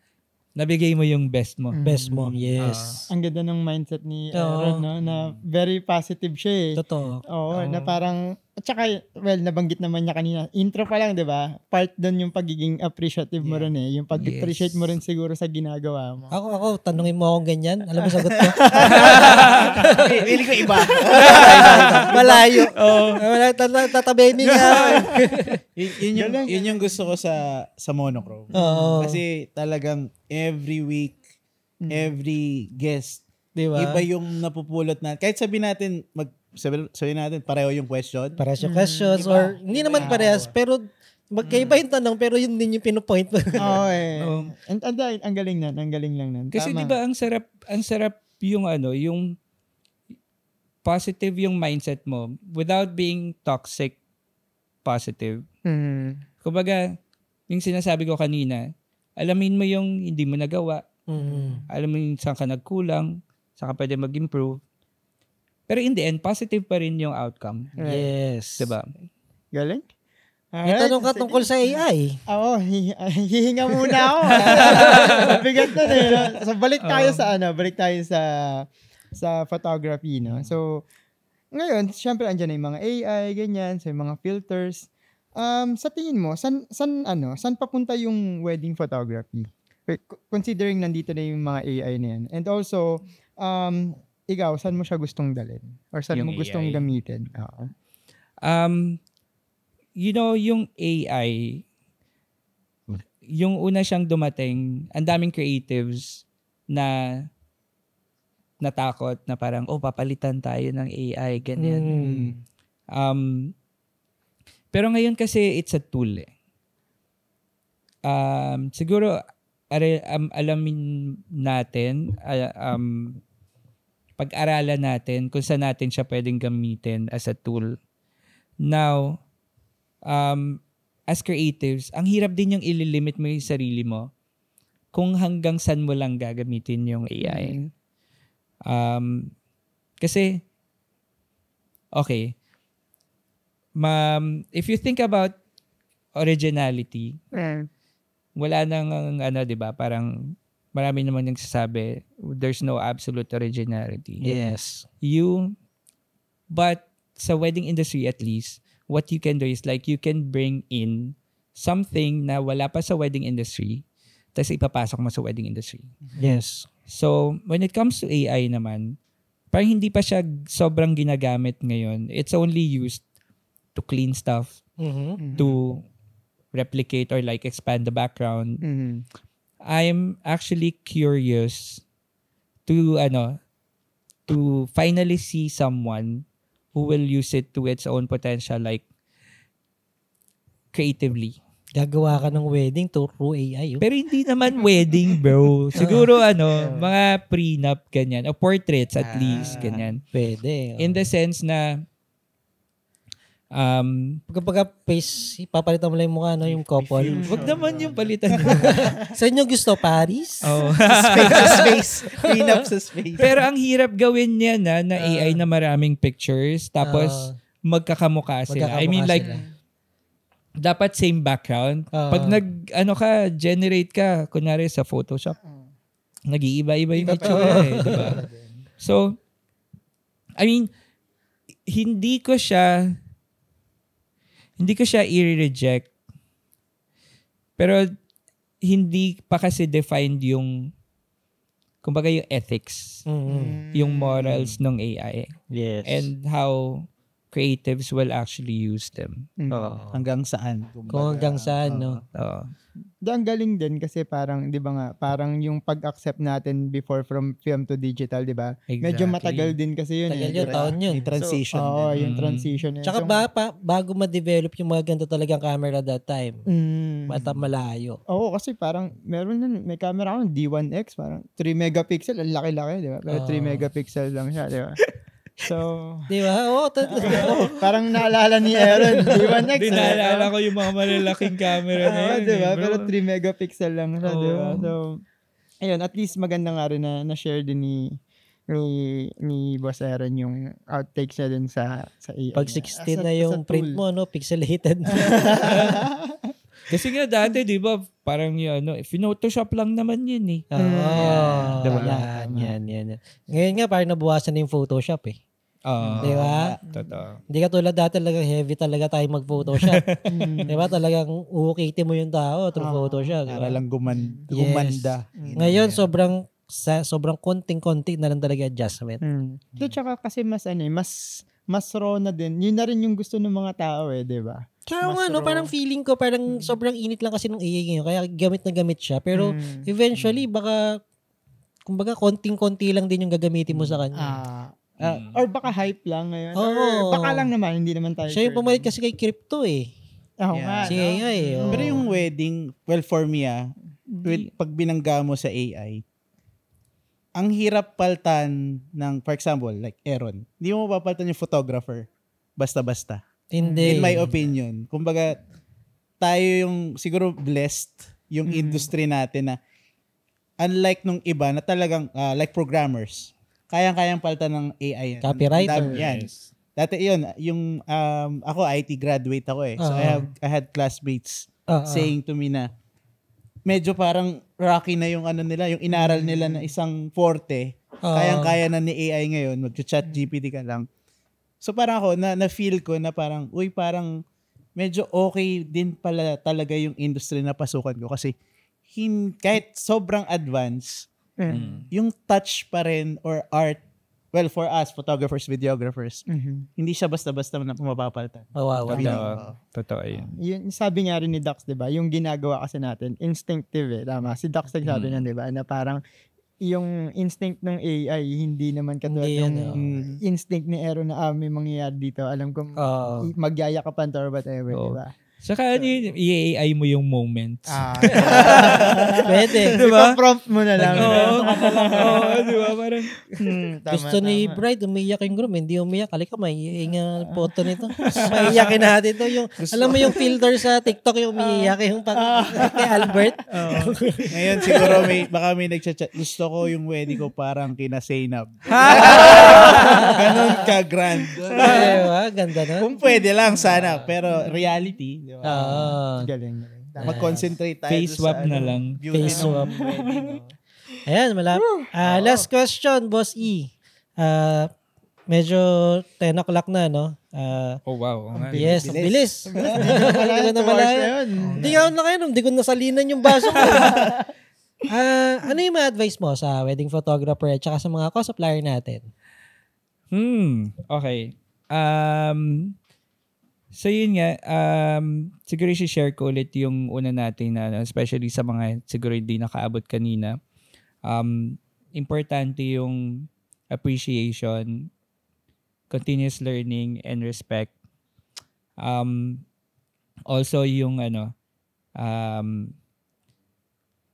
[SPEAKER 1] nabigay mo yung best mo.
[SPEAKER 2] Best mo, yes.
[SPEAKER 3] Ang ganda ng mindset ni Aaron, no? Na very positive siya eh.
[SPEAKER 2] Totoo.
[SPEAKER 3] Oo, na parang, at saka, nabanggit naman niya kanina, intro pa lang, di ba? Part doon yung pagiging appreciative mo rin eh. Yung pag-appreciate mo rin siguro sa ginagawa mo.
[SPEAKER 2] Ako, tanungin mo akong ganyan. Alam mo sagot ko?
[SPEAKER 4] Feeling ko iba.
[SPEAKER 2] Malayo. Wala, tatabihin niya.
[SPEAKER 4] Yun yung gusto ko sa Monochrome. Kasi talagang every week, every guest,
[SPEAKER 2] diba?
[SPEAKER 4] Iba yung napupulot na. Kahit sabihin natin, sabihin natin, pareho yung question.
[SPEAKER 2] Parehas yung questions or hindi naman parehas, pero magkaiba yung tanong, pero yun din yung pinupoint mo.
[SPEAKER 3] Ang galing lang nan.
[SPEAKER 1] Kasi di ba ang sarap yung yung positive yung mindset mo without being toxic positive. Kumbaga, yung sinasabi ko kanina, alamin mo yung hindi mo nagawa. Alam mo yung saan ka nagkulang, saan ka pwede mag-improve. Pero in the end, positive pa rin yung outcome.
[SPEAKER 2] Yes.
[SPEAKER 1] Diba?
[SPEAKER 3] Galing.
[SPEAKER 2] May tanong ka tungkol sa AI.
[SPEAKER 3] Oo, hihinga muna ako. Bigat na eh. No? So balik tayo sa photography, no? So ngayon, syempre andyan na yung mga AI, ganyan, sa mga filters. Sa tingin mo, saan papunta yung wedding photography? Considering nandito na yung mga AI na yan. And also, ikaw, saan mo siya gustong dalhin? Or saan mo gustong gamitin? Yung AI, yung una siyang dumating, ang daming creatives na natakot na parang, papalitan tayo ng AI, ganyan. Pero ngayon kasi it's a tool eh. Siguro alamin natin, pag-aralan natin kung saan natin siya pwedeng gamitin as a tool. Now, as creatives, ang hirap din yung ililimit mo yung sarili mo kung hanggang saan mo lang gagamitin yung AI. Kasi, okay, if you think about originality, wala nang diba, parang marami naman yung sasabi, there's no absolute originality.
[SPEAKER 2] Yes.
[SPEAKER 1] But sa wedding industry at least, what you can do is like you can bring in something na wala pa sa wedding industry, tapos ipapasok mo sa wedding industry.
[SPEAKER 2] Yes.
[SPEAKER 1] So, when it comes to AI naman, parang hindi pa siya sobrang ginagamit ngayon. It's only used to clean stuff, to replicate or like expand the background. I'm actually curious to finally see someone who will use it to its own potential, like creatively.
[SPEAKER 2] Gagawa ka ng wedding through AI.
[SPEAKER 1] Pero hindi naman wedding, bro. Siguro mga prenup, ganyan. O portraits at least, ganyan.
[SPEAKER 2] Pwede.
[SPEAKER 1] In the sense na,
[SPEAKER 2] Pagka face, papalitan mo lang yung mukha, no, yung couple.
[SPEAKER 1] wag naman yung palitan.
[SPEAKER 2] Sa inyo gusto, Paris?
[SPEAKER 1] Oh.
[SPEAKER 4] Space sa space. Prenup sa space.
[SPEAKER 1] Pero ang hirap gawin niya na AI na maraming pictures, tapos magkakamukha sila. I mean, like, dapat same background. Pag generate ka, kunwari sa Photoshop, nag-iiba-iba yung picture diba? So, I mean, hindi ko siya i-reject. Pero hindi pa kasi defined yung kumbaga yung ethics, yung morals ng AI.
[SPEAKER 2] Yes.
[SPEAKER 1] And how creatives will actually use them.
[SPEAKER 4] Hanggang saan?
[SPEAKER 2] Kung hanggang saan, no?
[SPEAKER 3] Ang galing din kasi parang, di ba nga, parang yung pag-accept natin before from film to digital, di ba?
[SPEAKER 1] Exactly.
[SPEAKER 3] Medyo matagal din kasi yun.
[SPEAKER 2] Tagal yun, taon yun.
[SPEAKER 4] Yung transition.
[SPEAKER 3] Yung transition.
[SPEAKER 2] Tsaka bago ma-develop yung mga ganito talagang camera that time. Malayo.
[SPEAKER 3] Oo, kasi parang may camera ako, D1X, parang 3 megapixel, ang laki-laki, di ba? Pero 3 megapixel lang siya, di ba? So,
[SPEAKER 2] di ba? Oo,
[SPEAKER 3] parang naalala ni Aaron, D1X.
[SPEAKER 1] Di naalala ko yung mga malalaking camera na yun.
[SPEAKER 3] Di ba? Pero 3 megapixel lang siya, di ba? So, ayun, at least maganda nga rin na share din ni Boss Aaron yung outtakes niya din sa AI.
[SPEAKER 2] Pag 16 na yung print mo, no? Pixelated.
[SPEAKER 1] Kasi nga dati, di ba, parang yun, Photoshop lang naman yun eh.
[SPEAKER 2] Diba? Yan. Ngayon nga, parang nabuwasan na yung Photoshop eh. Di ba?
[SPEAKER 1] Totoo.
[SPEAKER 2] Hindi ka tulad dati talagang heavy talaga tayo mag-Photoshop. Di ba? Talagang uukiti mo yung tao through Photoshop. Diba?
[SPEAKER 4] Para lang gumanda.
[SPEAKER 2] Ngayon, sobrang konting-konti na lang talaga adjustment.
[SPEAKER 3] Tsaka kasi mas raw na din. Yun na rin yung gusto ng mga tao di ba?
[SPEAKER 2] Tsaka parang feeling ko parang sobrang init lang kasi nung AI ngayon. Kaya gamit na gamit siya. Pero eventually, baka kumbaga konting-konti lang din yung gagamitin mo sa kanya.
[SPEAKER 3] Or baka hype lang ngayon.
[SPEAKER 2] Or
[SPEAKER 3] baka lang naman, hindi naman tayo.
[SPEAKER 2] Siya yung pumalit kasi kay crypto eh. Si AI eh.
[SPEAKER 4] Pero yung wedding, well for me pag binangga mo sa AI, ang hirap paltan ng, for example, like Aaron, hindi mo mapapaltan yung photographer basta-basta.
[SPEAKER 2] Hindi.
[SPEAKER 4] In my opinion. Kumbaga, tayo yung siguro blessed yung industry natin na unlike nung iba na talagang like programmers, kayang-kayang paltan ng AI.
[SPEAKER 2] Copywriter.
[SPEAKER 4] Yan. Dati yun, yung ako IT graduate ako eh. So I had classmates saying to me na medyo parang rocky na yung nila, yung inaral nila na isang forte, kayang-kaya na ni AI ngayon, mag-chat GPT ka lang. So parang ako, na-feel ko na parang, parang medyo okay din pala talaga yung industry na pasukan ko kasi kahit sobrang advanced, yung touch pa rin or art, well, for us, photographers, videographers, hindi siya basta-basta na mapapalitan.
[SPEAKER 1] Totoo yun.
[SPEAKER 3] Yun, sabi nga rin ni Dax, di ba? Yung ginagawa kasi natin, instinctive tama. Si Dax nagsabi na, di ba? Na parang yung instinct ng AI, hindi naman katulad ng instinct ni Aaron na may mangyayari dito. Alam ko, magyayakapan to or whatever, di ba?
[SPEAKER 1] Saka i-AI mo yung moments.
[SPEAKER 2] Pwede.
[SPEAKER 3] Diba? Prompt mo na lang.
[SPEAKER 1] Diba? Parang,
[SPEAKER 2] gusto ni Bride, umiyak yung groom. Hindi umiyak. Halika, may photo nito. Maiyakin natin to. Alam mo yung filter sa TikTok, yung umiiyak yung kay Albert.
[SPEAKER 4] Ngayon siguro baka may nagchat. Gusto ko yung wedding ko parang kina Zainab. Ganon ka grand.
[SPEAKER 2] Diba? Ganda nun.
[SPEAKER 4] Kung pwede lang sana. Pero reality,
[SPEAKER 3] Galing.
[SPEAKER 4] mag-concentrate tayo
[SPEAKER 1] face swap na lang.
[SPEAKER 2] Face swap. Ayan, last question, Boss E. Medyo 10 o'clock na, no?
[SPEAKER 1] Wow.
[SPEAKER 2] Yes, bilis. Hindi ko na malayan. Hindi ko nasalinan yung baso ko. Ano yung ma-advise mo sa wedding photographer at saka sa mga co-supplier natin?
[SPEAKER 1] Okay. So yun nga, siguro i-share ko ulit yung una natin na especially sa mga siguro hindi nakaabot kanina. Importante yung appreciation, continuous learning, and respect. Also yung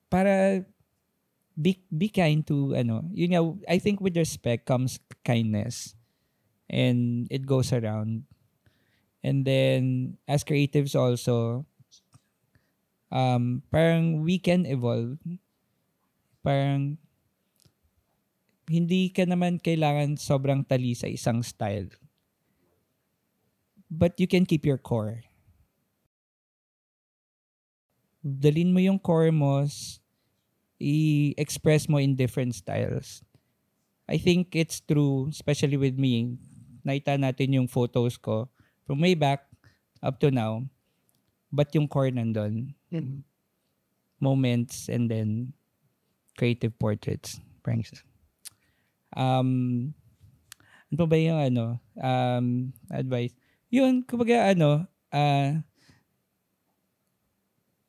[SPEAKER 1] Para be kind to I think with respect comes kindness, and it goes around. And then as creatives also, parang we can evolve. Parang hindi ka naman kailangan sobrang tali sa isang style, but you can keep your core. Dalin mo yung core mo, i-express mo in different styles. I think it's true, especially with me. Nakita natin yung photos ko from way back up to now. But yung core nandun. Moments and then creative portraits. Pranks. Ano pa ba yung advice? Yun, kumbaga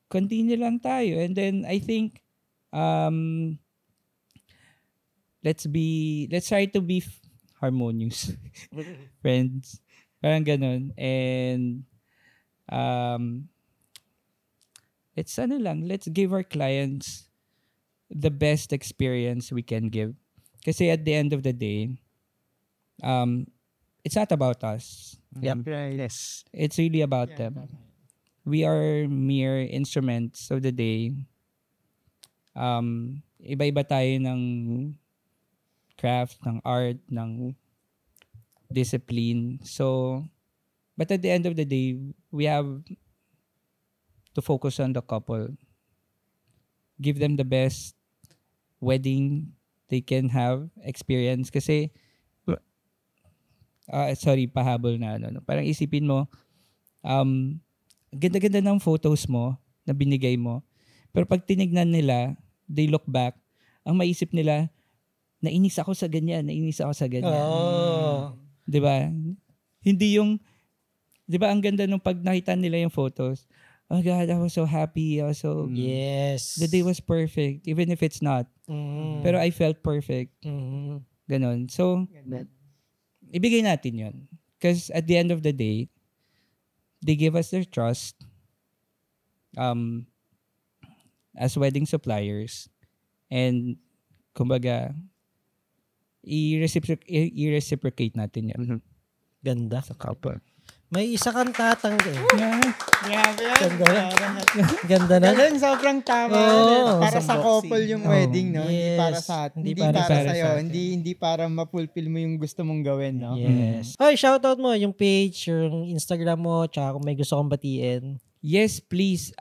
[SPEAKER 1] continue lang tayo. And then I think let's try to be harmonious. Friends. Parang ganun. And let's give our clients the best experience we can give. Kasi at the end of the day, it's not about us.
[SPEAKER 2] Yep.
[SPEAKER 4] Yes.
[SPEAKER 1] It's really about them. We are mere instruments of the day. Iba-iba tayo ng craft, ng art, ng discipline. So, but at the end of the day, we have to focus on the couple. Give them the best wedding they can have experience. Kasi, pahabol na Parang isipin mo, ganda-ganda ng photos mo na binigay mo. Pero pag tinignan nila, they look back, ang maisip nila, nainis ako sa ganyan.
[SPEAKER 2] Oh.
[SPEAKER 1] Diba? Hindi yung, diba ang ganda nung pag nakita nila yung photos, oh God, I was so happy.
[SPEAKER 2] Yes.
[SPEAKER 1] The day was perfect, even if it's not. Pero I felt perfect. Ganon. So, ibigay natin yun. Because at the end of the day, they give us their trust as wedding suppliers, and kumbaga i-reciprocate natin yan.
[SPEAKER 2] Ganda.
[SPEAKER 1] Sa couple.
[SPEAKER 2] May isa kang tatanggal.
[SPEAKER 3] Grabe yan.
[SPEAKER 2] Ganda na.
[SPEAKER 3] Ganun, sobrang tama.
[SPEAKER 2] Oo.
[SPEAKER 3] Para sa couple yung wedding, no? Hindi
[SPEAKER 2] Yes.
[SPEAKER 3] para sa atin.
[SPEAKER 2] Hindi
[SPEAKER 3] Hindi
[SPEAKER 2] para
[SPEAKER 3] para
[SPEAKER 1] sa
[SPEAKER 3] sa'yo.
[SPEAKER 1] atin.
[SPEAKER 3] Hindi para ma-fulfill mo yung gusto mong gawin, no?
[SPEAKER 2] Yes. Hoy, shoutout mo yung page, yung Instagram mo, tsaka kung may gusto kong batiin.
[SPEAKER 1] Yes, please.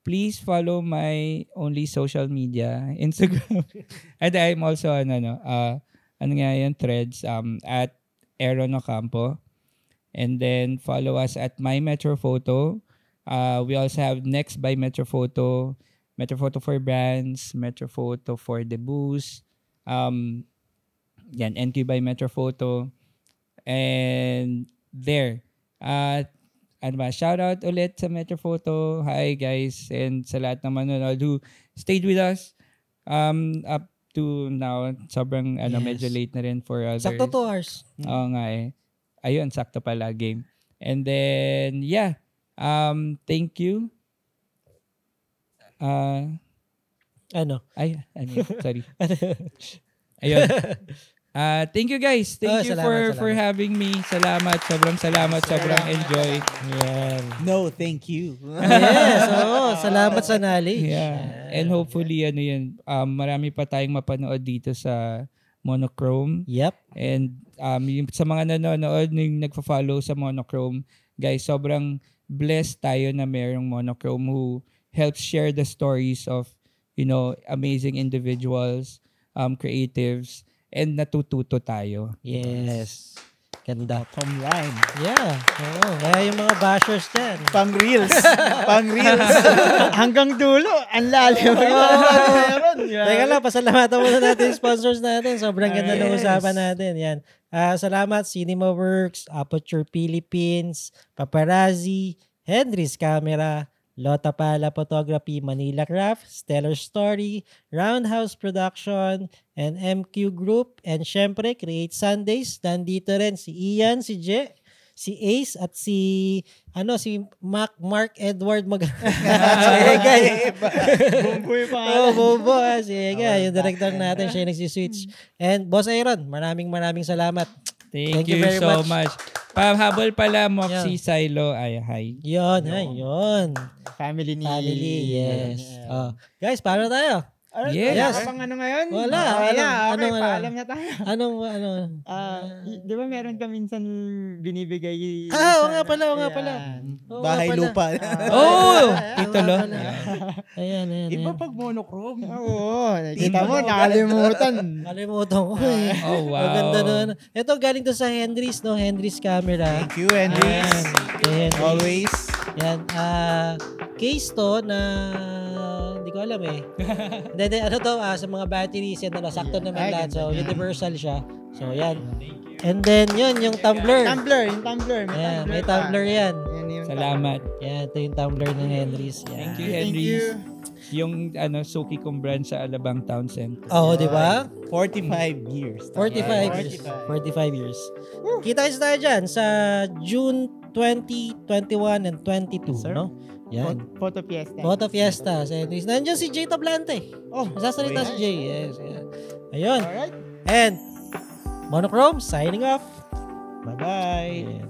[SPEAKER 1] Please follow my only social media, Instagram. And I'm also Threads, at Aaron Ocampo. And then follow us at My Metro Photo. We also have Next by Metro Photo for brands, Metro Photo for debuts. NQ by Metro Photo. And there. Shout out ulit sa Metro Photo. Hi guys, and sa lahat ng manonood who stayed with us up to now. Sobrang medyo late na rin for others.
[SPEAKER 2] Sakto 2 hours.
[SPEAKER 1] Oo nga eh. Ayun, sakto pala game. And then thank you. Sorry. Ayun. Thank you guys. Thank you for having me. Salamat. Sobrang enjoy.
[SPEAKER 2] Yan.
[SPEAKER 4] No, thank you.
[SPEAKER 2] Yes. Salamat sa knowledge.
[SPEAKER 1] Yeah. And hopefully marami pa tayong mapanood dito sa Monochrome.
[SPEAKER 2] Yep.
[SPEAKER 1] And sa mga nanonood yung nagfa-follow sa Monochrome, guys, sobrang blessed tayo na mayroong Monochrome who helps share the stories of amazing individuals, creatives, and natututo tayo.
[SPEAKER 2] Yes. Ganda.
[SPEAKER 4] Bottom line.
[SPEAKER 2] Yeah. Oo. Kaya yung mga bashers dyan.
[SPEAKER 4] Pang reels.
[SPEAKER 3] Hanggang dulo, ang lalim.
[SPEAKER 2] Teka lang, pasalamatan muna natin yung sponsors natin. Sobrang ganda ng usapan natin. Yan. Salamat, CinemaWorks, Aperture Philippines, Paparazzi, Henry's Camera, Lota Pala Photography, Manila Craft, Stellar Story, Roundhouse Production, and MQ Group. And syempre, Create Sundays. Nandito rin si Ian, si Je, si Ace at si Mark Edward si Egay.
[SPEAKER 3] Bumboy pa.
[SPEAKER 2] Bobo. Si Egay, yung director natin, siya yung nagsiswitch. And Boss Aaron, maraming salamat.
[SPEAKER 1] Thank you
[SPEAKER 2] very
[SPEAKER 1] so much. Pahabol pala mo si Silo. Ay, hi.
[SPEAKER 2] Yun.
[SPEAKER 3] Family,
[SPEAKER 2] yes. Guys, paano tayo?
[SPEAKER 1] Yes.
[SPEAKER 3] Pang ano ngayon?
[SPEAKER 2] Wala.
[SPEAKER 3] Paalam na tayo. Di ba meron ka minsan binibigay?
[SPEAKER 2] Oo nga pala.
[SPEAKER 4] Bahay lupa.
[SPEAKER 1] Titulo.
[SPEAKER 2] Ayan.
[SPEAKER 4] Iba pag monochrome.
[SPEAKER 3] Oo. Kita mo, nakalimutan.
[SPEAKER 2] Kalimutan ko eh.
[SPEAKER 1] Oh, wow.
[SPEAKER 2] Maganda nun. Ito galing to sa Hendrix, no? Hendrix camera.
[SPEAKER 4] Thank you, Hendrix. Always.
[SPEAKER 2] Yan. Case to na hindi ko alam eh. Ano to, sa mga batteries yan, sakto naman lahat. So, universal siya. So, yan. And then, yun, yung tumbler.
[SPEAKER 3] Yung tumbler.
[SPEAKER 2] May tumbler yan.
[SPEAKER 1] Salamat.
[SPEAKER 2] Yan, ito yung tumbler ng Henrys.
[SPEAKER 1] Thank you, Henrys. Yung suki kong brand sa Alabang Town Center.
[SPEAKER 2] Oo, di ba?
[SPEAKER 4] 45 years.
[SPEAKER 2] 45 years. Kita tayo dyan sa June 20, 21, and 22, no? Yan.
[SPEAKER 3] Photo Fiesta.
[SPEAKER 2] Sa Henrys. Nandiyan si Jay Tablante. Masasalita si Jay. Yes. Yan. Ayun.
[SPEAKER 3] Alright.
[SPEAKER 2] And Monochrome, signing off.
[SPEAKER 4] Bye-bye.
[SPEAKER 2] Yeah.